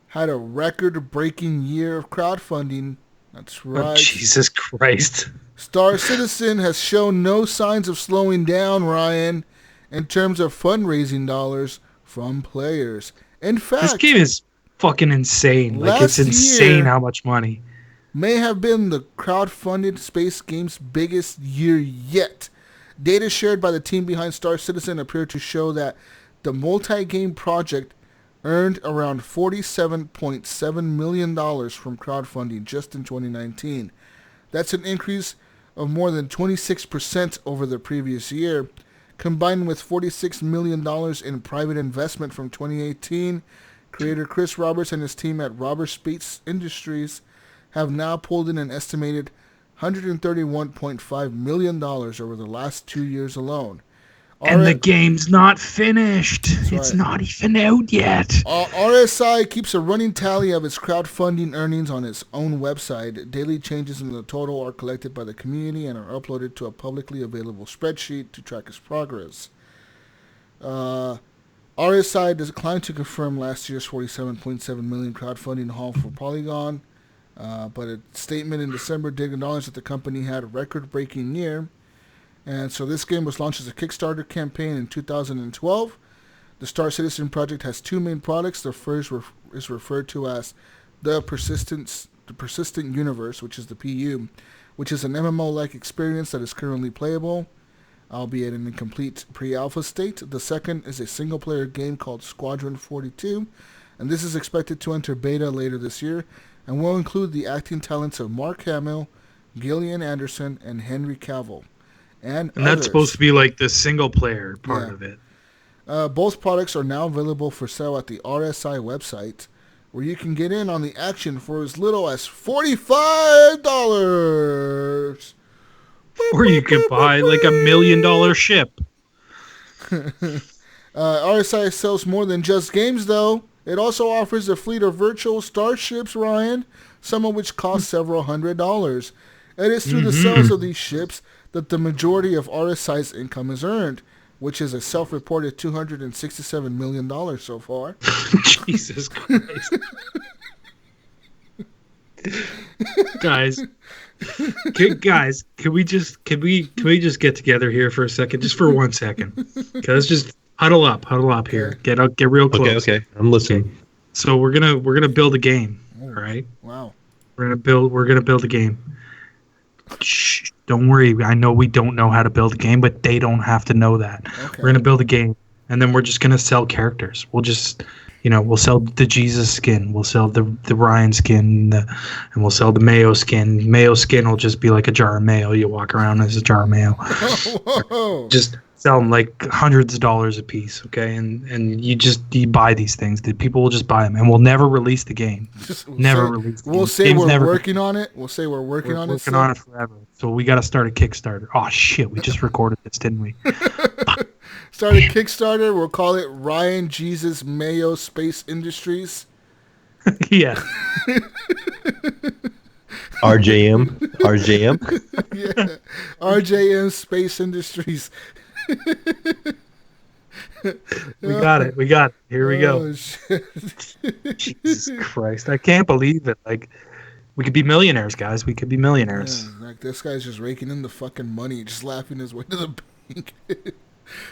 had a record-breaking year of crowdfunding. That's right. Oh, Jesus Christ. Star Citizen has shown no signs of slowing down, Ryan, in terms of fundraising dollars from players. In fact, this game is fucking insane. Like, it's insane how much money. May have been the crowdfunded space game's biggest year yet. Data shared by the team behind Star Citizen appear to show that the multi-game project earned around $47.7 million from crowdfunding just in 2019. That's an increase of more than 26% over the previous year. Combined with $46 million in private investment from 2018, creator Chris Roberts and his team at Roberts Space Industries have now pulled in an estimated $131.5 million over the last 2 years alone. And the game's not finished. It's not even out yet. RSI keeps a running tally of its crowdfunding earnings on its own website. Daily changes in the total are collected by the community and are uploaded to a publicly available spreadsheet to track its progress. RSI declined to confirm last year's $47.7 million crowdfunding haul for Polygon, but a statement in December did acknowledge that the company had a record-breaking year. And so this game was launched as a Kickstarter campaign in 2012. The Star Citizen project has two main products. The first is referred to as the Persistent Universe, which is the PU, which is an MMO-like experience that is currently playable, albeit in a complete pre-alpha state. The second is a single-player game called Squadron 42, and this is expected to enter beta later this year, and will include the acting talents of Mark Hamill, Gillian Anderson, and Henry Cavill. And that's supposed to be like the single player part of it. Both products are now available for sale at the RSI website, where you can get in on the action for as little as $45. Or you could buy like $1 million ship. RSI sells more than just games, though. It also offers a fleet of virtual starships, Ryan, some of which cost several $100s. It is through the sales of these ships that the majority of RSI's income is earned, which is a self-reported $267 million so far. Jesus Christ. Guys, can we just get together here for a second, just for 1 second? Okay, let's just huddle up here. Get real close. Okay. I'm listening. Okay. So we're gonna build a game. All right. Wow. We're gonna build a game. Shh, don't worry. I know we don't know how to build a game, but they don't have to know that. Okay. We're gonna build a game, and then we're just gonna sell characters. We'll just, we'll sell the Jesus skin, we'll sell the Ryan skin, and we'll sell the Mayo skin. Mayo skin will just be like a jar of mayo. You walk around as a jar of mayo. Just sell them like hundreds of dollars a piece, okay? And you buy these things. The people will just buy them, and we'll never release the game. We'll say we're working on it. We'll say we're working on it. Working on it forever. So we got to start a Kickstarter. Oh shit, we just recorded this, didn't we? Start a Kickstarter. We'll call it Ryan Jesus Mayo Space Industries. Yeah. RJM. Yeah. RJM Space Industries. We got it. Here we go. Shit. Jesus Christ. I can't believe it. Like, we could be millionaires, guys. We could be millionaires. Yeah, like, this guy's just raking in the fucking money, just laughing his way to the bank.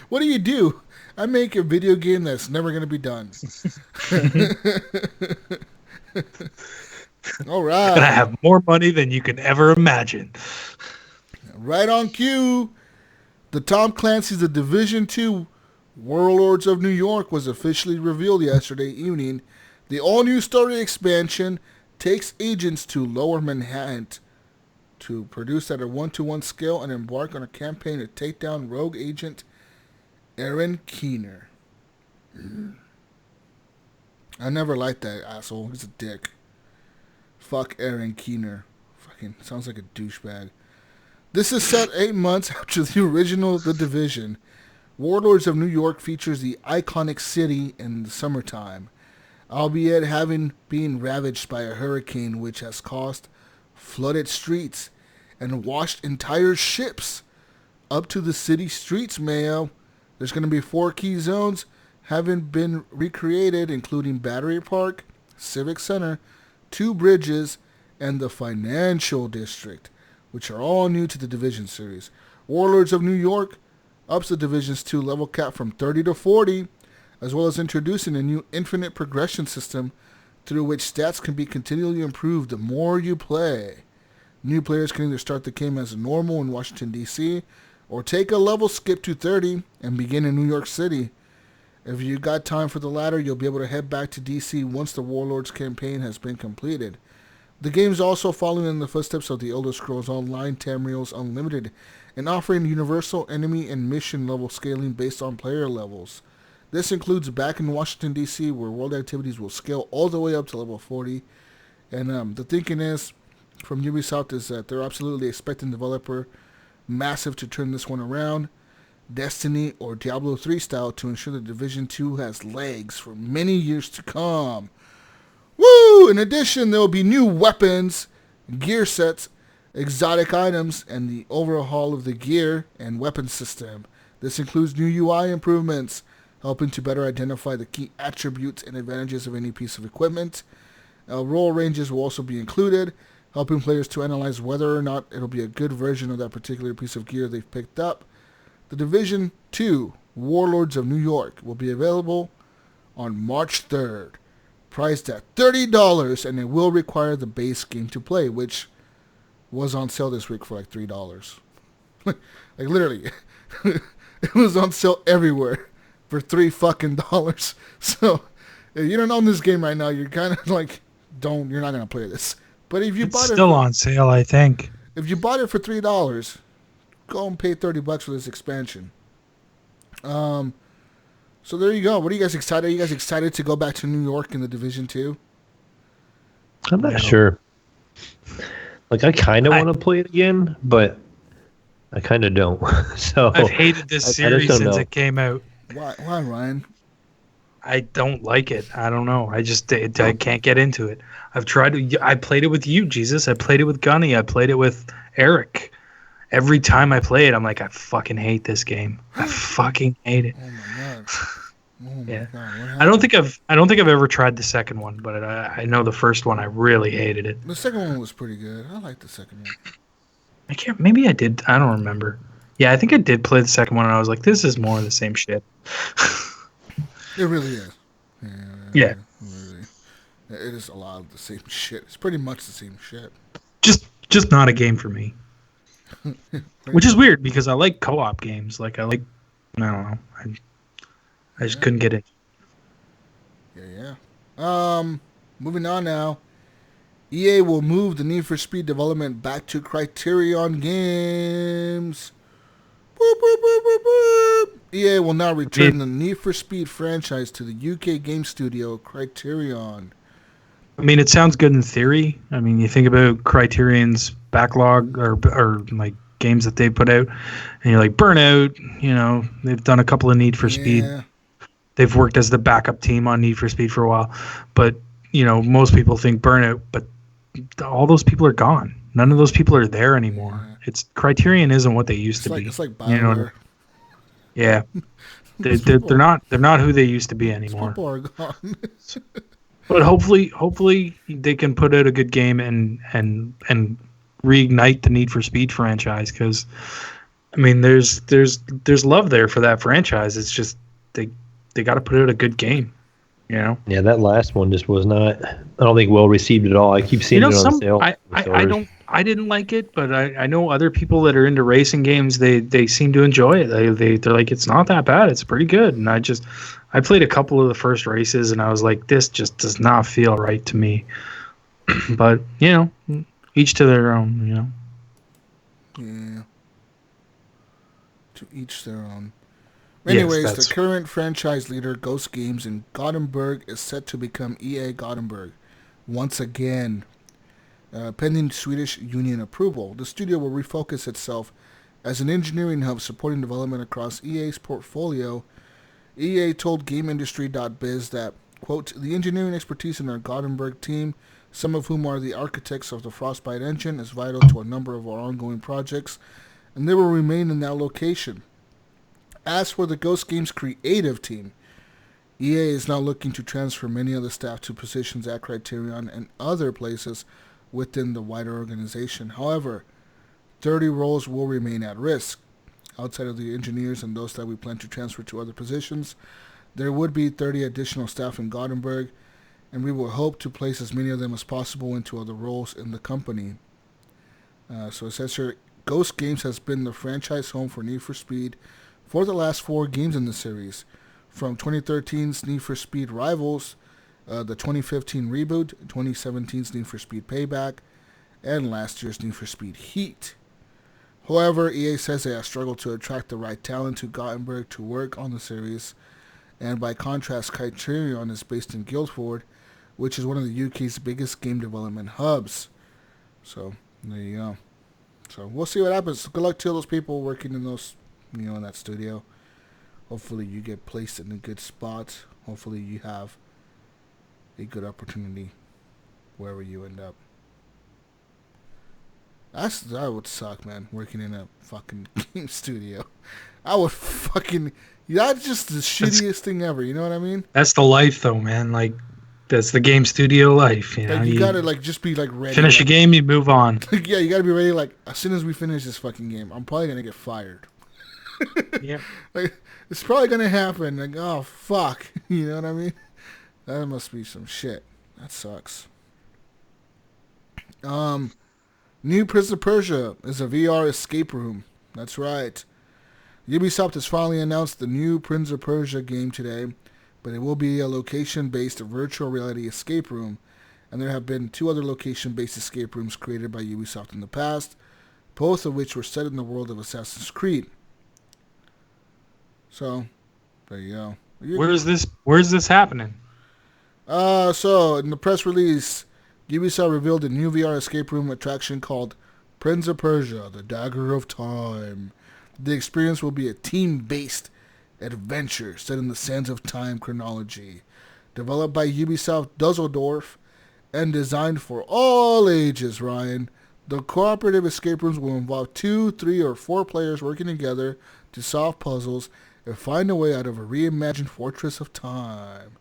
What do? I make a video game that's never going to be done. All right. I'm going to have more money than you can ever imagine. Right on cue. The Tom Clancy's The Division 2 Warlords of New York was officially revealed yesterday evening. The all-new story expansion takes agents to Lower Manhattan to produce at a 1-to-1 scale and embark on a campaign to take down rogue agent Aaron Keener. I never liked that asshole. He's a dick. Fuck Aaron Keener. Fucking sounds like a douchebag. This is set 8 months after the original The Division. Warlords of New York features the iconic city in the summertime, albeit having been ravaged by a hurricane which has caused flooded streets and washed entire ships up to the city streets, Mayo. There's going to be 4 key zones having been recreated, including Battery Park, Civic Center, 2 bridges, and the Financial District, which are all new to the Division series. Warlords of New York ups the Division's 2 level cap from 30 to 40, as well as introducing a new infinite progression system through which stats can be continually improved the more you play. New players can either start the game as normal in Washington, D.C., or take a level skip to 30 and begin in New York City. If you got time for the latter, you'll be able to head back to DC once the Warlords campaign has been completed. The game is also following in the footsteps of the Elder Scrolls Online Tamriel's Unlimited and offering universal enemy and mission level scaling based on player levels. This includes back in Washington, D.C., where world activities will scale all the way up to level 40. And the thinking is, from Ubisoft, is that they're absolutely expecting developer Massive to turn this one around, Destiny or Diablo 3 style, to ensure that Division 2 has legs for many years to come. Woo! In addition, there will be new weapons, gear sets, exotic items, and the overhaul of the gear and weapon system. This includes new UI improvements, helping to better identify the key attributes and advantages of any piece of equipment. Role ranges will also be included, helping players to analyze whether or not it'll be a good version of that particular piece of gear they've picked up. The Division 2 Warlords of New York will be available on March 3rd, priced at $30, and it will require the base game to play, which was on sale this week for like $3. Like literally, it was on sale everywhere for $3 fucking dollars. So if you don't own this game right now, you're kind of like, you're not gonna play this. But if you It's bought it, still on sale, I think. if you bought it for $3, go and pay $30 for this expansion. So there you go. What are you guys excited? Are you guys excited to go back to New York in the Division 2? I'm not sure. Like, I kind of want to play it again, but I kind of don't. So I've hated this I series just don't since know. it came out. Why, Ryan? I don't like it. I don't know. I can't get into it. I've tried to. I played it with you, Jesus. I played it with Gunny. I played it with Eric. Every time I play it, I'm like, I fucking hate this game. I fucking hate it. Oh my god. Oh my Yeah. god. What happened? I don't think I've ever tried the second one, but I know the first one I really hated it. The second one was pretty good. I liked the second one. I can't. Maybe I did. I don't remember. Yeah, I think I did play the second one, and I was like, this is more of the same shit. It really is. Yeah. Really. It is a lot of the same shit. It's pretty much the same shit. Just not a game for me. Which is weird because I like co-op games. Like I don't know. I just couldn't get it. Yeah. Moving on now. EA will move the Need for Speed development back to Criterion Games. Boop, boop, boop, boop, boop. EA will now return the Need for Speed franchise to the UK game studio Criterion. I mean, it sounds good in theory. I mean, you think about Criterion's backlog or like games that they put out, and you're like Burnout. You know, they've done a couple of Need for Speed. They've worked as the backup team on Need for Speed for a while, but you know, most people think Burnout, but all those people are gone. None of those people are there anymore. Yeah. It's Criterion isn't what they used to be. It's like You know what I BioWare. mean? Yeah, they're not who they used to be anymore. People are gone. But hopefully they can put out a good game and reignite the Need for Speed franchise, because I mean there's love there for that franchise. It's just they got to put out a good game, you know. Yeah, that last one just was not. I don't think well received at all. I keep seeing it on sale. I didn't like it, but I know other people that are into racing games. They seem to enjoy it. They're like, it's not that bad. It's pretty good. And I played a couple of the first races, and I was like, this just does not feel right to me. But you know, each to their own. You know. Yeah. To each their own. Anyways, Yes, the current franchise leader, Ghost Games in Gothenburg, is set to become EA Gothenburg once again. Pending Swedish union approval, the studio will refocus itself as an engineering hub supporting development across EA's portfolio. EA told GameIndustry.biz that, quote, the engineering expertise in our Gothenburg team, some of whom are the architects of the Frostbite engine, is vital to a number of our ongoing projects, and they will remain in that location. As for the Ghost Games creative team, EA is now looking to transfer many of the staff to positions at Criterion and other places within the wider organization. However, 30 roles will remain at risk. Outside of the engineers and those that we plan to transfer to other positions, there would be 30 additional staff in Gothenburg, and we will hope to place as many of them as possible into other roles in the company. So it says here, Ghost Games has been the franchise home for Need for Speed for the last 4 games in the series. from 2013's Need for Speed Rivals, the 2015 reboot, 2017's Need for Speed Payback, and last year's Need for Speed Heat. However, EA says they have struggled to attract the right talent to Gothenburg to work on the series, and by contrast, Criterion is based in Guildford, which is one of the UK's biggest game development hubs. So, there you go. So, we'll see what happens. Good luck to all those people working in those, in that studio. Hopefully you get placed in a good spot. Hopefully you have a good opportunity wherever you end up. That would suck, man, working in a fucking game studio. I would fucking... That's just the shittiest thing ever, you know what I mean? That's the life, though, man. Like, that's the game studio life, you know? Like, you gotta, like, just be, like, ready. Finish like, a game, you move on. Yeah, you gotta be ready, like, as soon as we finish this fucking game, I'm probably gonna get fired. Yeah. Like, it's probably gonna happen. Like, oh, fuck. You know what I mean? That must be some shit. That sucks. New Prince of Persia is a VR escape room. That's right. Ubisoft has finally announced the new Prince of Persia game today, but it will be a location-based virtual reality escape room, and there have been 2 other location-based escape rooms created by Ubisoft in the past, both of which were set in the world of Assassin's Creed. So, there you go. Where's this happening? So in the press release, Ubisoft revealed a new VR escape room attraction called Prince of Persia: The Dagger of Time. The experience will be a team-based adventure set in the Sands of Time chronology, developed by Ubisoft Dusseldorf and designed for all ages, Ryan. The cooperative escape rooms will involve 2, 3, or 4 players working together to solve puzzles and find a way out of a reimagined Fortress of Time.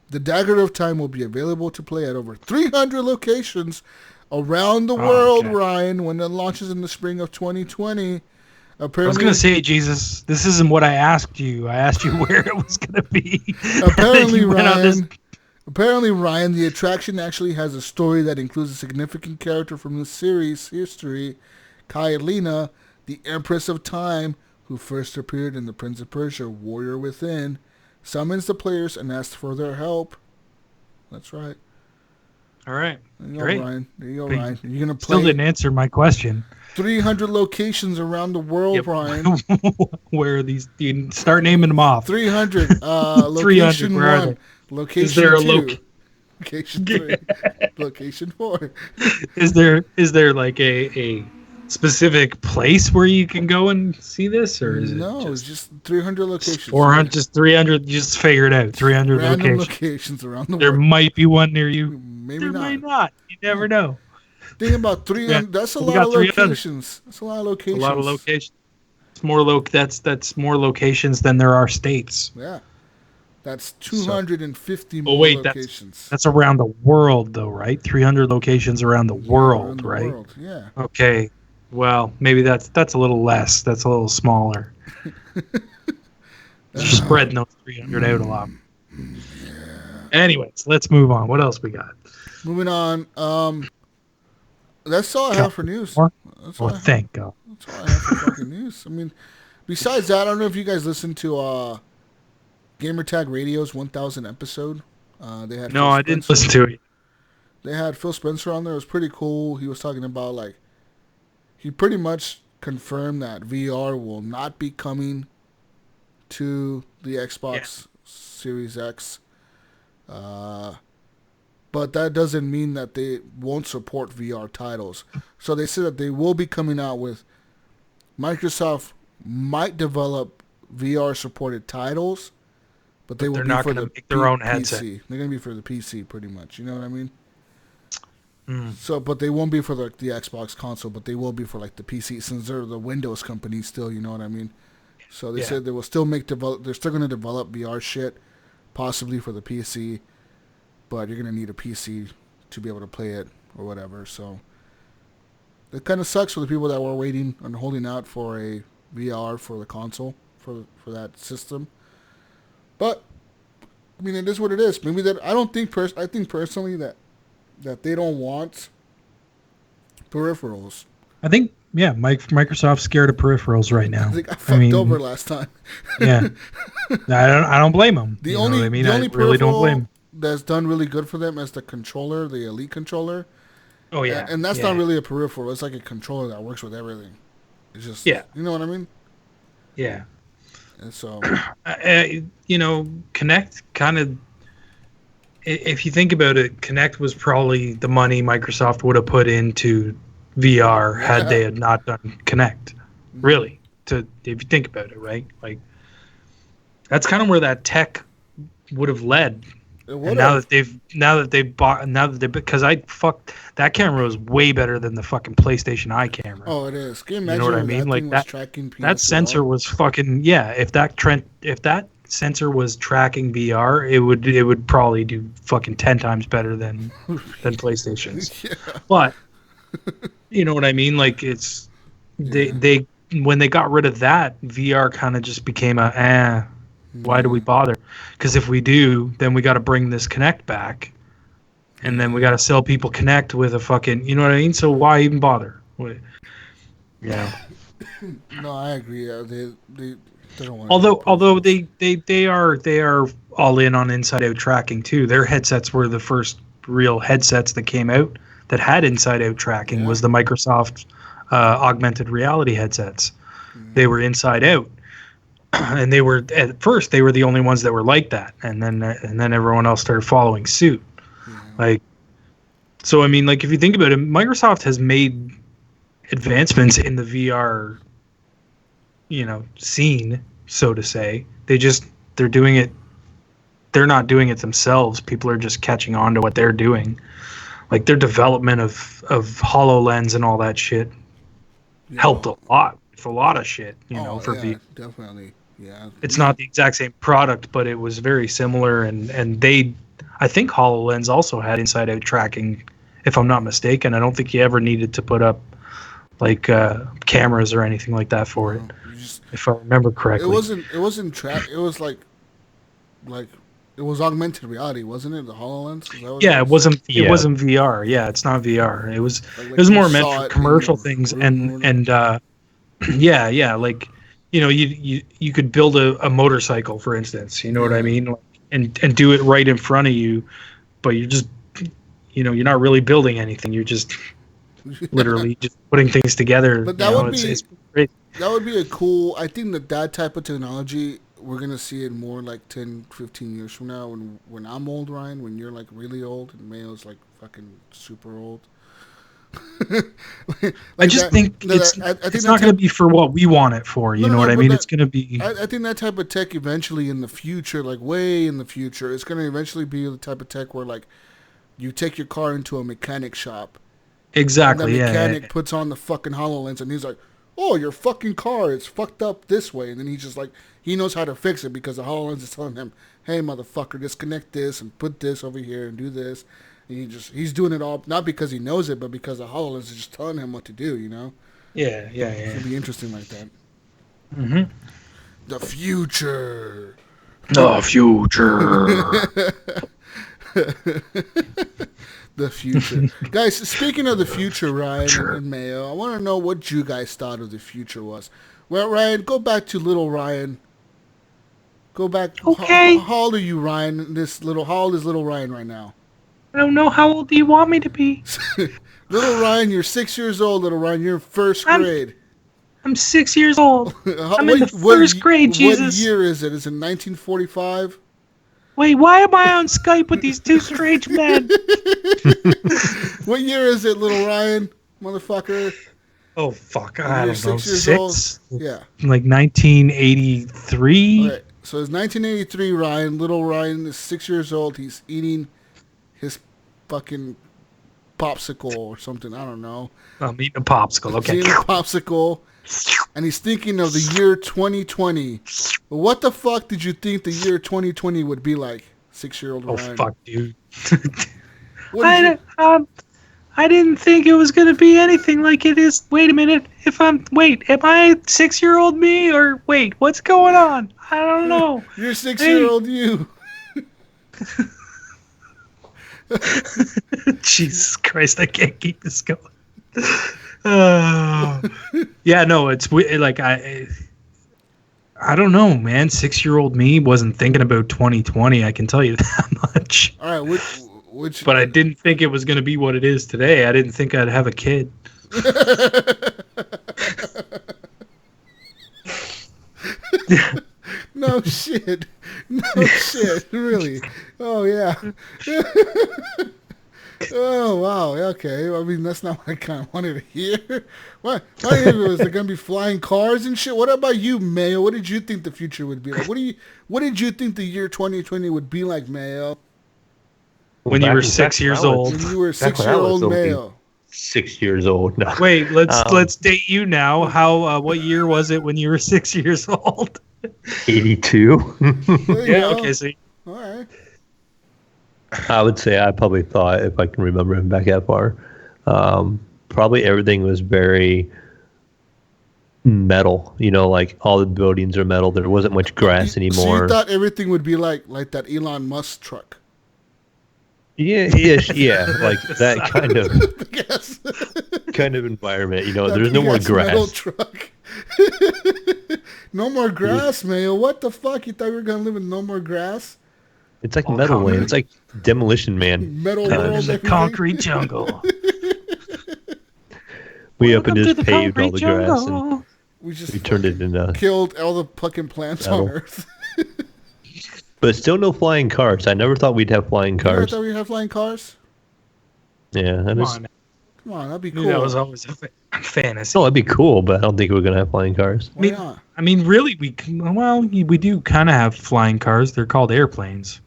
The Dagger of Time will be available to play at over 300 locations around the world, okay, Ryan, when it launches in the spring of 2020. Apparently, I was going to say, Jesus, this isn't what I asked you. I asked you where it was going to be. Apparently, Ryan, the attraction actually has a story that includes a significant character from the series history, Kaelina, the Empress of Time, who first appeared in the Prince of Persia Warrior Within, summons the players and asks for their help. That's right. All right. There you go, great. Ryan. There you go, Ryan. You're gonna play. Still didn't answer my question. 300 locations around the world, Ryan. Where are these? You start naming them off. 300. Location 1. Location 2. Location 3. Location 4. Is there like a specific place where you can go and see this, or is it's just 300 locations. 400, just 300. You just figure it out. 300 locations around the world. There might be one near you. Maybe there not. might not. You never know. Think about 300. Yeah. That's a lot of locations. That's a lot of locations. A lot of locations. It's more that's more locations than there are states. Yeah. That's 250 more locations. That's around the world, though, right? 300 locations around the world, right? World, yeah. Okay. Well, maybe that's a little less. That's a little smaller. Spreading those 300 out a lot. Yeah. Anyways, let's move on. What else we got? Moving on. That's all I have for news. Thank God. That's all I have for fucking news. I mean, besides that, I don't know if you guys listened to Gamertag Radio's 1000 episode. They had I didn't listen to it. They had Phil Spencer on there. It was pretty cool. He was talking about he pretty much confirmed that VR will not be coming to the Xbox Series X. But that doesn't mean that they won't support VR titles. So they said that they will be coming out with Microsoft might develop VR supported titles, but they're not going to make their own headset. They're going to be for the PC pretty much. You know what I mean? So, but they won't be for the Xbox console, but they will be for the PC since they're the Windows company still. You know what I mean? So they said they will still they're still going to develop VR shit, possibly for the PC, but you're going to need a PC to be able to play it or whatever. So it kind of sucks for the people that were waiting and holding out for a VR for the console for that system. But I mean, it is what it is. Maybe that I think personally that they don't want peripherals. I think Microsoft's scared of peripherals right now. I fucked over last time. Yeah, I don't blame them. The only I really don't blame 'em. that's done really good for them is the controller, the Elite controller. Oh yeah, and that's not really a peripheral. It's like a controller that works with everything. It's just you know what I mean? Yeah. And so, Kinect kind of. If you think about it, Kinect was probably the money Microsoft would have put into VR had they had not done Kinect. Really, if you think about it, right? Like, that's kind of where that tech would have led. And now that because that camera was way better than the fucking PlayStation Eye camera. Oh, it is. Can you imagine know what I mean? Like that sensor was fucking If that sensor was tracking VR, it would probably do fucking 10 times better than PlayStation's. Yeah. But you know what I mean? Like it's they when they got rid of that, VR kind of just became why do we bother? Because if we do, then we got to bring this Kinect back, and then we got to sell people Kinect with a fucking, you know what I mean? So why even bother? Yeah. No, I agree. They don't want. Although they are all in on inside out tracking too. Their headsets were the first real headsets that came out that had inside out tracking. Was the Microsoft augmented reality headsets. They were inside out. And they were at first they were the only ones that were like that, and then everyone else started following suit. Like, so I mean, like if you think about it, Microsoft has made advancements in the VR, scene, so to say. They're doing it. They're not doing it themselves. People are just catching on to what they're doing. Like their development of HoloLens and all that shit helped a lot. For a lot of shit, VR. Definitely. Yeah. It's not the exact same product, but it was very similar, and I think HoloLens also had inside out tracking, if I'm not mistaken. I don't think you ever needed to put up like cameras or anything like that for it. If I remember correctly. It wasn't track. It was like it was augmented reality, wasn't it? The HoloLens? It wasn't VR. Yeah, it's not VR. It was more meant for commercial things and like you could build a motorcycle, for instance, you know what I mean, and do it right in front of you, but you're just you're not really building anything, you're just literally just putting things together. But that would be great. That would be a cool, I think that type of technology we're gonna see it more like 10-15 years from now, when I'm old, Ryan, when you're like really old and Mayo's like fucking super old. I just think it's not going to be for what we want it for. You know what I mean? It's going to be. I think that type of tech eventually in the future, like way in the future, it's going to eventually be the type of tech where like you take your car into a mechanic shop. Exactly. And the mechanic puts on the fucking HoloLens and he's like, "Oh, your fucking car is fucked up this way," and then he's just like, he knows how to fix it because the HoloLens is telling him, "Hey, motherfucker, disconnect this and put this over here and do this." And he's doing it all, not because he knows it, but because the HoloLens is just telling him what to do, Yeah. It'll be interesting like that. Mm-hmm. The future. The future. The future. Guys, speaking of the future, Ryan and Mayo, I want to know what you guys thought of the future was. Well, Ryan, go back to little Ryan. Go back. Okay. How old are you, Ryan? How old is little Ryan right now? I don't know. How old do you want me to be? Little Ryan, you're 6 years old, little Ryan. You're in first grade. I'm 6 years old. I'm in the first grade, Jesus. What year is it? Is it 1945? Wait, why am I on Skype with these two strange men? What year is it, little Ryan, motherfucker? Oh, fuck. I don't know. 6 years old? Yeah. Like 1983? All right. So it's 1983, Ryan. Little Ryan is 6 years old. He's eating his fucking popsicle or something. I don't know. I'm eating a popsicle. Okay. He's eating a popsicle. And he's thinking of the year 2020. What the fuck did you think the year 2020 would be like, 6-year-old Ryan? Oh, fuck, dude. I didn't think it was going to be anything like it is. Wait a minute. Am I 6-year-old me? Or wait, what's going on? I don't know. You're 6-year-old you. Jesus Christ, I can't keep this going. Yeah, no, it's like I don't know, man. 6-year-old me wasn't thinking about 2020. I can tell you that much. All right, which But I didn't think it was going to be what it is today. I didn't think I'd have a kid. No shit. No shit. Really. Oh yeah. Oh wow. Okay. I mean, that's not what I kind of wanted to hear. What? Was there gonna be flying cars and shit? What about you, Mayo? What did you think the future would be like? What did you think the year 2020 would be like, Mayo? When you were 6 years old. When you were Back when I was 6-year-old Mayo. 6 years old. No. Wait, let's date you now. How? What year was it when you were 6 years old? 82. There you go. Okay. So All right. I would say I probably thought, if I can remember him back that far, probably everything was very metal. You know, like all the buildings are metal. There wasn't much grass anymore. So you thought everything would be like that Elon Musk truck? Yeah, like that kind of Yes. kind of environment. You know, That there's no more big-ass metal grass. truck. No more grass, Mayo. What the fuck? You thought we were gonna live with no more grass? It's like Metal Land. It's like Demolition Man. Metal world. there's a everything? concrete jungle. We up and Welcome to just the paved all the concrete grass jungle. and We just we turned it into. killed all the fucking plants on Metal. Earth. But still no flying cars. I never thought we'd have flying You never cars. thought we'd have flying cars? Yeah, that Come is. on, man. Come on, that'd be I cool. knew that was always a fantasy. No, that'd be cool, but I don't think we're gonna have flying cars. Why not? I mean, really, we do kind of have flying cars. They're called airplanes,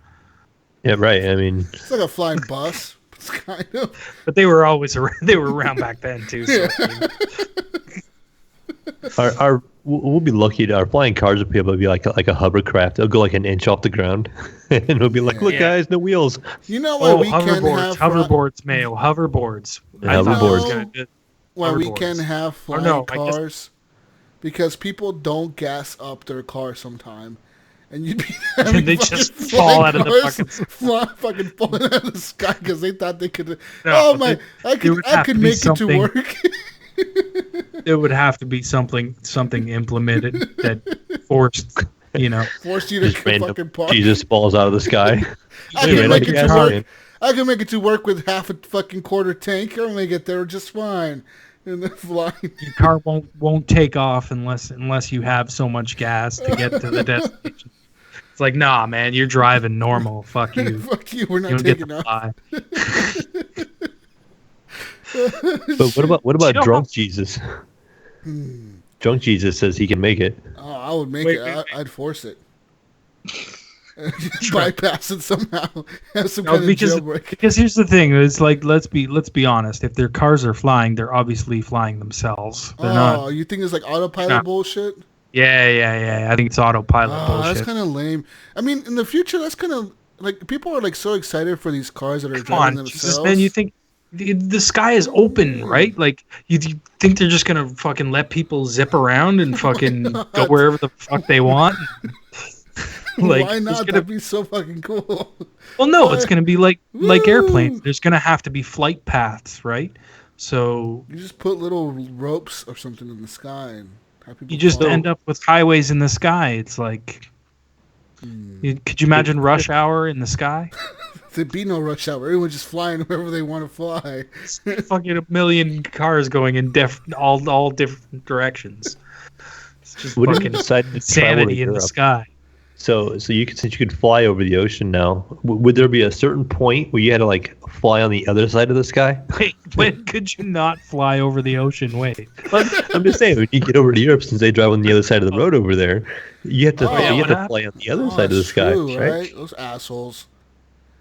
Yeah, right. I mean, It's like a flying bus. It's kind of. but they were always around. They were around back then too. So, we'll be lucky to our flying cars will be able to be like a hovercraft. It'll go like an inch off the ground, and we'll be like, "Look, Yeah. guys, no wheels." You know why we can hoverboards, Mayo, hoverboards. Yeah, I thought I was hoverboards. gonna do- why we hoverboards. can have flying no, I guess- cars? Because people don't gas up their car sometime. And you'd be having They fucking just flying fall out of the cars fucking falling out of the sky because they thought they could. No, Oh my! I there would could have to be make it to something- work. It would have to be something implemented that forced, Forced you to Just random fucking park. Jesus falls out of the sky. I Yeah, can like make it to gas work. man. I can make it to work with half a fucking quarter tank. I'll make it there just fine. And then flying. your car won't take off unless you have so much gas to get to the destination. It's like, nah, man, you're driving normal. Fuck you. Fuck you. We're You not don't get taking to off. fly. But what about You know drunk Jesus? Drunk Jesus says he can make it. Oh, I would make Wait, it. wait, I'd force it. Just bypass it somehow. Have some No, kind of because jailbreak. here's the thing: it's like let's be honest. If their cars are flying, they're obviously flying themselves. They're Oh, not. you think it's like autopilot Nah. bullshit? Yeah. I think it's autopilot Oh, bullshit. that's kind of lame. I mean, in the future, that's kind of like people are like so excited for these cars that are Come driving on, themselves. Jesus, man! You think the sky is open, right? Like you think they're just gonna fucking let people zip around and fucking go wherever the fuck they want? Like, Why there's not? gonna- That'd be so fucking cool. Well, no, it's gonna be like Woo! airplanes. There's gonna have to be flight paths, right? So You just put little ropes or something in the sky and have people you just follow. end up with highways in the sky. It's like, could you imagine rush hour in the sky? There'd be no rush hour. Everyone's just flying wherever they want to fly. Fucking a million cars going in all different directions. It's just What if you fucking decide to travel to insanity in the Europe? sky. So since you could fly over the ocean now, would there be a certain point where you had to like fly on the other side of the sky? Wait, when could you not fly over the ocean? Wait. I'm just saying, when you get over to Europe, since they drive on the other side of the road over there, you have to Oh, yeah, you what have to happened? fly on the other Oh, side of the that's sky, true, right? Those assholes.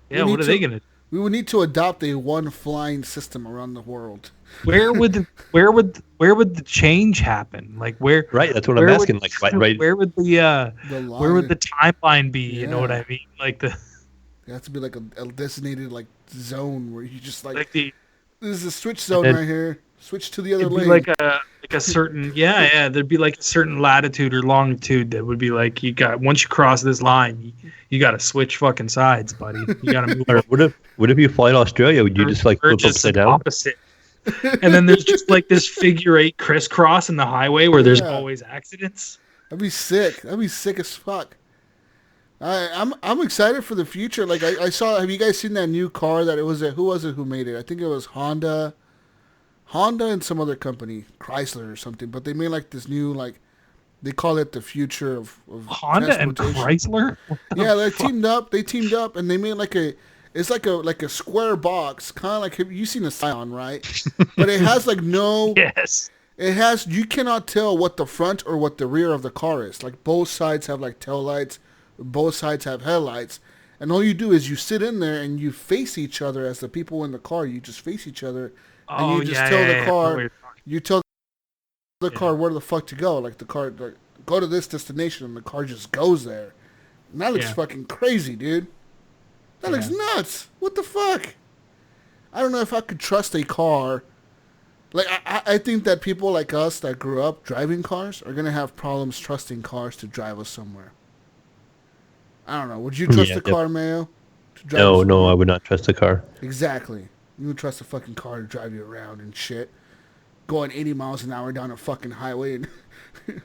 Yeah, We what need are they to- gonna? We would need to adopt a one flying system around the world. Where would the change happen? Like where? Right, that's what where I'm would- asking. Like, right, Where would the The line, where would the timeline be? You know what Yeah. I mean? Like the It has to be like a designated like zone where you just like the this is a switch zone And- right here. Switch to the other it'd be lane. like a certain there'd be like a certain latitude or longitude that would be like once you cross this line you got to switch fucking sides, buddy. You got to move. Or what if you fly to Australia? Would you just like or flip just upside the down? opposite. And then there's just like this figure 8 crisscross in the highway where there's Yeah. always accidents. That'd be sick. That'd be sick as fuck. I'm excited for the future. Like I saw. Have you guys seen that new car that it was? Who was it who made it? I think it was Honda and some other company, Chrysler or something. But they made like this new like they call it the future of Honda and transportation. Chrysler? Yeah, they teamed up. They teamed up and they made like a. It's like a square box, kind of like you've seen a Scion, right? But it has like no. Yes. It has. You cannot tell what the front or what the rear of the car is. Like both sides have like tail lights. Both sides have headlights, and all you do is you sit in there and you face each other as the people in the car. You just face each other, and you just tell the car. You tell the car where the fuck to go. Like the car, like, go to this destination, and the car just goes there. And that looks fucking crazy, dude. That looks nuts. What the fuck? I don't know if I could trust a car. Like I think that people like us that grew up driving cars are gonna have problems trusting cars to drive us somewhere. I don't know. Would you trust the car, Mayo? No, I would not trust a car. Exactly. You would trust a fucking car to drive you around and shit. Going 80 miles an hour down a fucking highway. And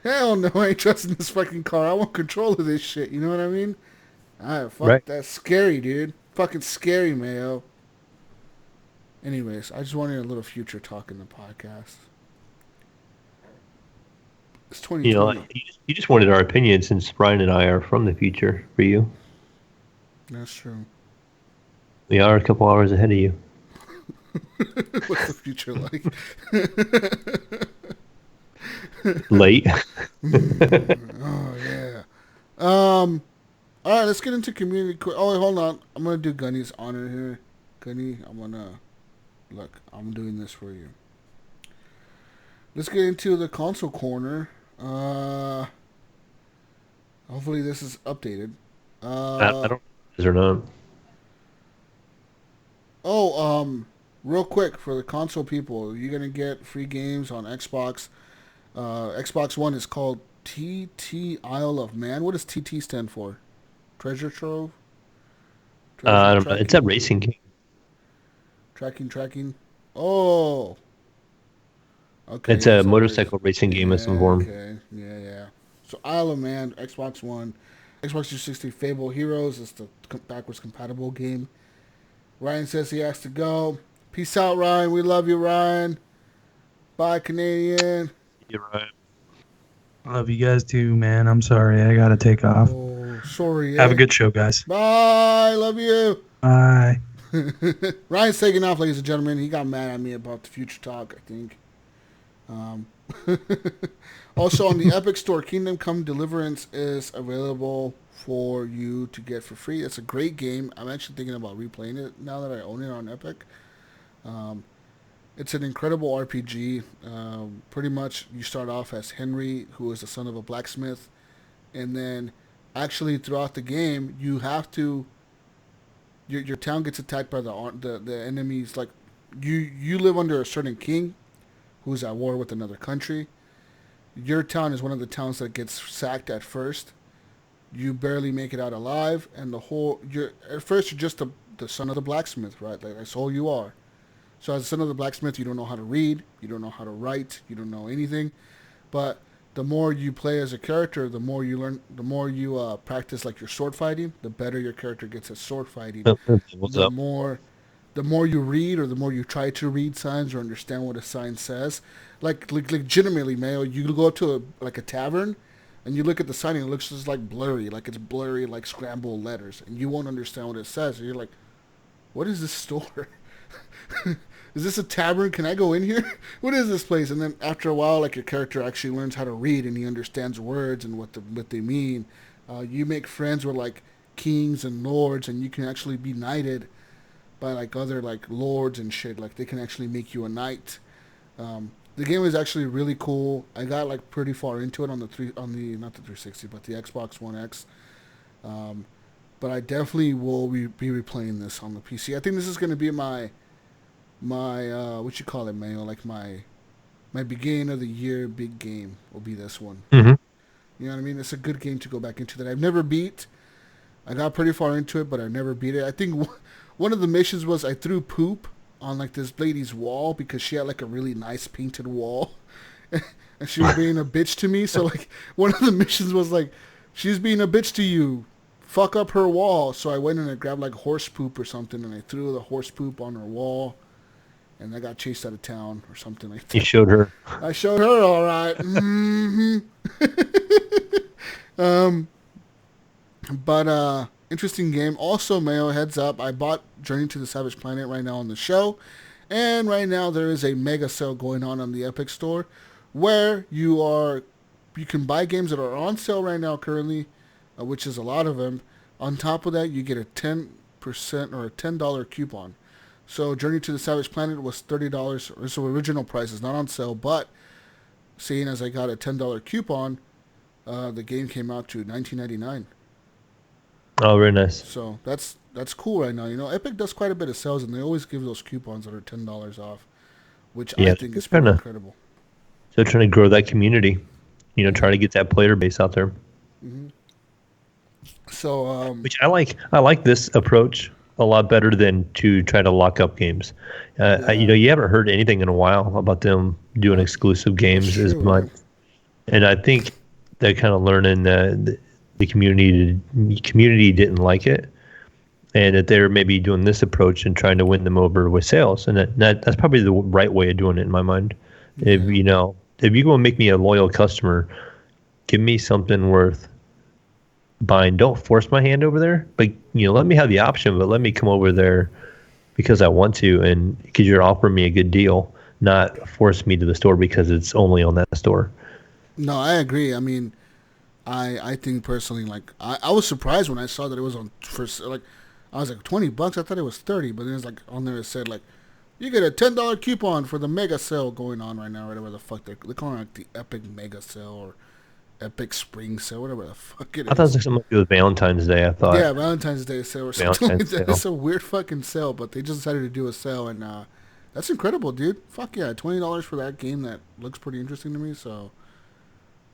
hell no, I ain't trusting this fucking car. I want control of this shit. You know what I mean? Fuck, that's scary, dude. Fucking scary, Mayo. Anyways, I just wanted a little future talk in the podcast. It's 2020. You know, you just wanted our opinion since Brian and I are from the future for you. That's true. We are a couple hours ahead of you. What's the future like? Late. Oh, yeah. All right, let's get into community. Oh, wait, hold on. I'm going to do Gunny's honor here. Gunny, look, I'm doing this for you. Let's get into the console corner. Hopefully this is updated. I don't know if it is or not. Real quick for the console people, you're gonna get free games on Xbox. Xbox One is called TT Isle of Man. What does TT stand for? Treasure Trove? I don't know. It's a racing game. Tracking. Oh. Okay. It's a motorcycle racing game of some form. Okay. Yeah. So Isle of Man, Xbox One, Xbox 360, Fable Heroes is the backwards compatible game. Ryan says he has to go. Peace out, Ryan. We love you, Ryan. Bye, Canadian. You're right. I love you guys too, man. I'm sorry. I got to take off. Oh, sorry. Have a good show, guys. Bye. Love you. Bye. Ryan's taking off, ladies and gentlemen. He got mad at me about the future talk, I think. Also, on the Epic Store, Kingdom Come Deliverance is available for you to get for free. It's a great game. I'm actually thinking about replaying it now that I own it on Epic. It's an incredible RPG. Pretty much, you start off as Henry, who is the son of a blacksmith, and then actually throughout the game, you have to. Your town gets attacked by the enemies. Like you live under a certain king, who's at war with another country. Your town is one of the towns that gets sacked at first. You barely make it out alive, and at first you're just the son of the blacksmith, right? Like that's all you are. So as the son of the blacksmith, you don't know how to read, you don't know how to write, you don't know anything. But the more you play as a character, the more you learn, the more you practice like your sword fighting, the better your character gets at sword fighting. The more you read, or the more you try to read signs or understand what a sign says. Like legitimately, Mayo, you go to a tavern, and you look at the sign and it looks just like blurry, like it's blurry, like scrambled letters, and you won't understand what it says. And you're like, what is this store? Is this a tavern? Can I go in here? What is this place? And then after a while, like your character actually learns how to read and he understands words and what they mean. You make friends with like kings and lords, and you can actually be knighted by like other like lords and shit. Like they can actually make you a knight. The game is actually really cool. I got like pretty far into it on not the 360, but the Xbox One X. But I definitely will be replaying this on the PC. I think this is going to be my what you call it, Mayo? Like my beginning of the year big game will be this one. Mm-hmm. You know what I mean? It's a good game to go back into that I've never beat. I got pretty far into it, but I never beat it. I think one of the missions was I threw poop on like this lady's wall because she had like a really nice painted wall, and she was being a bitch to me. So like one of the missions was like, she's being a bitch to you, fuck up her wall. So I went and I grabbed like horse poop or something, and I threw the horse poop on her wall, and I got chased out of town or something like that. You showed her. I showed her, all right. Mm-hmm. But interesting game. Also, Mayo, heads up, I bought Journey to the Savage Planet right now on the show, and right now there is a mega sale going on the Epic Store, where you can buy games that are on sale right now currently, which is a lot of them. On top of that, you get a 10% or a $10 coupon. So Journey to the Savage Planet was $30. So original price is not on sale, but seeing as I got a $10 coupon, the game came out to $19.99. Oh, very nice. So that's cool right now. You know, Epic does quite a bit of sales, and they always give those coupons that are $10 off, which I think is pretty incredible. So they're trying to grow that community, you know, trying to get that player base out there. Mm-hmm. So, which I like. I like this approach a lot better than to try to lock up games. You know, you haven't heard anything in a while about them doing exclusive games as much, and I think they're kind of learning that the community didn't like it, and that they're maybe doing this approach and trying to win them over with sales, and that's probably the right way of doing it in my mind. Yeah. If you go and make me a loyal customer, give me something worth buying. Don't force my hand over there, but let me have the option, but let me come over there because I want to, and because you're offering me a good deal, not force me to the store because it's only on that store. No, I agree. I mean, I think personally, like, I was surprised when I saw that it was on first, like, I was like, $20? I thought it was 30, but then it's like on there it said like, you get a $10 coupon for the mega sale going on right now, whatever the fuck they're calling it, like the Epic Mega Sale or Epic Spring Sale, whatever the fuck it is. I thought it was like something to do with Valentine's Day. I thought. Yeah, Valentine's Day sale or something like that. It's a weird fucking sale, but they just decided to do a sale, and that's incredible, dude. Fuck yeah, $20 for that game that looks pretty interesting to me. So,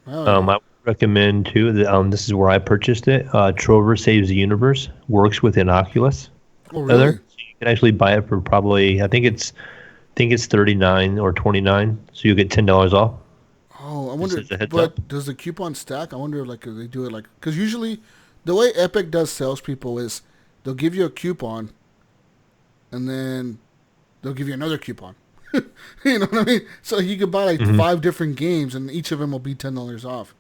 I would recommend too. This is where I purchased it. Trover Saves the Universe works within Oculus. Oh really? So you can actually buy it for probably I think it's $39 or $29, so you get $10 off. Oh, I wonder. But does the coupon stack? I wonder, like, if they do it like, because usually the way Epic does salespeople is they'll give you a coupon, and then they'll give you another coupon. You know what I mean? So you could buy like 5 different games, and each of them will be $10 off.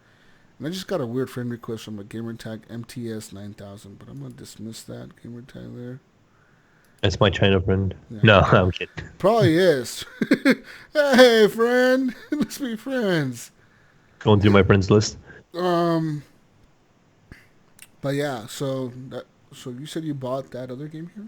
And I just got a weird friend request from a gamer tag MTS 9000, but I'm gonna dismiss that gamer tag there. That's my China friend. Yeah. No, I'm kidding. Probably is. Hey, friend. Let's be friends. Going through my friends list. But yeah, so you said you bought that other game here?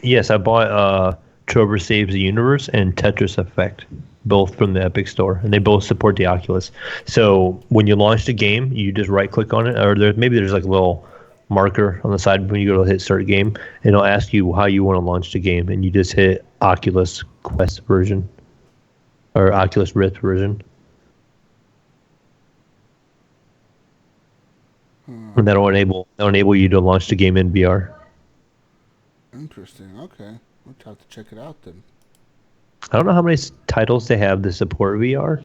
Yes, I bought Trover Saves the Universe and Tetris Effect, both from the Epic Store, and they both support the Oculus. So when you launch the game, you just right-click on it, or there's like a little marker on the side when you go to hit start game, and it'll ask you how you want to launch the game, and you just hit Oculus Quest version or Oculus Rift version, and that'll enable you to launch the game in VR. Interesting. Okay, we'll have to check it out then. I don't know how many titles they have that support VR.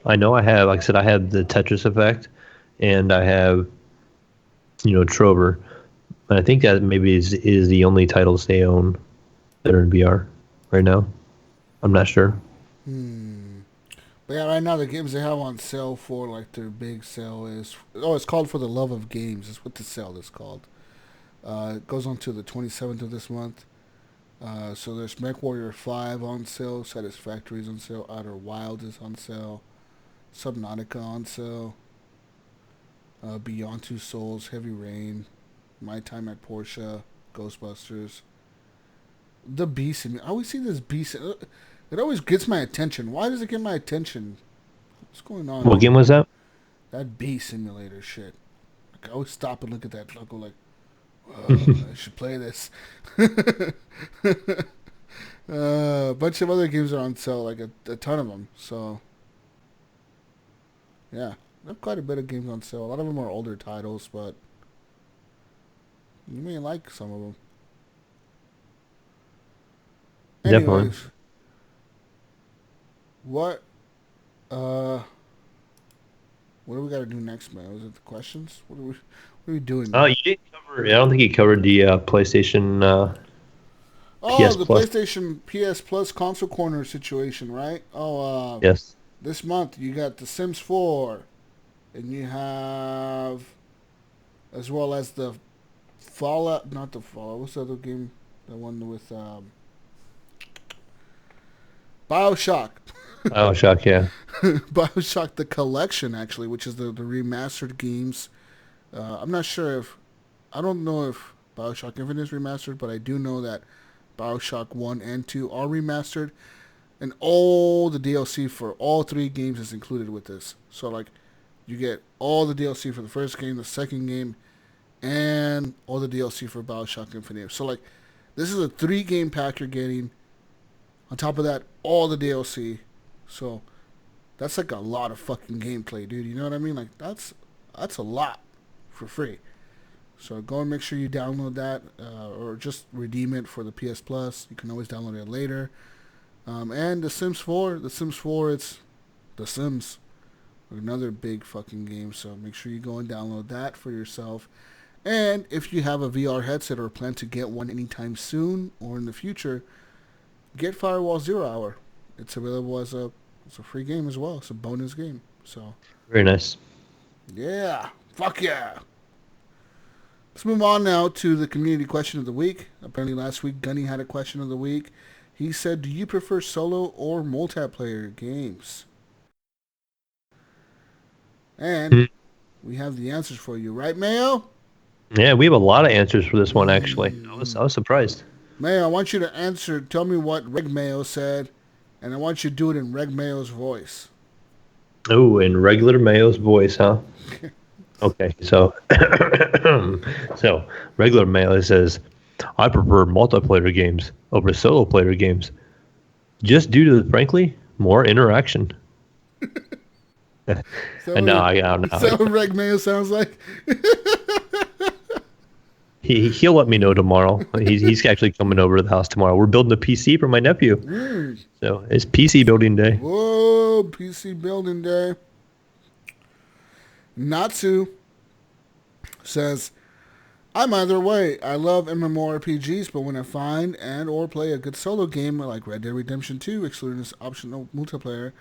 I know I have, like I said, I have the Tetris Effect, and I have Trover. I think that maybe is the only titles they own that are in VR right now. I'm not sure. But yeah, right now the games they have on sale for like their big sale is it's called For the Love of Games. Is what the sale is called. It goes on to the 27th of this month. So there's MechWarrior 5 on sale, Satisfactory is on sale, Outer Wild is on sale, Subnautica on sale. Beyond Two Souls, Heavy Rain, My Time at Porsche, Ghostbusters. The Beast. I always see this Beast. It always gets my attention. Why does it get my attention? What's going on? What game was that? That Bee Simulator shit. Like, I always stop and look at that logo like, I should play this. A bunch of other games are on sale, like a ton of them. So, yeah. There are quite a bit of games on sale. A lot of them are older titles, but you may like some of them. Definitely. What do we got to do next, man? Is it the questions? What are we doing? Oh, you didn't cover. I don't think you covered the PlayStation PS The Plus. PlayStation PS Plus console corner situation, right? Yes. This month you got The Sims 4, and you have, as well as the Fallout, not the Fallout. What's the other game? The one with BioShock. Oh, shock, yeah. BioShock the Collection, actually, which is the remastered games. I'm not sure if, I don't know if BioShock Infinite is remastered, but I do know that BioShock 1 and 2 are remastered, and all the DLC for all 3 games is included with this. So, like, you get all the DLC for the first game, the second game, and all the DLC for BioShock Infinite. So, like, this is a 3-game pack you're getting. On top of that, all the DLC. So, that's like a lot of fucking gameplay, dude. You know what I mean? Like, that's a lot for free. So go and make sure you download that, or just redeem it for the PS Plus. You can always download it later. And The Sims 4. The Sims 4, it's The Sims. Another big fucking game. So make sure you go and download that for yourself. And if you have a VR headset or plan to get one anytime soon or in the future, get Firewall Zero Hour. It's available as a free game as well. It's a bonus game. So Very nice. yeah, fuck yeah. Let's move on now to the community question of the week. Apparently last week Gunny had a question of the week. He said, do you prefer solo or multiplayer games? And we have the answers for you, right, Mayo? Yeah, we have a lot of answers for this one, actually. I was surprised. Mayo, I want you to answer. Tell me what Reg Mayo said, and I want you to do it in Reg Mayo's voice. Oh, in regular Mayo's voice, huh? Okay, so so regular Mayo says, I prefer multiplayer games over solo player games, just due to, frankly, more interaction. No, I don't know. Is that what Reg Mayo sounds like? He'll let me know tomorrow. He's actually coming over to the house tomorrow. We're building a PC for my nephew. So it's PC building day. Whoa, PC building day. Natsu says, I'm either way. I love MMORPGs, but when I find and or play a good solo game like Red Dead Redemption 2, excluding this optional multiplayer,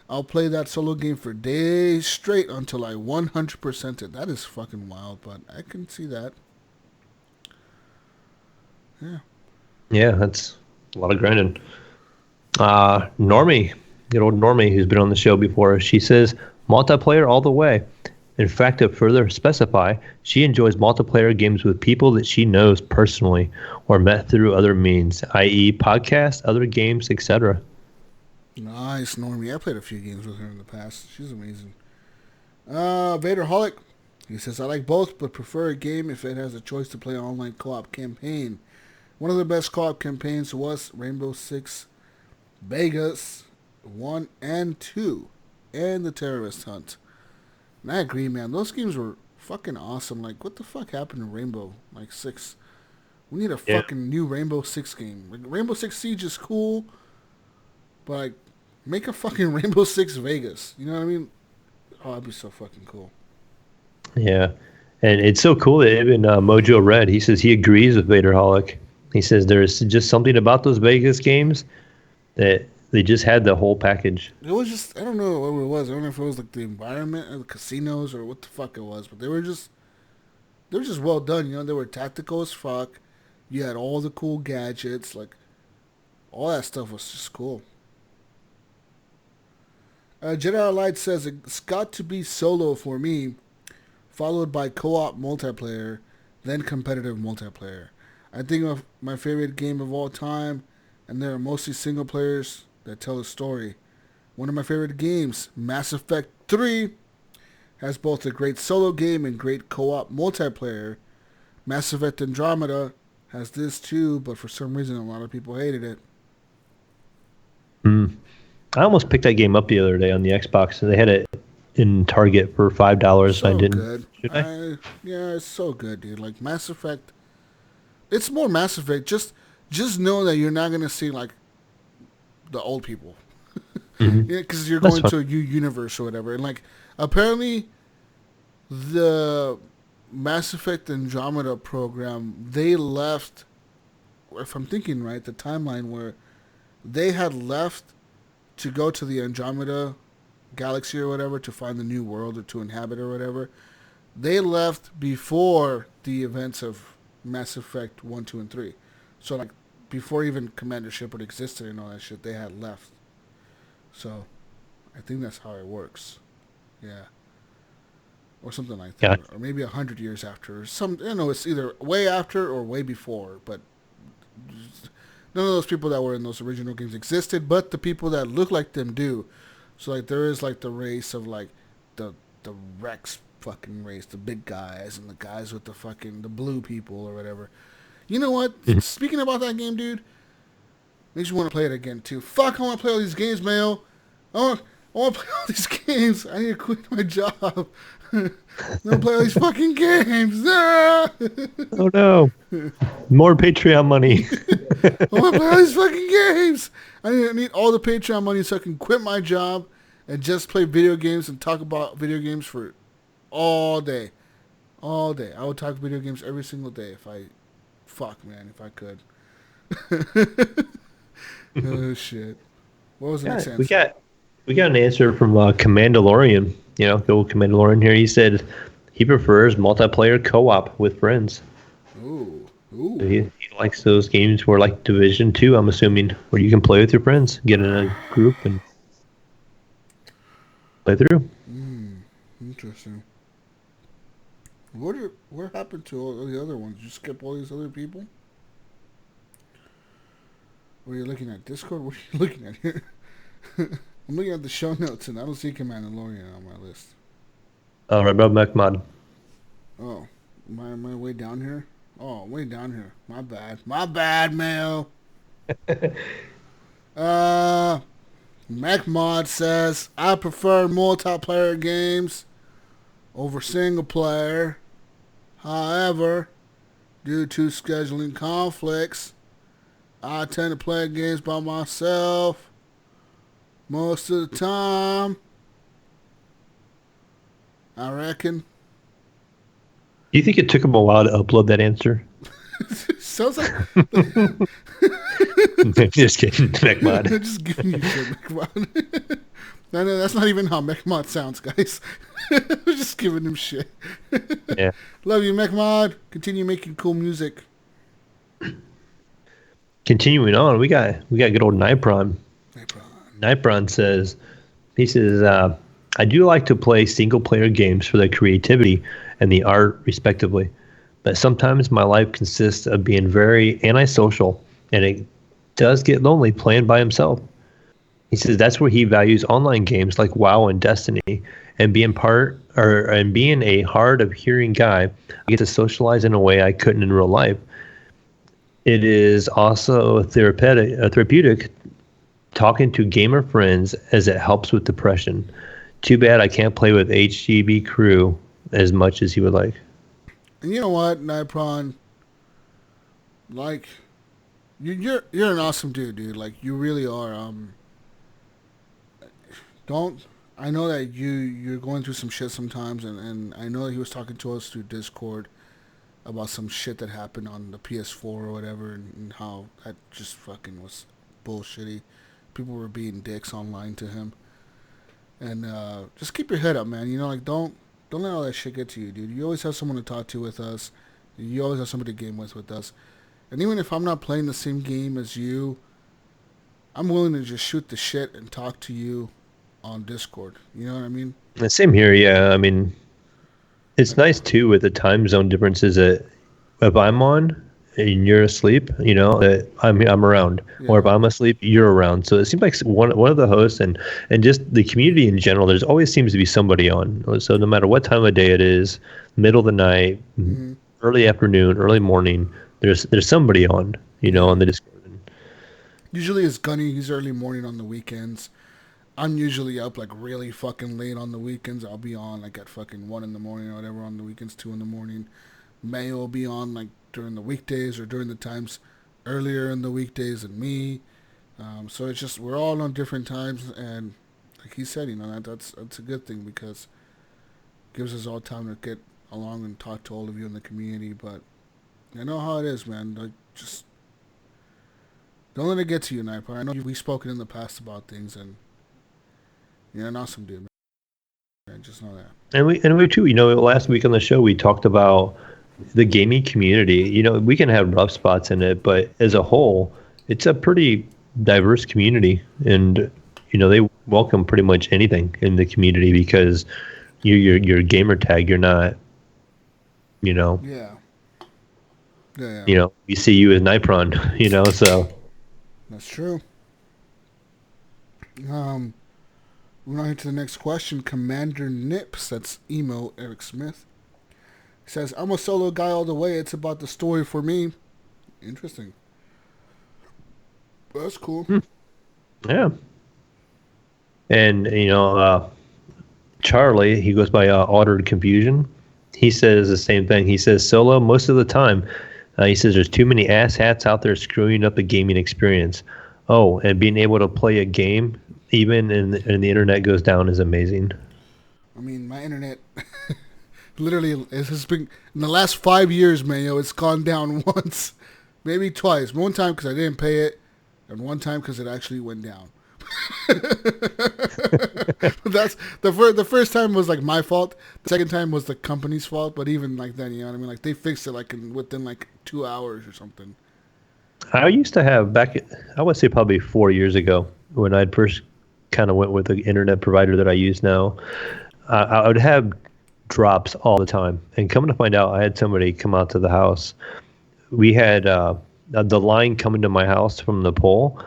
I'll play that solo game for days straight until I 100% it. That is fucking wild, but I can see that. Yeah. Yeah, that's a lot of grinding. Normie, good old Normie, who's been on the show before, she says multiplayer all the way. In fact, to further specify, she enjoys multiplayer games with people that she knows personally or met through other means, i.e. podcasts, other games, etc. Nice, Normie. I played a few games with her in the past. She's amazing. Vaderholic, he says, I like both, but prefer a game if it has a choice to play online co-op campaign. One of the best co-op campaigns was Rainbow Six Vegas 1 and 2 and The Terrorist Hunt. And I agree, man. Those games were fucking awesome. Like, what the fuck happened to Rainbow, like, 6? We need a fucking new Rainbow Six game. Like, Rainbow Six Siege is cool, but, like, make a fucking Rainbow Six Vegas. You know what I mean? Oh, that'd be so fucking cool. Yeah. And it's so cool that even Mojo Red, he says he agrees with Vaderholic. He says there's just something about those Vegas games that they just had the whole package. It was just, I don't know what it was. I don't know if it was like the environment or the casinos or what the fuck it was, but they were just well done. You know, they were tactical as fuck. You had all the cool gadgets, like all that stuff was just cool. Jedi Light says it's got to be solo for me, followed by co-op multiplayer, then competitive multiplayer. I think of my favorite game of all time, and there are mostly single players that tell a story. One of my favorite games, Mass Effect 3, has both a great solo game and great co-op multiplayer. Mass Effect Andromeda has this too, but for some reason a lot of people hated it. I almost picked that game up the other day on the Xbox, and they had it in Target for $5. So I didn't. good. Should I? Yeah, it's so good, dude. Like Mass Effect, it's more Mass Effect. Just know that you're not gonna see like the old people. Mhm. Yeah, because you're That's going fun. to a new universe or whatever. And like, apparently, the Mass Effect Andromeda program, they left. If I'm thinking right, the timeline where they had left to go to the Andromeda galaxy or whatever to find the new world or to inhabit or whatever. They left before the events of Mass Effect 1, 2, and 3. So, like, before even Commander Shepard existed and all that shit, they had left. So, I think that's how it works. Yeah. Or something like Yeah. that. Or maybe 100 years after. It's either way after or way before. But none of those people that were in those original games existed, but the people that look like them do. So, like, there is, like, the race of, like, the Rex fucking race, the big guys, and the guys with the blue people or whatever. You know what? Mhm. Speaking about that game, dude, makes you want to play it again, too. Fuck, I want to play all these games, Mayo. I want to play all these games. I need to quit my job. I don't play all these fucking games. Ah! Oh no! More Patreon money. I want to play all these fucking games. I need all the Patreon money so I can quit my job and just play video games and talk about video games for all day. All day. I would talk video games every single day if I could. Oh, shit. What was the next answer? We got an answer from Commandalorian. You know, go Commandalorian here. He said he prefers multiplayer co-op with friends. Ooh. He likes those games where like Division 2, I'm assuming, where you can play with your friends, get in a group and play through. Interesting. What happened to all the other ones? You skip all these other people? What are you looking at? Discord? What are you looking at here? I'm looking at the show notes and I don't see Commandalorian on my list. Right above MechMod. Oh, am I way down here? Oh, way down here. My bad, Mayo. MechMod says, I prefer multiplayer games over single player. However, due to scheduling conflicts, I tend to play games by myself most of the time. I reckon. Do you think it took him a while to upload that answer? Sounds like Just kidding, MechMod. just giving you shit, MechMod. No, that's not even how MechMod sounds, guys. We're just giving him shit. Yeah. Love you, MechMod. Continue making cool music. Continuing on, we got good old Nipron. Nipron says, I do like to play single player games for the creativity and the art respectively, but sometimes my life consists of being very antisocial and it does get lonely playing by himself. He says that's where he values online games like WoW and Destiny, and being a hard of hearing guy, I get to socialize in a way I couldn't in real life. It is also therapeutic talking to gamer friends as it helps with depression. Too bad I can't play with HGB crew as much as he would like. And you know what, Nipron? Like, you're an awesome dude. Like, you really are. I know that you're going through some shit sometimes, and I know that he was talking to us through Discord about some shit that happened on the PS4 or whatever, and how that just fucking was bullshitty. People were being dicks online to him. And just keep your head up, man. You know, like, don't let all that shit get to you, dude. You always have someone to talk to with us. You always have somebody to game with us. And even if I'm not playing the same game as you, I'm willing to just shoot the shit and talk to you on Discord. You know what I mean? The same here, yeah. I mean, it's nice too with the time zone differences that if I'm on and you're asleep, you know, that I'm around. Yeah. Or if I'm asleep, you're around. So it seems like one of the hosts and just the community in general, there's always seems to be somebody on. So no matter what time of day it is, middle of the night, early afternoon, early morning, there's somebody on, you know, on the Discord. Usually it's Gunny. He's early morning on the weekends. I'm usually up like really fucking late on the weekends. I'll be on like at fucking 1 in the morning or whatever on the weekends, 2 in the morning. Mayo will be on like during the weekdays or during the times earlier in the weekdays than me. So it's just we're all on different times, and like he said, that's a good thing because it gives us all time to get along and talk to all of you in the community. But I know how it is, man. Like, just don't let it get to you, Nightpod. I know we've spoken in the past about things, and you're an awesome dude, man. Just know that. And we too. Last week on the show we talked about the gaming community. We can have rough spots in it, but as a whole, it's a pretty diverse community, and they welcome pretty much anything in the community because your gamer tag. You're not, Yeah. We see you as Nipron. So That's true. Moving on to the next question. Commander Nips, that's emo Eric Smith, says, I'm a solo guy all the way. It's about the story for me. Interesting. That's cool. Yeah. And, Charlie, he goes by Ordered Confusion. He says the same thing. He says solo most of the time. He says there's too many asshats out there screwing up the gaming experience. Oh, and being able to play a game even and the internet goes down is amazing. I mean, my internet literally it has been in the last 5 years, Mayo. It's gone down once, maybe twice. One time because I didn't pay it, and one time because it actually went down. That's the first time was like my fault. The second time was the company's fault. But even like then, you know what I mean? Like they fixed it like within like 2 hours or something. I used to have I would say probably 4 years ago when I'd first kind of went with the internet provider that I use now. I would have drops all the time, and coming to find out, I had somebody come out to the house. We had the line coming to my house from the pole.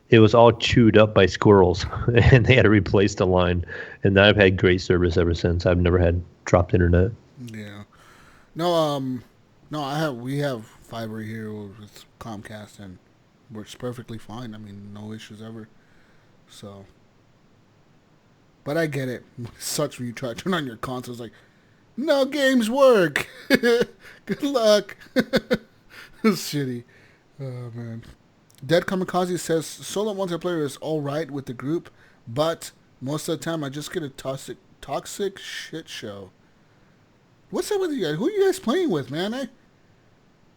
It was all chewed up by squirrels, and they had to replace the line. And I've had great service ever since. I've never had dropped internet. Yeah. No, we have fiber here with Comcast, and works perfectly fine. I mean, no issues ever. So, but I get it. It sucks when you try to turn on your console. It's like, no games work. Good luck. It's shitty. Oh, man. Dead Kamikaze says, solo multiplayer is alright with the group, but most of the time I just get a toxic shit show. What's up with you guys? Who are you guys playing with, man?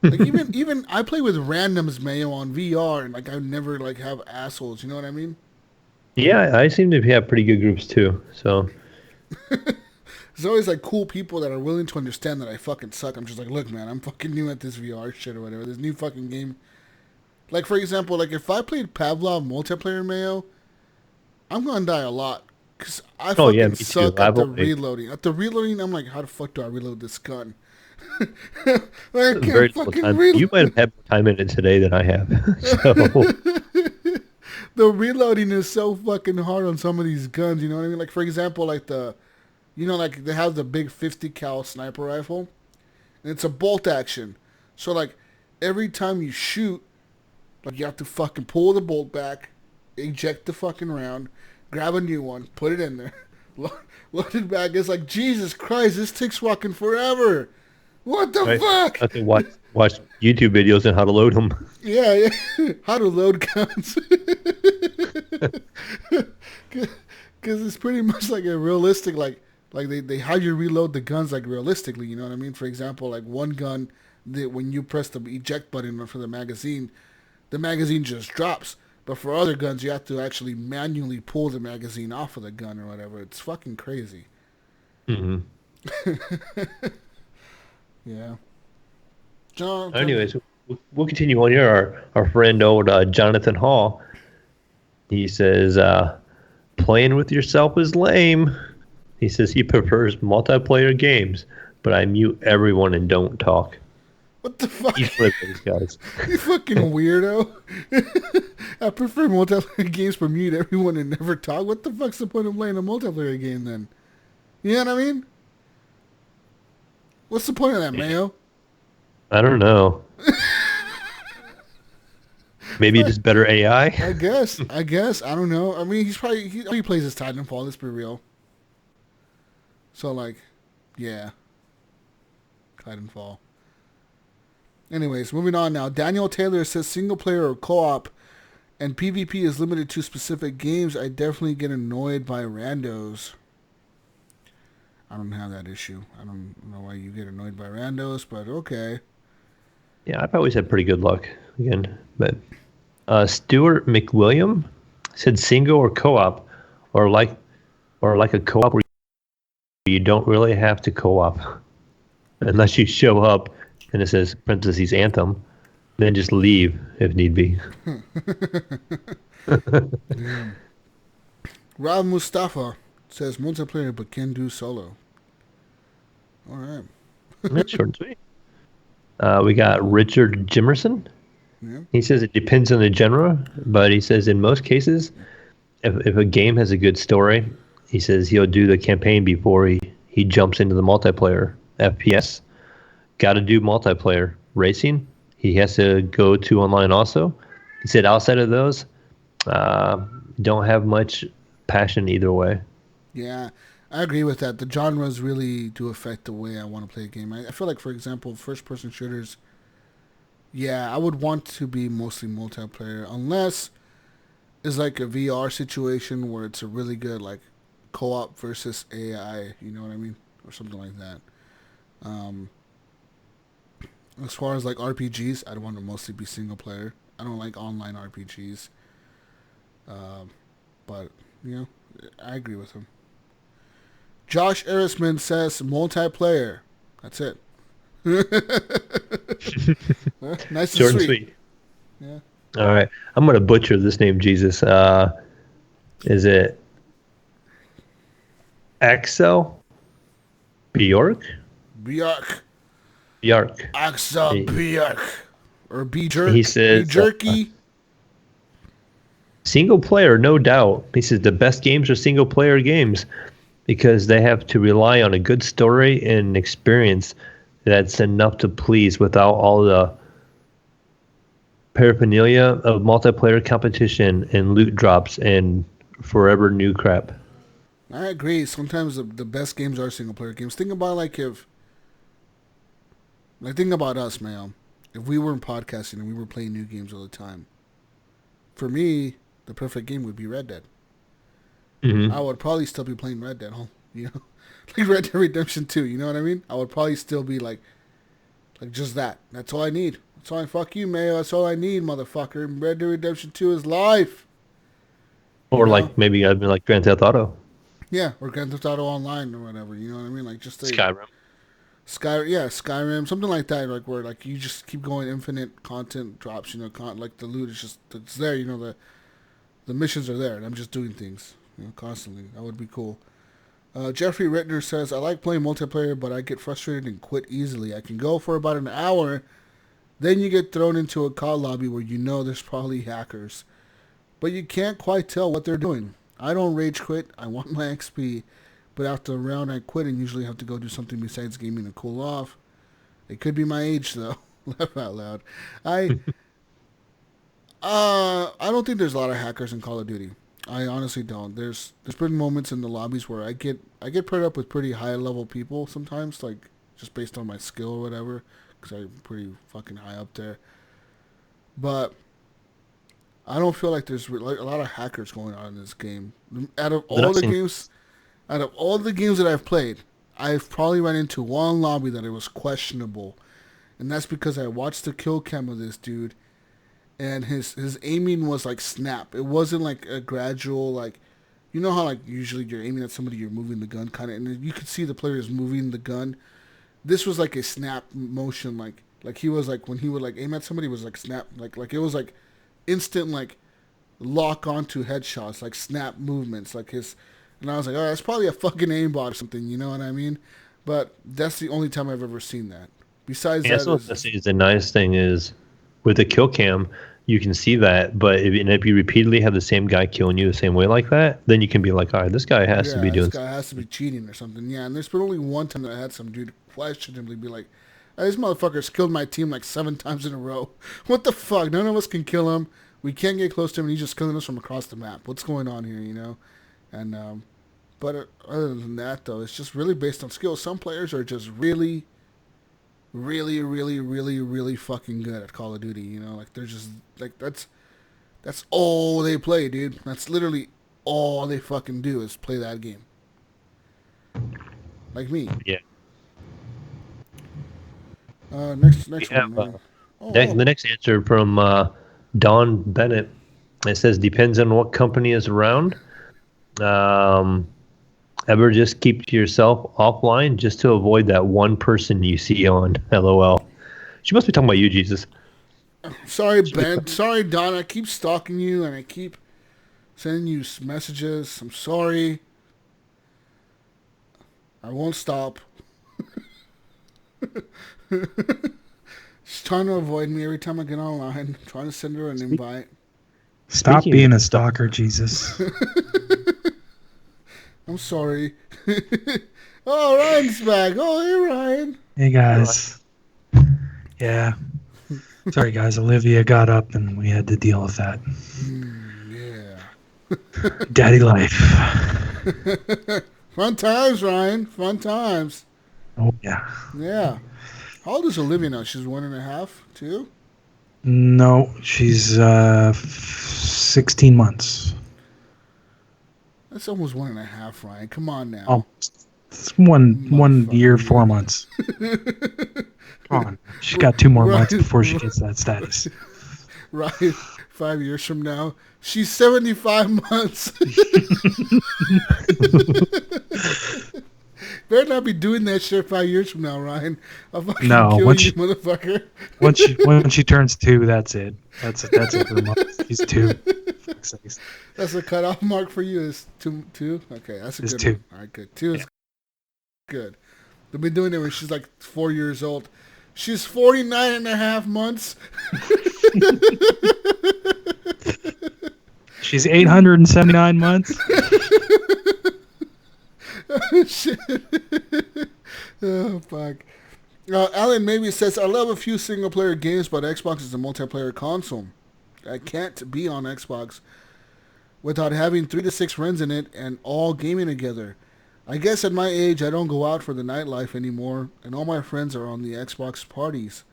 Like even I play with randoms, Mayo, on VR, and like I never like have assholes. You know what I mean? Yeah, I seem to have pretty good groups too. So there's always like cool people that are willing to understand that I fucking suck. I'm just like, look, man, I'm fucking new at this VR shit or whatever. This new fucking game. Like for example, like if I played Pavlov multiplayer, Mayo, I'm gonna die a lot because I fucking suck at the reloading. At the reloading, I'm like, how the fuck do I reload this gun? I can't fucking reload. You might have had more time in it today than I have. So. The reloading is so fucking hard on some of these guns, you know what I mean? Like, for example, like like they have the big 50 cal sniper rifle, and it's a bolt action. So, like, every time you shoot, like, you have to fucking pull the bolt back, eject the fucking round, grab a new one, put it in there, load it back. It's like, Jesus Christ, this takes fucking forever. What the fuck? I have to watch YouTube videos on how to load them. Yeah. How to load guns. Because it's pretty much like a realistic, like they how you reload the guns like realistically, you know what I mean? For example, like one gun, when you press the eject button for the magazine just drops. But for other guns, you have to actually manually pull the magazine off of the gun or whatever. It's fucking crazy. Mm-hmm. Yeah. John. Anyways, we'll continue on here. Our friend old Jonathan Hall. He says, playing with yourself is lame. He says he prefers multiplayer games, but I mute everyone and don't talk. What the fuck? He's one of those guys. You fucking weirdo. I prefer multiplayer games, but mute everyone and never talk. What the fuck's the point of playing a multiplayer game then? You know what I mean? What's the point of that, Mayo? I don't know. Maybe just better AI? I guess. I don't know. I mean, he plays his Titanfall, let's be real. So, like, yeah. Titanfall. Anyways, moving on now. Daniel Taylor says single player or co-op and PvP is limited to specific games, I definitely get annoyed by randos. I don't have that issue. I don't know why you get annoyed by randos, but okay. Yeah, I've always had pretty good luck again. But Stuart McWilliam said single or co-op, or like a co-op where you don't really have to co-op unless you show up and it says parentheses Anthem, then just leave if need be. Yeah. Rob Mustafa says multiplayer but can do solo. All right. That's short and sweet. We got Richard Jimerson. Yeah. He says it depends on the genre, but he says in most cases, if a game has a good story, he says he'll do the campaign before he jumps into the multiplayer. FPS, got to do multiplayer. Racing, he has to go to online also. He said outside of those, don't have much passion either way. Yeah, I agree with that. The genres really do affect the way I want to play a game. I feel like, for example, first-person shooters, yeah, I would want to be mostly multiplayer, unless it's like a VR situation where it's a really good, like, co-op versus AI, you know what I mean? Or something like that. As far as, like, RPGs, I'd want to mostly be single-player. I don't like online RPGs. But, you know, I agree with him. Josh Erisman says multiplayer. That's it. Well, nice Short and and sweet. sweet. Yeah. All right. I'm going to butcher this name, Jesus. Is it Axel Bjork? Bjork. Bjork. Axel Bjork. Or B-Jerk. He says, B-Jerky. Single player, no doubt. He says the best games are single player games because they have to rely on a good story and experience that's enough to please without all the paraphernalia of multiplayer competition and loot drops and forever new crap. I agree. Sometimes the best games are single player games. Think about think about us, man. If we weren't podcasting and we were playing new games all the time, for me, the perfect game would be Red Dead. Mm-hmm. I would probably still be playing Red Dead, you know, like Red Dead Redemption 2. You know what I mean? I would probably still be like just that. That's all I need. That's all fuck you, Mayo. That's all I need, motherfucker. Red Dead Redemption 2 is life. Or like maybe I've been like Grand Theft Auto. Yeah, or Grand Theft Auto Online or whatever. You know what I mean? Like just Skyrim. Skyrim, something like that. Like where like you just keep going, infinite content drops. You know, like the loot is just it's there. You know the missions are there, and I'm just doing things, you know, constantly. That would be cool. Jeffrey Rittner says, I like playing multiplayer, but I get frustrated and quit easily. I can go for about an hour, then you get thrown into a COD lobby where you know there's probably hackers. But you can't quite tell what they're doing. I don't rage quit. I want my XP. But after a round, I quit and usually have to go do something besides gaming to cool off. It could be my age, though. Laugh out loud. I don't think there's a lot of hackers in Call of Duty. I honestly don't. There's been moments in the lobbies where I get paired up with pretty high level people sometimes, like just based on my skill or whatever, because I'm pretty fucking high up there. But I don't feel like there's a lot of hackers going on in this game. Out of all the games that I've played, I've probably run into one lobby that it was questionable, and that's because I watched the kill cam of this dude. And his aiming was like snap. It wasn't like a gradual, like, you know how like usually you're aiming at somebody, you're moving the gun kind of, and you could see the player is moving the gun. This was like a snap motion, like he was like when he would like aim at somebody, it was like snap, like it was like instant like lock onto headshots, like snap movements, like his. And I was like, oh, that's probably a fucking aimbot or something, you know what I mean? But that's the only time I've ever seen that. Besides that, the nice thing is, with the kill cam, you can see that, but if you repeatedly have the same guy killing you the same way like that, then you can be like, all right, this guy has to be doing this guy has to be cheating or something. Yeah, and there's been only one time that I had some dude questionably be like, hey, this motherfucker's killed my team like 7 times in a row. What the fuck? None of us can kill him. We can't get close to him, and he's just killing us from across the map. What's going on here, you know? And but other than that, though, it's just really based on skill. Some players are just really fucking good at Call of Duty, you know, like they're just like that's That's all they play, dude. That's literally all they fucking do is play that game. Like me. Yeah. Next We one, have, man. The next answer from Don Bennett. It says, depends on what company is around. Ever just keep to yourself offline just to avoid that one person you see on LOL. She must be talking about you, Jesus. Sorry, Ben. Sorry, Don. I keep stalking you and I keep sending you messages. I'm sorry. I won't stop. She's trying to avoid me every time I get online. I'm trying to send her an invite. Stop Speaking being of a stalker, Jesus. I'm sorry. Oh, Ryan's back. Oh, hey, Ryan. Hey, guys. Yeah. Sorry, guys. Olivia got up and we had to deal with that. Yeah. Daddy life. Fun times, Ryan. Fun times. Oh, yeah. Yeah. How old is Olivia now? She's 1.5, 2? No, she's 16 months. That's almost 1.5, Ryan. Come on now. Oh, it's one year, 4 months. Come on. She's got 2 more months before she gets that status. Ryan, 5 years from now, she's 75 months. Better not be doing that shit 5 years from now, Ryan. I'll fucking kill you, motherfucker. When she turns 2, that's it. That's it for a month. She's 2. That's a cutoff mark for you. Is two? Okay, that's a good 2. one. All right, good. 2 is good. They've been doing it when she's like 4 years old. She's 49.5 months. She's 879 months. Shit. Oh, fuck. Alan maybe says, I love a few single-player games, but Xbox is a multiplayer console. I can't be on Xbox without having 3 to 6 friends in it and all gaming together. I guess at my age, I don't go out for the nightlife anymore, and all my friends are on the Xbox parties.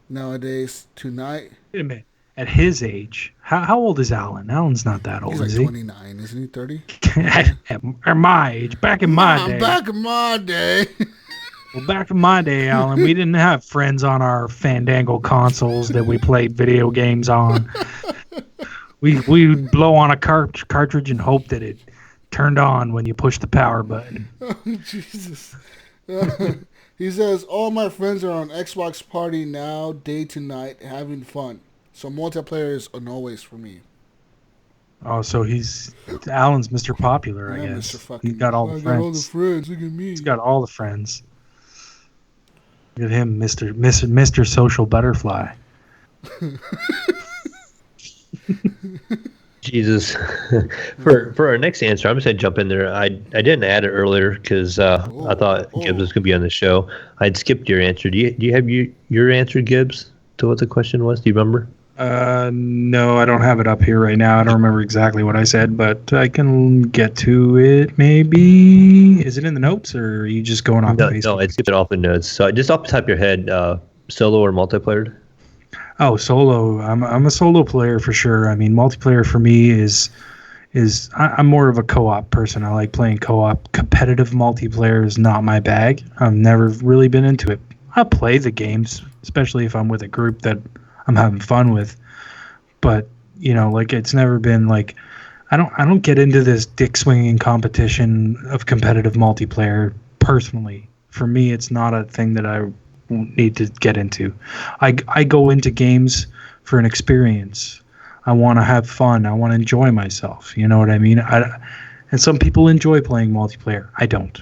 Nowadays, tonight... Wait a minute. At his age, how old is Alan? Alan's not that old, He's like is he? 29, isn't he? 30? At my age, back in my day. Back in my day. Well, back in my day, Alan, we didn't have friends on our Fandango consoles that we played video games on. We would blow on a cartridge and hope that it turned on when you push the power button. Oh, Jesus. He says, all my friends are on Xbox Party now, day to night, having fun. So multiplayer is an always for me. Oh, so Alan's Mr. Popular, I Yeah, guess. Mr. Fucking, He's got all the I friends. got all the friends. Look at me. He's got all the friends. Look at him, Mr. Social Butterfly. Jesus. For our next answer, I'm just going to jump in there. I didn't add it earlier because I thought Gibbs was going to be on the show. I'd skipped your answer. Do you have your answer, Gibbs, to what the question was? Do you remember? No, I don't have it up here right now. I don't remember exactly what I said, but I can get to it maybe. Is it in the notes, or are you just going off the Facebook? No, I skipped it off the notes. So just off the top of your head, solo or multiplayer? Oh, solo. I'm a solo player for sure. I mean, multiplayer for me is I'm more of a co-op person. I like playing co-op. Competitive multiplayer is not my bag. I've never really been into it. I'll play the games, especially if I'm with a group that I'm having fun with. But, like it's never been like I don't get into this dick swinging competition of competitive multiplayer personally. For me, it's not a thing that I need to get into. I go into games for an experience. I want to have fun. I want to enjoy myself. You know what I mean? And some people enjoy playing multiplayer. I don't.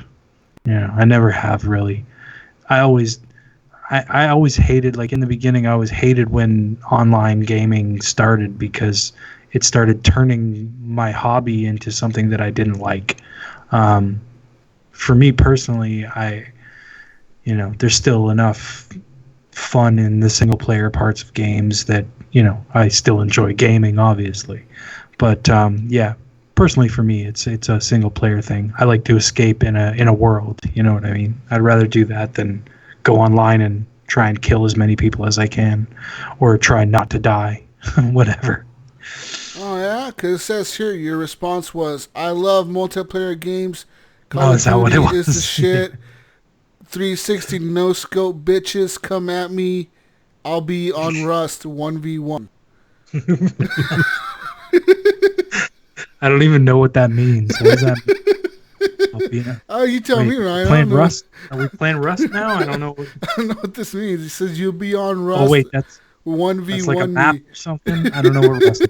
I never have really. I always hated, like in the beginning, I always hated when online gaming started because it started turning my hobby into something that I didn't like. For me personally, there's still enough fun in the single player parts of games that, I still enjoy gaming, obviously. But personally for me, it's a single player thing. I like to escape in a world, you know what I mean? I'd rather do that than go online and try and kill as many people as I can, or try not to die, whatever. Yeah, because it says here your response was, I love multiplayer games. Call Oh, of is that what it Duty is the was? shit. 360 no scope bitches come at me. I'll be on Rust 1v1. I don't even know what that means. What does that mean? Oh, you tell me, Wait, Ryan. I playing don't know. Rust? Are we playing Rust now? I don't know. I don't know what this means. He says you'll be on Oh Rust wait, that's 1v1 like a map me. or something. I don't know what Rust is.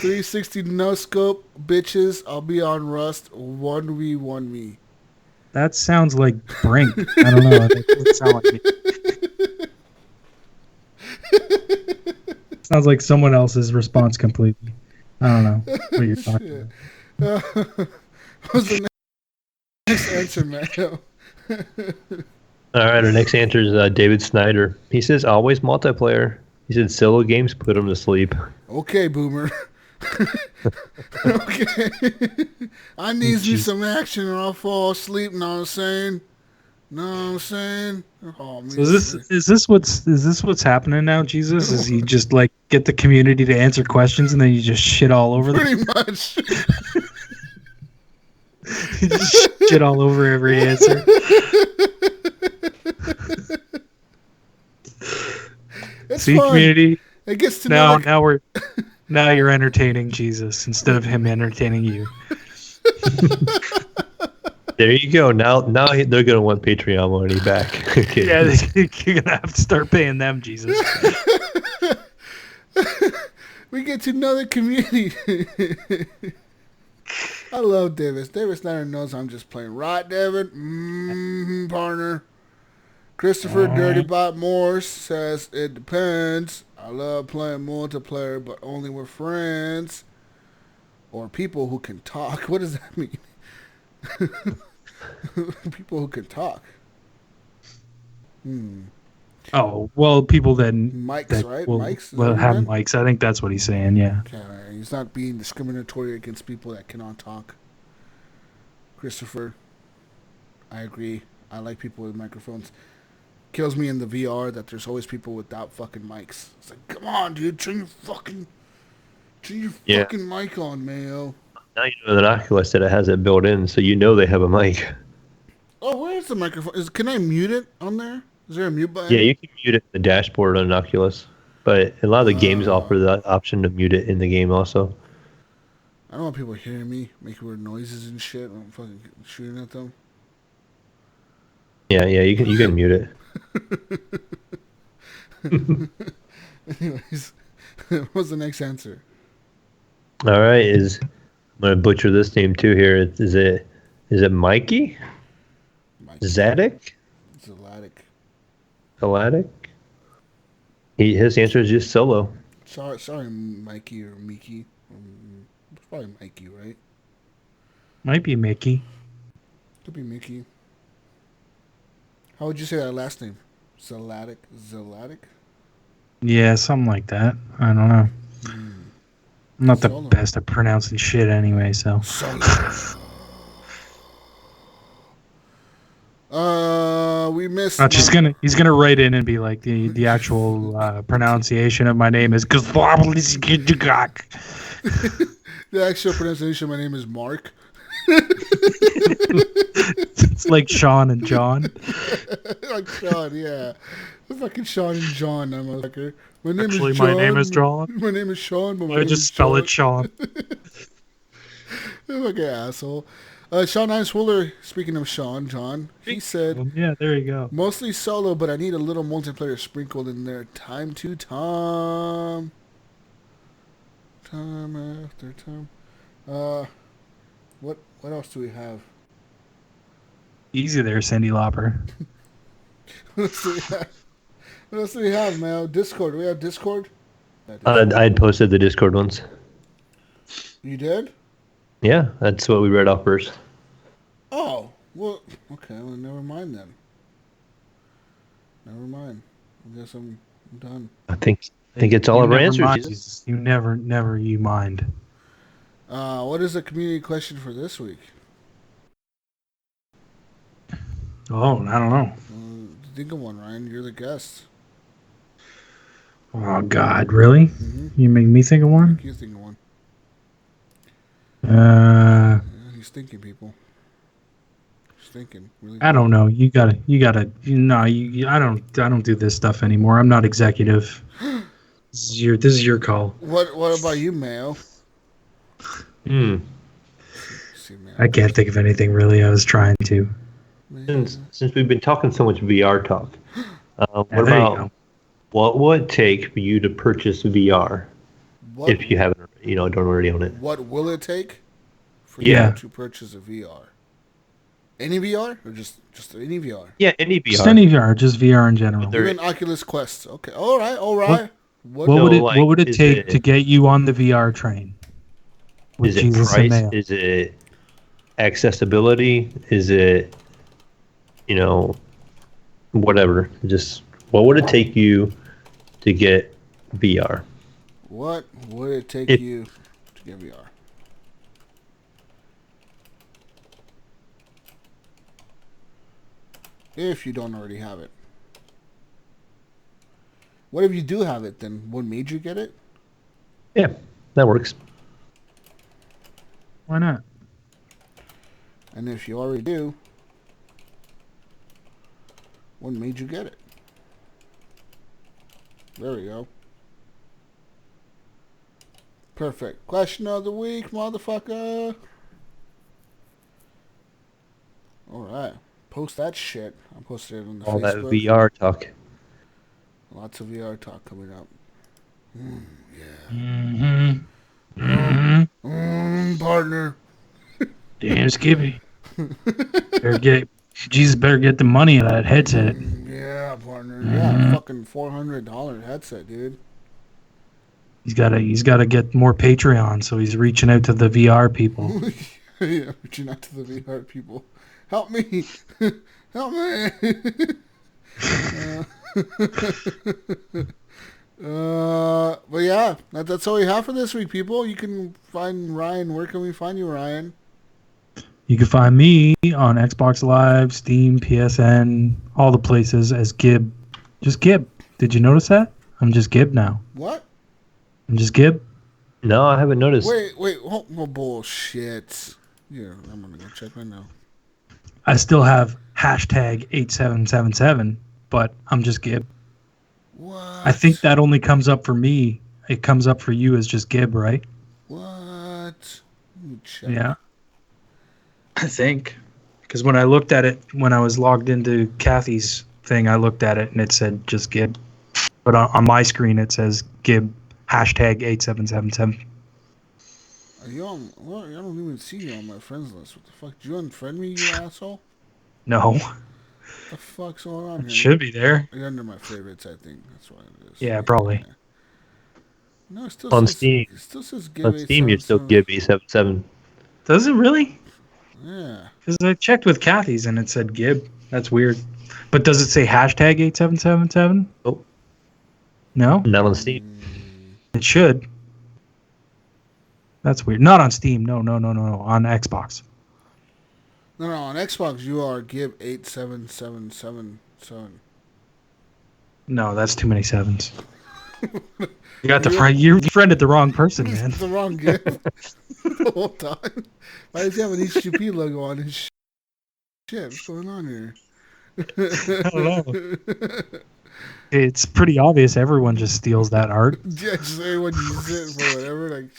360 no scope bitches. I'll be on Rust 1v1 me. That sounds like Brink. I don't know. That doesn't sound like me. Sounds like someone else's response completely. I don't know what you're talking about. What's the next answer, Mayo? All right, our next answer is David Snyder. He says always multiplayer. He said solo games put him to sleep. Okay, boomer. Okay. I needs me some action or I'll fall asleep, know what I'm saying? Know what I'm saying? Oh, man. So is this what's happening now, Jesus? Is you just like get the community to answer questions and then you just shit all over them? Pretty much. You just shit all over every answer. It's See, fun. community. It gets to know. Now you're entertaining Jesus instead of him entertaining you. There you go. Now they're gonna want Patreon money back. Okay. Yeah, you're gonna have to start paying them, Jesus. We get to know the community. I love Davis. Davis Snyder knows I'm just playing. Right, David? Partner. Christopher Dirtybot Morse says, it depends. I love playing multiplayer, but only with friends. Or people who can talk. What does that mean? People who can talk. Oh, well, people that Mics, right? will, Mics? will have mics. I think that's what he's saying, yeah. Okay, he's not being discriminatory against people that cannot talk. Christopher, I agree. I like people with microphones. Kills me in the VR that there's always people without fucking mics. It's like, come on, dude, turn your fucking mic on, Mayo. Now you know that Oculus that it has it built in, so you know they have a mic. Oh, where's the microphone? Can I mute it on there? Is there a mute button? Yeah, you can mute it in the dashboard on an Oculus, but a lot of the games offer that option to mute it in the game also. I don't want people hearing me make weird noises and shit when I'm fucking shooting at them. Yeah, you can mute it. Anyways, what's the next answer? All right, I'm gonna butcher this name too here. Is it Mikey? Zadok? Zalatic? His answer is just solo. Sorry, Mikey or Miki. It's probably Mikey, right? Might be Mickey. Could be Mickey. How would you say that last name? Zalatic? Yeah, something like that. I don't know. I'm not the best at pronouncing shit anyway, so. We missed. He's gonna write in and be like the actual pronunciation of my name is. The actual pronunciation of my name is Mark. It's like Sean and John. Like Sean, yeah. Fucking Sean and John, that motherfucker. My name is John. My name is Sean. But I just spell it Sean. Fucking asshole. Sean Einswiller, speaking of John, he said, yeah, there you go. Mostly solo, but I need a little multiplayer sprinkled in there. Time to time. Time after time. What else do we have? Easy there, Cyndi Lauper. What else do we have, man? Discord. Do we have Discord? I had posted the Discord ones. You did? Yeah, that's what we read off first. Oh, well, okay. Well, never mind then. Never mind. I guess I'm done. I think it's all of our answers. Jesus. You never you mind. What is the community question for this week? Oh, I don't know. Think of one, Ryan. You're the guest. Oh God, really? Mm-hmm. You make me think of one? You think of one. Uh, Yeah, he's thinking, people. He's thinking. Really I don't know. You gotta. No, I don't do this stuff anymore. I'm not executive. This is your call. What about you, Mayo? Hmm. See, Mayo. I can't think of anything really. I was trying to. Since we've been talking so much VR talk, what there you about go. what would it take for you to purchase VR What, if you haven't, don't already own it? what will it take for Yeah. you to purchase a VR? Any VR or just any VR? Yeah, any VR. Just any VR, just VR in general. There- Even Oculus Quest. Okay. All right. What No, would it like, What would it is take it- to get you on the VR train? With Is it Jesus and price? Mayo. Is it accessibility? Is it, whatever? Just what would it take you to get VR? What would it take If- you to get VR? If you don't already have it. What if you do have it, then what made you get it? Yeah, that works. Why not? And if you already do, what made you get it? There we go. Perfect. Question of the week, motherfucker. Alright. Post that shit. I'll post it on the All that Facebook. VR talk. Lots of VR talk coming up. Partner. Damn, Skippy. Jesus better get the money out of that headset. Yeah, partner. Yeah, fucking $400 headset, dude. He's gotta get more Patreon, so he's reaching out to the VR people. Yeah, reaching out to the VR people. Help me. Help me. But yeah, that's all we have for this week, people. You can find Ryan. Where can we find you, Ryan? You can find me on Xbox Live, Steam, PSN, all the places as Gib. Just Gib. Did you notice that? I'm just Gib now. What? I'm just Gib. No, I haven't noticed. Wait. Oh, bullshit. Yeah, I'm gonna go check right now. I still have hashtag 8777, but I'm just Gib. What? I think that only comes up for me. It comes up for you as just Gib, right? What? Let me check. Yeah. I think. Because when I looked at it, when I was logged into Kathy's thing, I looked at it and it said just Gib. But on my screen, it says Gib, hashtag 8777. Are you on? Well, I don't even see you on my friends list. What the fuck? Did you unfriend me, you asshole? No. What the fuck's going on here? It should be there. You're under my favorites, I think. That's what it is. Yeah, probably. Yeah. No, it still On says, Steam. It still says Gib On Steam, you're still 877. Gib 877. Does it really? Yeah. Because I checked with Kathy's and it said Gib. That's weird. But does it say hashtag 8777? Oh, No? not on Steam. It should. That's weird. Not on Steam. No. On Xbox. No, on Xbox you are Gib 87777. No, that's too many sevens. You got the friend. You friended the wrong person, man. The wrong Gib the whole time. Why does he have an HGP logo on his shit? What's going on here? I don't know. It's pretty obvious. Everyone just steals that art. Yeah, just everyone uses it for whatever. Like,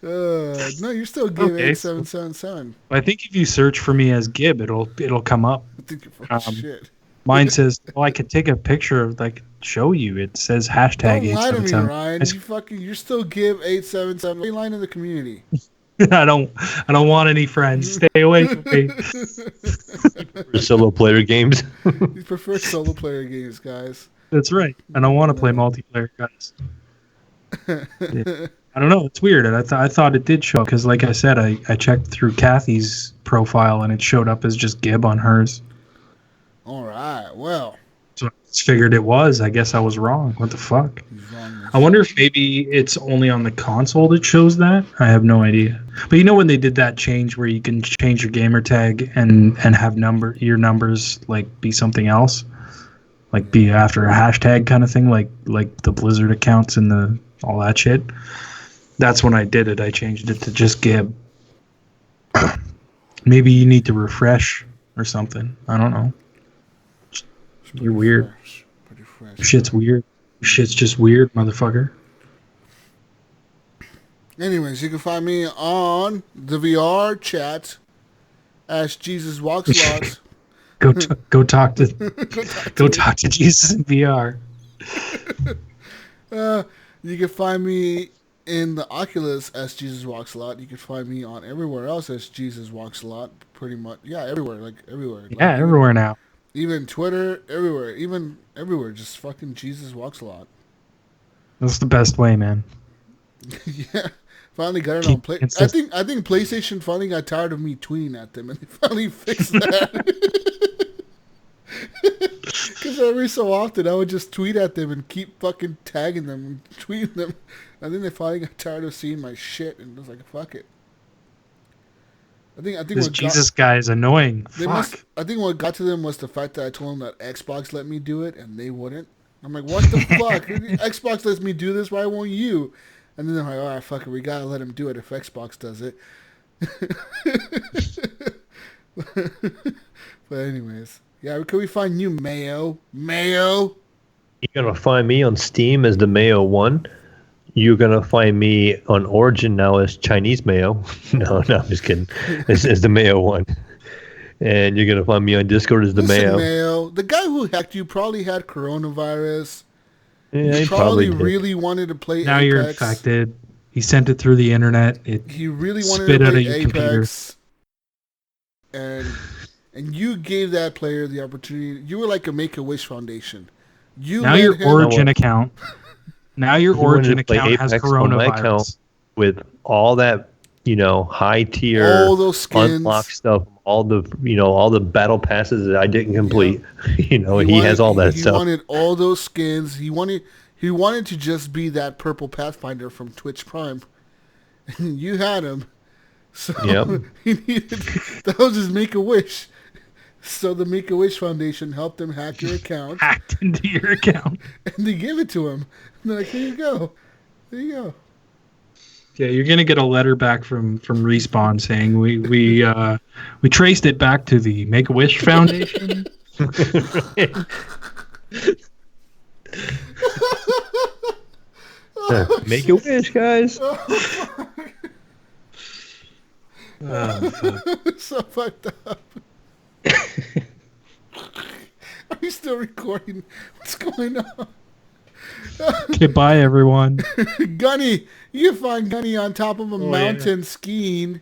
no, you're still Gib Okay. 8777. I think if you search for me as Gib, it'll come up. I think you're full of shit. Mine says, "Well, I could take a picture of show you." It says hashtag Don't lie to me, 877. Ryan. You're still Gib 877. Why are you lying to the community? I don't want any friends. Stay away from me. For solo player games. You prefer solo player games, guys. That's right. I don't want to play multiplayer, guys. Yeah. I don't know. It's weird. And I thought it did show because, like I said, I checked through Kathy's profile and it showed up as just Gib on hers. All right. Well, So I just figured it was. I guess I was wrong. What the fuck? he's wrong. I wonder if maybe it's only on the console that shows that. I have no idea. But you know when they did that change where you can change your gamer tag and have your numbers like be something else? like be after a hashtag kind of thing, like the Blizzard accounts and all that shit. That's when I did it. I changed it to just Gib. Maybe you need to refresh or something. I don't know. You're weird. Pretty fresh. Your shit's weird. Your shit's just weird, motherfucker. Anyways, you can find me on the VR chat as Jesus Walks Lots. Go talk to Jesus in VR. You can find me in the Oculus as Jesus Walks a Lot. You can find me on everywhere else as Jesus Walks a Lot. Pretty much, yeah, everywhere, like everywhere. Yeah, like, everywhere now. Even Twitter, everywhere, even everywhere. Just fucking Jesus Walks a Lot. That's the best way, man. Yeah. Finally got it on play. I think PlayStation finally got tired of me tweeting at them, and they finally fixed that. Because every so often I would just tweet at them and keep fucking tagging them and tweeting them, and then they finally got tired of seeing my shit, and was like, "Fuck it." I think this Jesus guy is annoying. I think what got to them was the fact that I told them that Xbox let me do it, and they wouldn't. I'm like, "What the fuck? Xbox lets me do this. Why won't you?" And then they're like, all right, fuck it, we gotta let him do it if Xbox does it. But anyways, yeah, can we find you, Mayo? Mayo? You're going to find me on Steam as the Mayo 1. You're going to find me on Origin now as Chinese Mayo. No, I'm just kidding. As the Mayo 1. And you're going to find me on Discord as the Mayo. The guy who hacked you probably had coronavirus. Yeah, he probably really wanted to play now Apex. You're infected. He sent it through the internet. He really wanted to play Apex. And you gave that player the opportunity. You were like a Make-A-Wish Foundation. Now your Origin account. Now your Origin account has coronavirus. With all that, high tier, all those skins, unlock stuff, all the battle passes that I didn't complete. He has all that stuff. He wanted all those skins. He wanted to just be that purple Pathfinder from Twitch Prime. And you had him. So he needed, that was his Make-A-Wish. So the Make-A-Wish Foundation helped him hack your account. Hacked into your account. And they gave it to him. And they're like, here you go. There you go. Yeah, you're gonna get a letter back from Respawn saying we traced it back to the Make-A-Wish Foundation. Make a wish, guys. So fucked up. Are you still recording? What's going on? Okay, bye everyone. Gunny, you can find Gunny on top of a mountain skiing.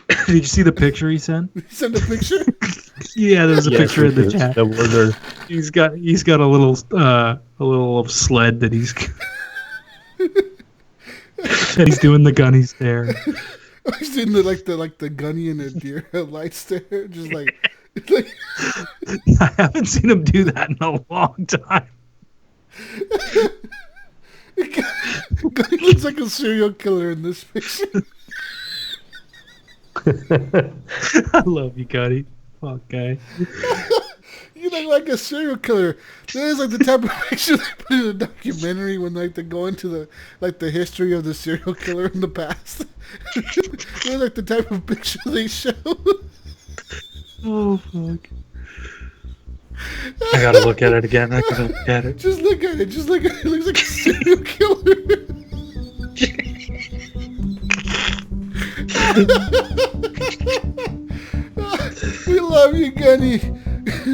Did you see the picture he sent? He sent a picture? Yeah, there's a picture in the chat. He's got a little sled that he's doing the Gunny stare. He's doing the Gunny and a deer headlight stare, just like. I haven't seen him do that in a long time. Gunny looks like a serial killer in this picture. I love you, Gunny. Fuck, guy. You look like a serial killer. That is like the type of picture they put in a documentary when they go into the history of the serial killer in the past. That's like the type of picture they show. Oh fuck. I gotta look at it again. Just look at it. It looks like a serial killer. We love you, Gunny.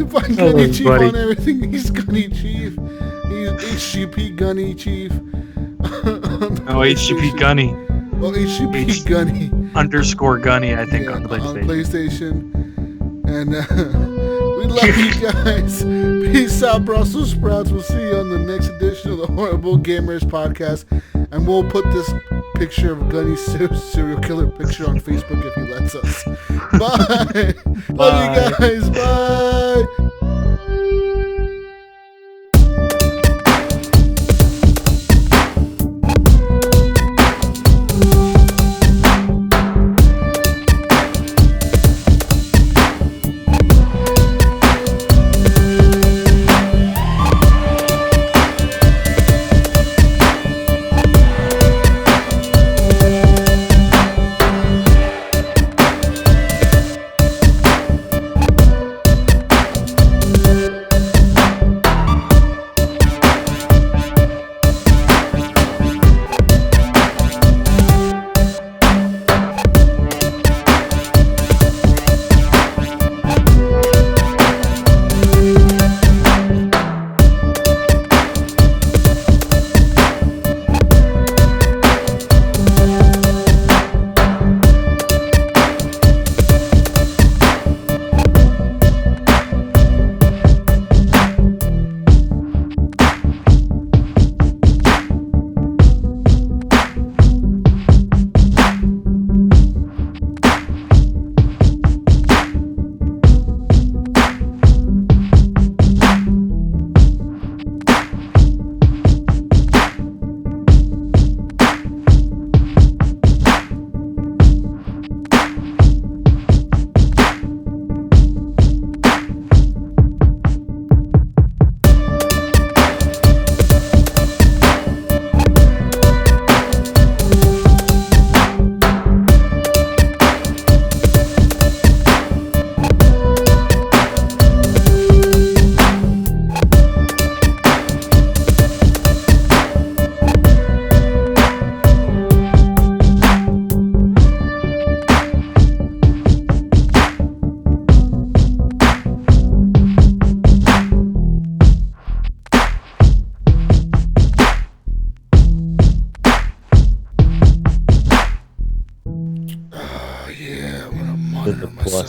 Find Gunny Chief on everything. He's Gunny Chief. He's HGP Gunny Chief. HGP Gunny. Oh, HGP Gunny. _ Gunny, I think, on PlayStation. And we love you guys. Peace out, Brussels sprouts. We'll see you on the next edition of the Horrible Gamers podcast. And we'll put this picture of Gunny's serial killer picture on Facebook if he lets us. Bye. Love you guys. Bye.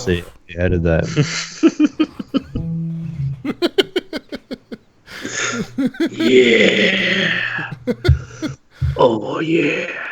See, you added that. Yeah. Oh yeah.